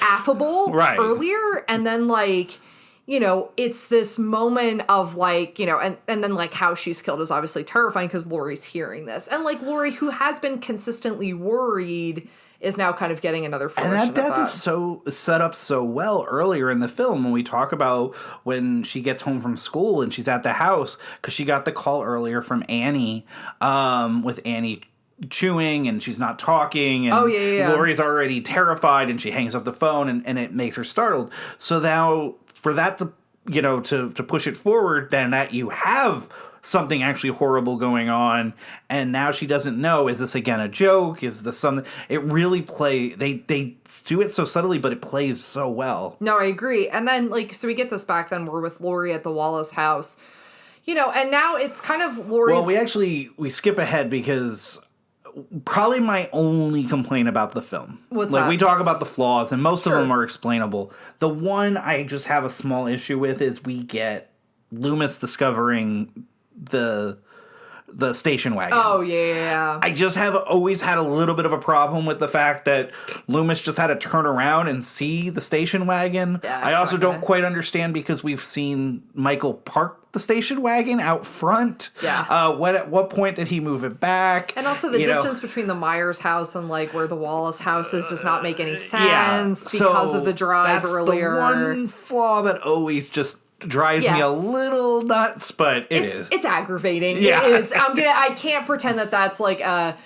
affable earlier. And then, like, you know, it's this moment of, like, you know, and then, like, how she's killed is obviously terrifying because Laurie's hearing this. And, like, Laurie, who has been consistently worried, is now kind of getting another fruition. And that death is so set up so well earlier in the film when we talk about when she gets home from school and she's at the house because she got the call earlier from Annie, with Annie chewing and she's not talking and Laurie's already terrified and she hangs up the phone and it makes her startled. So now for that to, you know, to push it forward, then that you have something actually horrible going on, and now she doesn't know, is this again a joke? Is this something? It really they do it so subtly, but it plays so well. No, I agree. And then, like, so we get this back then, we're with Laurie at the Wallace house, you know, and now it's kind of Laurie's... Well, we skip ahead because probably my only complaint about the film. What's that? We talk about the flaws, and most of them are explainable. The one I just have a small issue with is we get Loomis discovering the station wagon. Oh, yeah. I just have always had a little bit of a problem with the fact that Loomis just had to turn around and see the station wagon. Yeah, I also don't quite understand because we've seen Michael park the station wagon out front. Yeah. At what point did he move it back? And also the distance between the Myers house and, like, where the Wallace house is does not make any sense because of the drive earlier. That's the one flaw that always just drives me a little nuts, but it's aggravating. Yeah. It is. I can't pretend that that's like a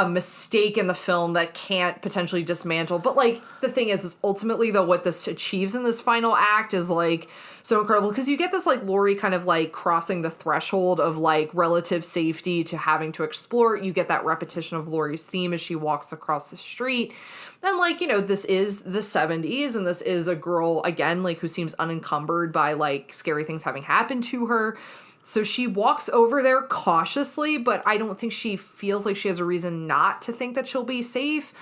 mistake in the film that can't potentially dismantle. But, like, the thing is ultimately, though, what this achieves in this final act is, like, so incredible because you get this, like, Laurie kind of, like, crossing the threshold of, like, relative safety to having to explore. You get that repetition of Laurie's theme as she walks across the street. Then, like, you know, this is the 70s, and this is a girl, again, like, who seems unencumbered by, like, scary things having happened to her. So she walks over there cautiously, but I don't think she feels like she has a reason not to think that she'll be safe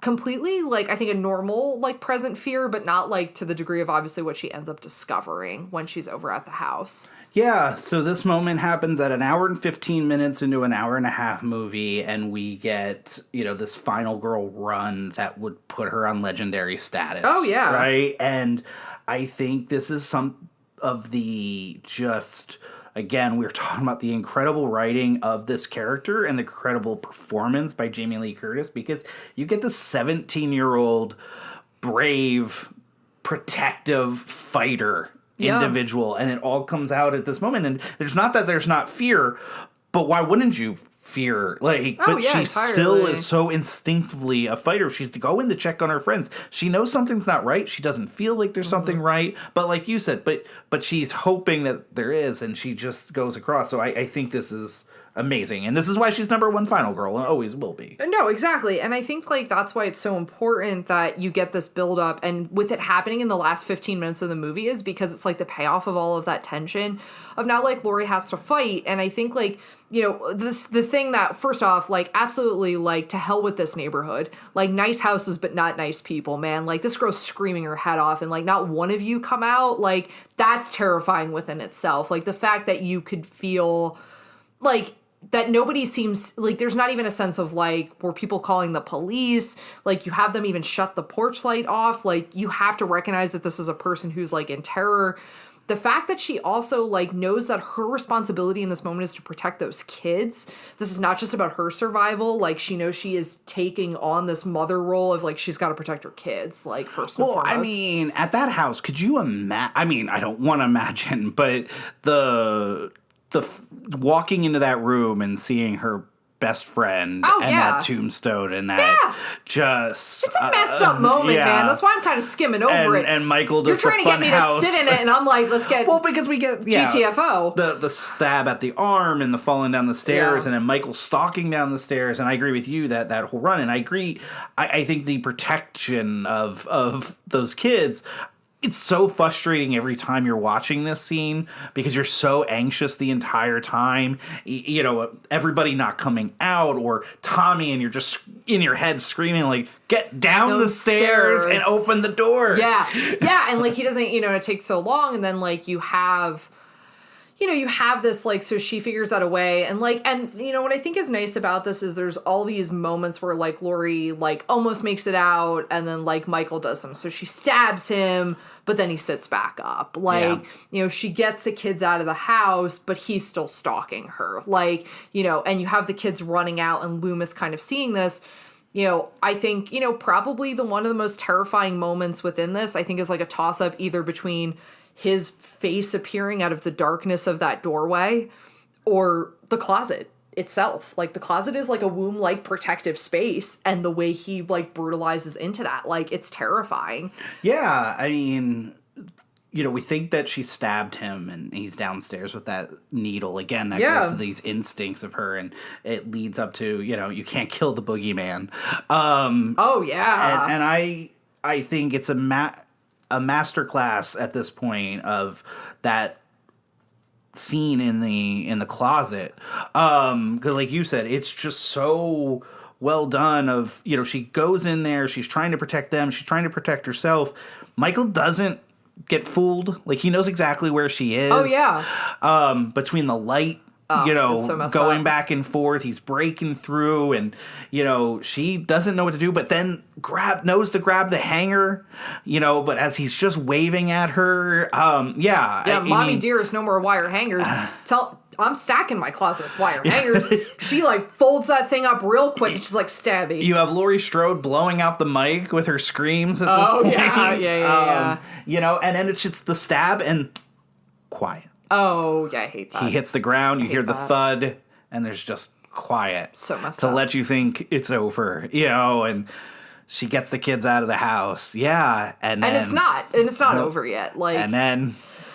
completely. Like, I think a normal, like, present fear, but not, like, to the degree of obviously what she ends up discovering when she's over at the house. Yeah, so this moment happens at 1 hour and 15 minutes into an hour and a half movie, and we get, you know, this final girl run that would put her on legendary status. Oh, yeah. Right? And I think this is some of the just again, we were talking about the incredible writing of this character and the incredible performance by Jamie Lee Curtis, because you get the 17-year-old brave, protective fighter individual, and it all comes out at this moment. And there's not that there's not fear, but why wouldn't you fear? Like, but she entirely. still is so instinctively a fighter. She's going to check on her friends. She knows something's not right. She doesn't feel like there's something right. But like you said, but she's hoping that there is, and she just goes across. So I think this is amazing. And this is why she's number one final girl and always will be. No, exactly. And I think like that's why it's so important that you get this build up, and with it happening in the last 15 minutes of the movie is because it's like the payoff of all of that tension of now like Laurie has to fight. And I think like, you know, the thing that first off, like absolutely like to hell with this neighborhood, like nice houses, but not nice people, man. Like this girl's screaming her head off and like not one of you come out. Like that's terrifying within itself. Like the fact that you could feel like that nobody seems like there's not even a sense of like, were people calling the police? Like you have them even shut the porch light off. Like you have to recognize that this is a person who's like in terror. The fact that she also like knows that her responsibility in this moment is to protect those kids. This is not just about her survival. Like she knows she is taking on this mother role of like, she's got to protect her kids. Like first and foremost. I mean, at that house, could you imagine? I mean, I don't want to imagine, but the walking into that room and seeing her best friend that tombstone and that just... It's a messed up moment, man. That's why I'm kind of skimming over it. And Michael does You're trying to get me to sit in it, and I'm like, let's get... Well, because we get... GTFO. The stab at the arm and the falling down the stairs, and then Michael stalking down the stairs, and I agree with you that whole run, and I agree... I think the protection of those kids... It's so frustrating every time you're watching this scene because you're so anxious the entire time. You know, everybody not coming out or Tommy, and you're just in your head screaming like, get down the stairs and open the door. Yeah. Yeah. And like, he doesn't, you know, it takes so long. And then like you have this, like, so she figures out a way, and like, and you know, what I think is nice about this is there's all these moments where like Laurie like almost makes it out, and then like Michael does them. So she stabs him, but then he sits back up. Like, you know, she gets the kids out of the house, but he's still stalking her. Like, you know, and you have the kids running out and Loomis kind of seeing this. You know, I think, you know, probably one of the most terrifying moments within this, I think, is like a toss-up either between his face appearing out of the darkness of that doorway or the closet itself. Like the closet is like a womb-like protective space, and the way he like brutalizes into that, like it's terrifying. Yeah, I mean, you know, we think that she stabbed him and he's downstairs with that needle. Again, that goes to these instincts of her, and it leads up to, you know, you can't kill the boogeyman. And I think it's a masterclass at this point of that scene in the closet, because like you said, it's just so well done. Of, you know, she goes in there, she's trying to protect them, she's trying to protect herself. Michael doesn't get fooled. Like, he knows exactly where she is. Between the light, you know, so going back and forth, he's breaking through, and you know, she doesn't know what to do, but then knows to grab the hanger, you know, but as he's just waving at her, Mommy dearest, no more wire hangers. I'm stacking my closet with wire hangers. She like folds that thing up real quick, and she's like, stabby. You have Laurie Strode blowing out the mic with her screams at this point. Yeah. You know, and then it's just the stab and quiet. Oh, yeah, I hate that. He hits the ground, you hear the thud, and there's just quiet. So messed up. To up. let you think it's over, you know, and she gets the kids out of the house. Yeah, and then... And it's not over yet. Like, and then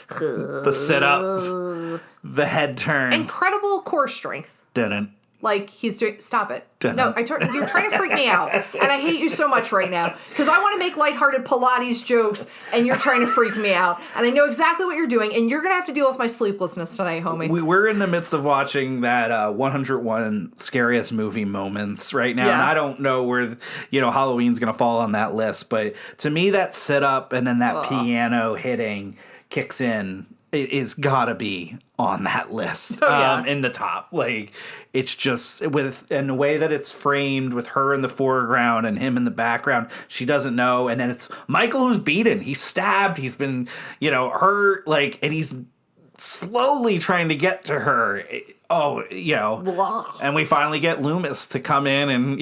the sit-up, the head turn. Incredible core strength. Didn't. Like, he's doing... Stop it. Didn't. No, you're trying to freak me out. And I hate you so much right now. Because I want to make lighthearted Pilates jokes, and you're trying to freak me out. And I know exactly what you're doing, and you're going to have to deal with my sleeplessness tonight, homie. We're in the midst of watching that 101 Scariest Movie Moments right now. Yeah. And I don't know where, you know, Halloween's going to fall on that list. But to me, that sit-up and then that piano hitting kicks in. It is gotta be on that list, in the top. Like, it's just in the way that it's framed with her in the foreground and him in the background. She doesn't know, and then it's Michael who's beaten. He's stabbed. He's been, you know, hurt. Like, and he's slowly trying to get to her. And we finally get Loomis to come in and,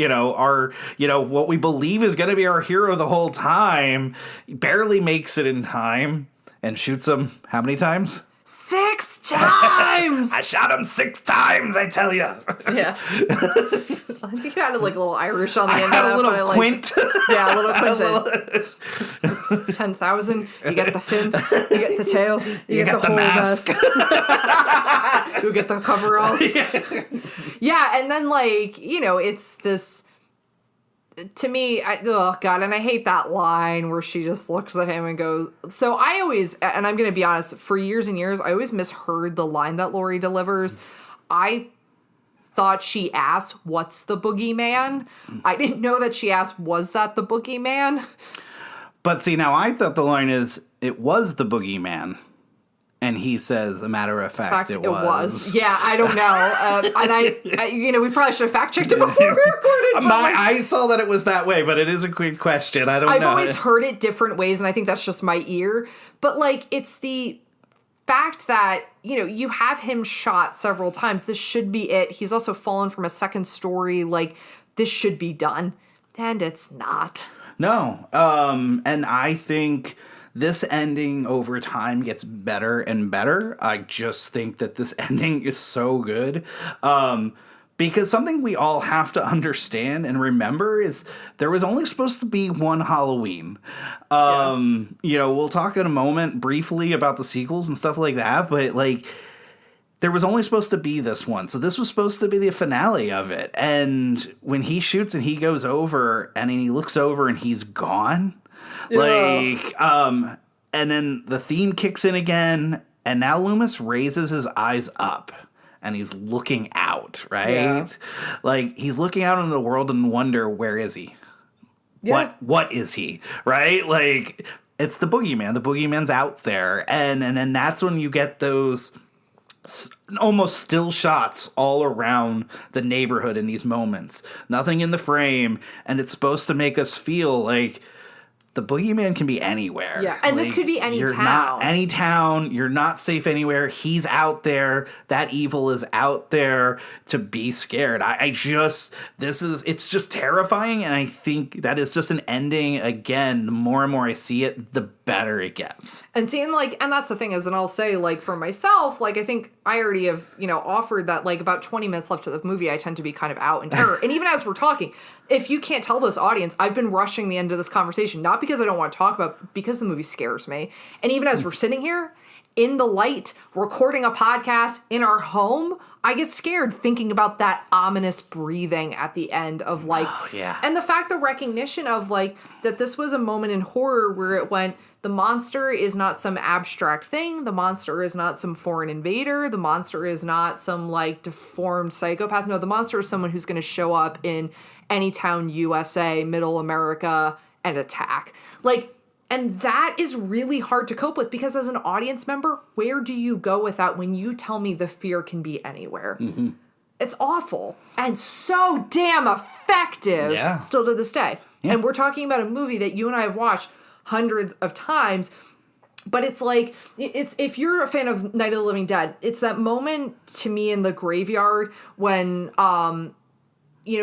what we believe is going to be our hero the whole time, barely makes it in time and shoots him how many times? 6 times! I shot him 6 times, I tell you. Yeah. I think you added like a little Irish on the end I had of that. a little quint. Yeah, a little quinted. 10,000. You get the fin. You get the tail. You get the whole mask. mess. You get the coveralls. Yeah, and then it's this... To me, oh God, and I hate that line where she just looks at him and goes... So I always, and I'm going to be honest, for years and years, I always misheard the line that Laurie delivers. I thought she asked, what's the boogeyman? I didn't know that she asked, was that the boogeyman? But see, now I thought the line is, it was the boogeyman. And he says, a matter of fact, it was. Yeah, I don't know. And I we probably should have fact checked it before we recorded. I saw that it was that way, but it is a quick question. I've always heard it different ways, and I think that's just my ear. But it's the fact that, you have him shot several times. This should be it. He's also fallen from a second story. This should be done. And it's not. No. And I think... this ending over time gets better and better. I just think that this ending is so good. Because something we all have to understand and remember is there was only supposed to be one Halloween. We'll talk in a moment briefly about the sequels and stuff like that, but there was only supposed to be this one. So this was supposed to be the finale of it. And when he shoots and he goes over and then he looks over and he's gone. And then the theme kicks in again, and now Loomis raises his eyes up, and he's looking out, right? Yeah. He's looking out into the world and wonder, where is he? Yeah. What is he, right? It's the boogeyman. The boogeyman's out there, and then that's when you get those almost still shots all around the neighborhood in these moments. Nothing in the frame, and it's supposed to make us feel like the boogeyman can be anywhere. Yeah, and this could be any town. Not any town. You're not safe anywhere. He's out there. That evil is out there to be scared. It's just terrifying, and I think that is just an ending. Again, the more and more I see it, the better it gets. And seeing and that's the thing is, and I'll say for myself, I think I already have, offered that about 20 minutes left of the movie, I tend to be kind of out in terror. And even as we're talking, if you can't tell this audience, I've been rushing the end of this conversation, not because I don't want to talk about, because the movie scares me. And even as we're sitting here in the light, recording a podcast in our home, I get scared thinking about that ominous breathing at the end of and the fact, the recognition of that this was a moment in horror where it went, the monster is not some abstract thing. The monster is not some foreign invader. The monster is not some deformed psychopath. No, the monster is someone who's going to show up in any town, USA, middle America, and attack. And that is really hard to cope with, because as an audience member, where do you go with that when you tell me the fear can be anywhere? Mm-hmm. It's awful and so damn effective still to this day. Yeah. And we're talking about a movie that you and I have watched hundreds of times, but it's if you're a fan of Night of the Living Dead, it's that moment to me in the graveyard when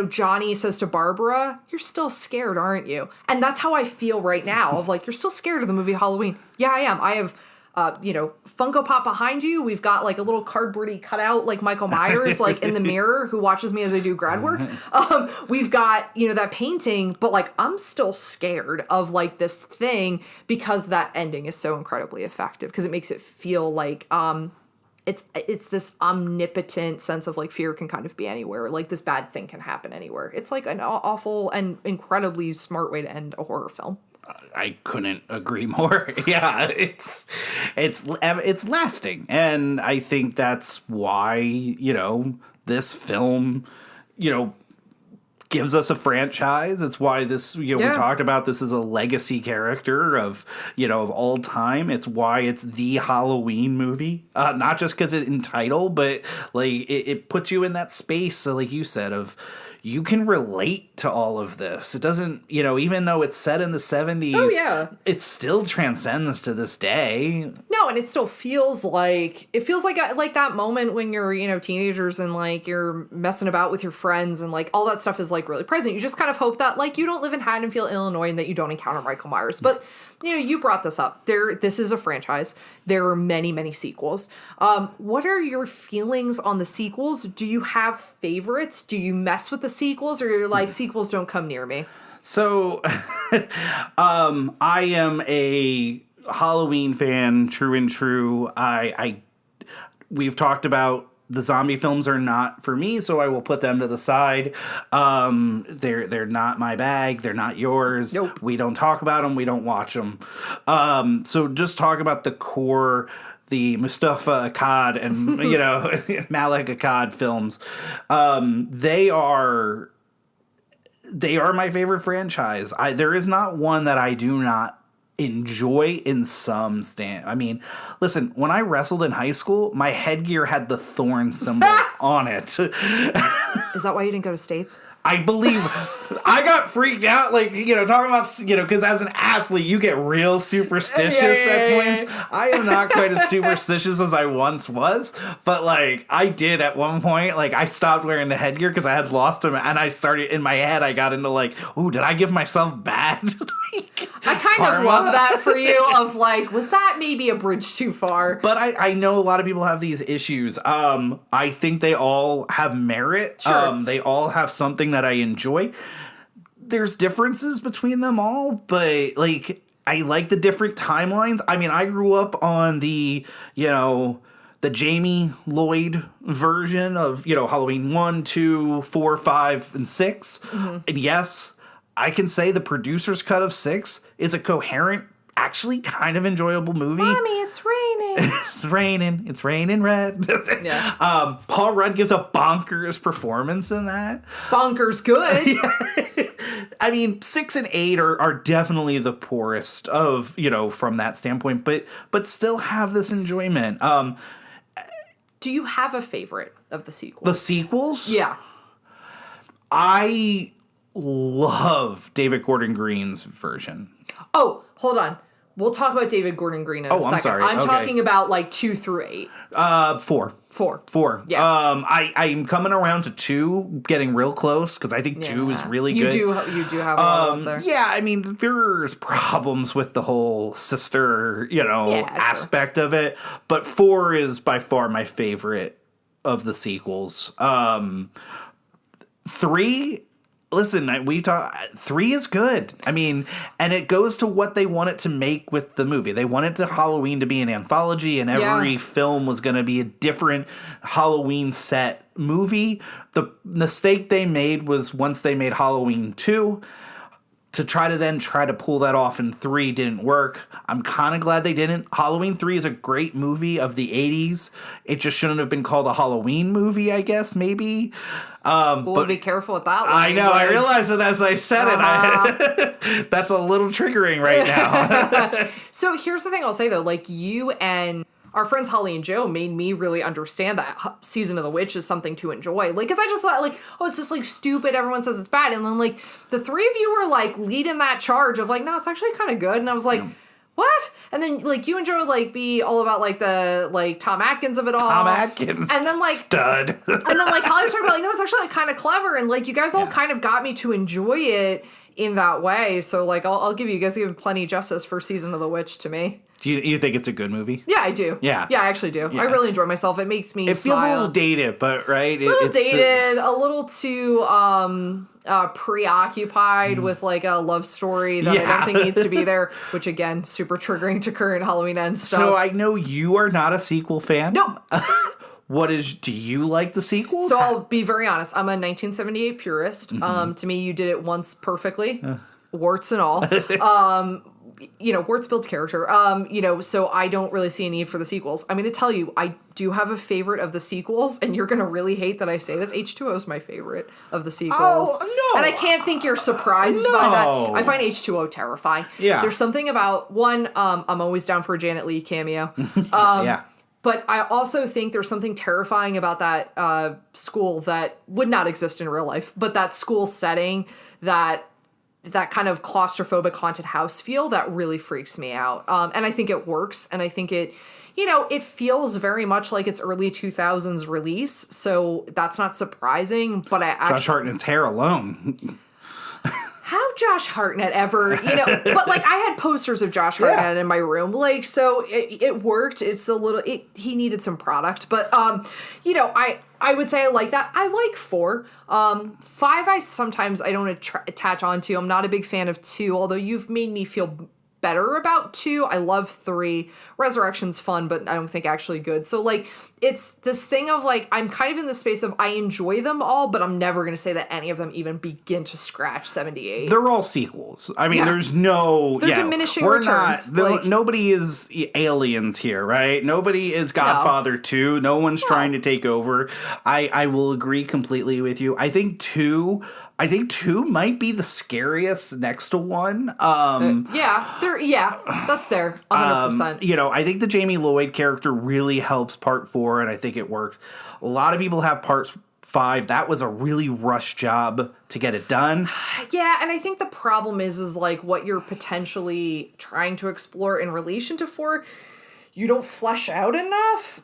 Johnny says to Barbara, you're still scared, aren't you? And that's how I feel right now of you're still scared of the movie Halloween. Yeah, I am. I have Funko Pop behind you. We've got a little cardboardy cutout Michael Myers in the mirror who watches me as I do grad work. We've got that painting, but I'm still scared of this thing, because that ending is so incredibly effective, because it makes it feel it's this omnipotent sense of fear can kind of be anywhere. This bad thing can happen anywhere. It's an awful and incredibly smart way to end a horror film. I couldn't agree more. Yeah, it's lasting, and I think that's why this film gives us a franchise. It's why this we talked about this as a legacy character of all time. It's why it's the Halloween movie, not just because it's in title, but it puts you in that space. So like you said, of you can relate to all of this. It doesn't, even though it's set in the 70s, it still transcends to this day. No, and it still feels like that moment when you're, teenagers and like you're messing about with your friends and like all that stuff is like really present. You just kind of hope that like you don't live in Haddonfield, Illinois, and that you don't encounter Michael Myers. But you brought this up. This is a franchise. There are many, many sequels. What are your feelings on the sequels? Do you have favorites? Do you mess with the sequels, or you're like, sequels don't come near me? So, I am a Halloween fan, true and true. We've talked about the zombie films are not for me, so I will put them to the side. They're not my bag. They're not yours. Nope. We don't talk about them. We don't watch them. So just talk about the core, the Mustafa Akkad and Malek Akkad films. They are my favorite franchise. There is not one that I do not enjoy in some stand. I mean, listen, when I wrestled in high school, my headgear had the thorn symbol on it. Is that why you didn't go to States? I believe I got freaked out, like, talking about, because as an athlete, you get real superstitious at points. I am not quite as superstitious as I once was, but, like, I did at one point. Like, I stopped wearing the headgear because I had lost him, and I started, in my head, I got into, like, ooh, did I give myself bad? I kind of love that for you, of, like, was that maybe a bridge too far? But I know a lot of people have these issues. I think they all have merit. Sure. They all have something that I enjoy. There's differences between them all, but like I like the different timelines. I mean, I grew up on the Jamie Lloyd version of, Halloween 1, 2, 4, 5, and 6. Mm-hmm. And yes, I can say the producer's cut of 6 is a coherent, actually kind of enjoyable movie. Mommy, it's raining. It's raining red. Yeah. Paul Rudd gives a bonkers performance in that. Bonkers good. Yeah. I mean, 6 and 8 are definitely the poorest of, from that standpoint, but still have this enjoyment. Do you have a favorite of the sequels? The sequels? Yeah. I love David Gordon Green's version. Oh, hold on. We'll talk about David Gordon Green in a second. I'm sorry. I'm talking about like 2 through 8. 4. 4. Yeah. I'm coming around to 2, getting real close, because I think 2 is really good. You do have a lot up there. Yeah, I mean, there's problems with the whole sister, aspect of it. But 4 is by far my favorite of the sequels. 3... Listen, 3 is good. I mean, and it goes to what they wanted to make with the movie. They wanted Halloween to be an anthology, and every film was going to be a different Halloween set movie. The mistake they made was once they made Halloween 2, to try to pull that off in 3 didn't work. I'm kind of glad they didn't. Halloween 3 is a great movie of the 80s. It just shouldn't have been called a Halloween movie, I guess, maybe. But be careful with that. I know. I realized it as I said it. That's a little triggering right now. So here's the thing I'll say, though. Like, you and our friends Holly and Joe made me really understand that Season of the Witch is something to enjoy. Like, because I just thought, like, oh, it's just, like, stupid. Everyone says it's bad. And then, like, the 3 of you were, like, leading that charge of, like, no, it's actually kind of good. And I was like, what? And then, like, you and Joe would, like, be all about, like, the, like, Tom Atkins of it all. Tom Atkins. And then, like... Stud. And then, like, Holly was talking about, like, no, it's actually, like, kind of clever. And, like, you guys all kind of got me to enjoy it in that way. So, like, I'll give you guys give plenty of justice for Season of the Witch to me. Do you think it's a good movie? Yeah, I do. Yeah. Yeah, I actually do. Yeah. I really enjoy myself. It makes me It smile. feels a little dated, but, right? A little dated, a little too preoccupied with, like, a love story that I don't think needs to be there, which, again, super triggering to current Halloween Ends stuff. So I know you are not a sequel fan. No. Do you like the sequels? So I'll be very honest. I'm a 1978 purist. Mm-hmm. To me, you did it once perfectly. Warts and all. Warts build character. So I don't really see a need for the sequels. I'm going to tell you, I do have a favorite of the sequels, and you're going to really hate that I say this. H2O is my favorite of the sequels. Oh, no. And I can't think you're surprised by that. I find H2O terrifying. Yeah. There's something about, one, I'm always down for a Janet Leigh cameo. Yeah. But I also think there's something terrifying about that school that would not exist in real life, but that school setting that that kind of claustrophobic haunted house feel that really freaks me out. And I think it works. And I think it, it feels very much like its early 2000s release. So that's not surprising. But Josh Hartnett's hair alone. How Josh Hartnett ever, but like I had posters of Josh Hartnett in my room, like, so it worked. It's a little, he needed some product, but, I would say I like that. I like 4. 5, I don't attach on to. I'm not a big fan of 2, although you've made me feel better about 2. I love 3. Resurrection's fun, but I don't think actually good. So like, it's this thing of like, I'm kind of in the space of I enjoy them all, but I'm never going to say that any of them even begin to scratch 78. They're all sequels. I mean, there's no... They're diminishing returns. Nobody is Aliens here, right? Nobody is Godfather 2. No one's trying to take over. I will agree completely with you. I think 2 might be the scariest next to 1. That's there, 100%. I think the Jamie Lloyd character really helps part 4, and I think it works. A lot of people have part 5. That was a really rushed job to get it done. Yeah, and I think the problem is like what you're potentially trying to explore in relation to 4, you don't flesh out enough.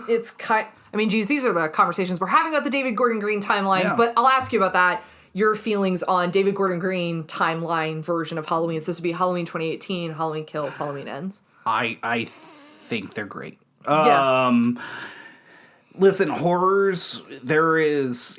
These are the conversations we're having about the David Gordon Green timeline, but I'll ask you about that. Your feelings on David Gordon Green timeline version of Halloween. It's supposed to be Halloween 2018, Halloween Kills, Halloween Ends. I think they're great. Listen, horrors, there is,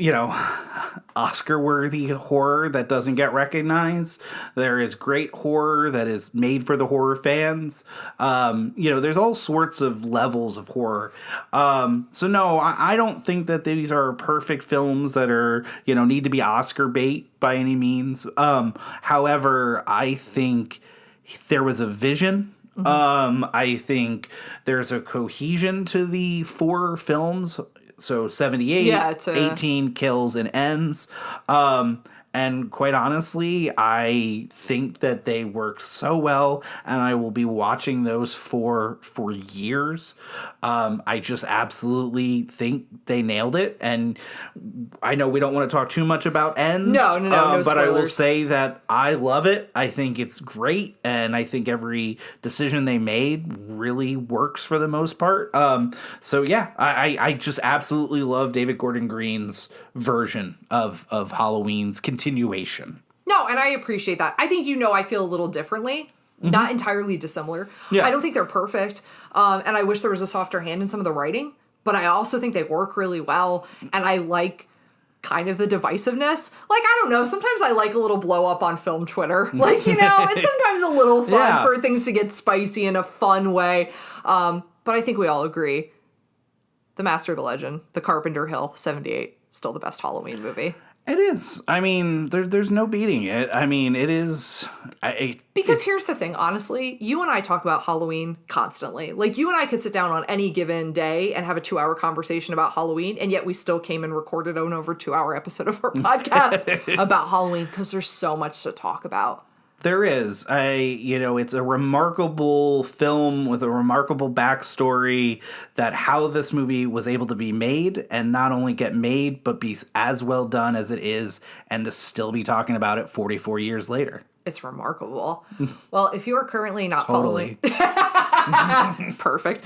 Oscar-worthy horror that doesn't get recognized. There is great horror that is made for the horror fans. There's all sorts of levels of horror. So no, I don't think that these are perfect films that are, need to be Oscar bait by any means. However, I think there was a vision. I think there's a cohesion to the 4 films. So 78, 18 kills and ends. And quite honestly, I think that they work so well, and I will be watching those for years. I just absolutely think they nailed it. And I know we don't want to talk too much about ends. No spoilers. But I will say that I love it. I think it's great, and I think every decision they made really works for the most part. I just absolutely love David Gordon Green's version of Halloween's continuation. No, and I appreciate that. I think I feel a little differently. Not entirely dissimilar. Yeah. I don't think they're perfect. And I wish there was a softer hand in some of the writing. But I also think they work really well. And I like kind of the divisiveness. Like, I don't know. Sometimes I like a little blow up on film Twitter. Like, it's sometimes a little fun for things to get spicy in a fun way. But I think we all agree. The Master, the Legend, the Carpenter Hill, 78, still the best Halloween movie. It is. I mean, there's no beating it. I mean, it is. Because here's the thing, honestly, you and I talk about Halloween constantly. Like, you and I could sit down on any given day and have a 2-hour conversation about Halloween, and yet we still came and recorded an over 2-hour episode of our podcast about Halloween because there's so much to talk about. There is. It's a remarkable film with a remarkable backstory that how this movie was able to be made and not only get made, but be as well done as it is and to still be talking about it 44 years later. It's remarkable. Well, if you are currently not following... Perfect.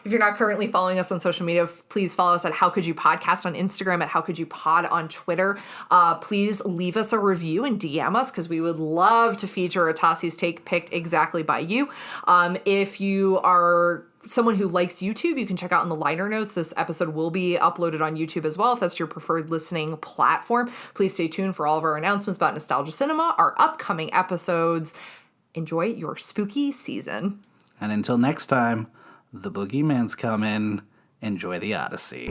If you're not currently following us on social media, please follow us at How Could You Podcast on Instagram, at How Could You Pod on Twitter. Please leave us a review and DM us because we would love to feature a Tossi's Take picked exactly by you. If you are someone who likes YouTube, you can check out in the liner notes. This episode will be uploaded on YouTube as well if that's your preferred listening platform. Please stay tuned for all of our announcements about Nostalgia Cinema, our upcoming episodes. Enjoy your spooky season. And until next time, the boogeyman's coming. Enjoy the Odyssey.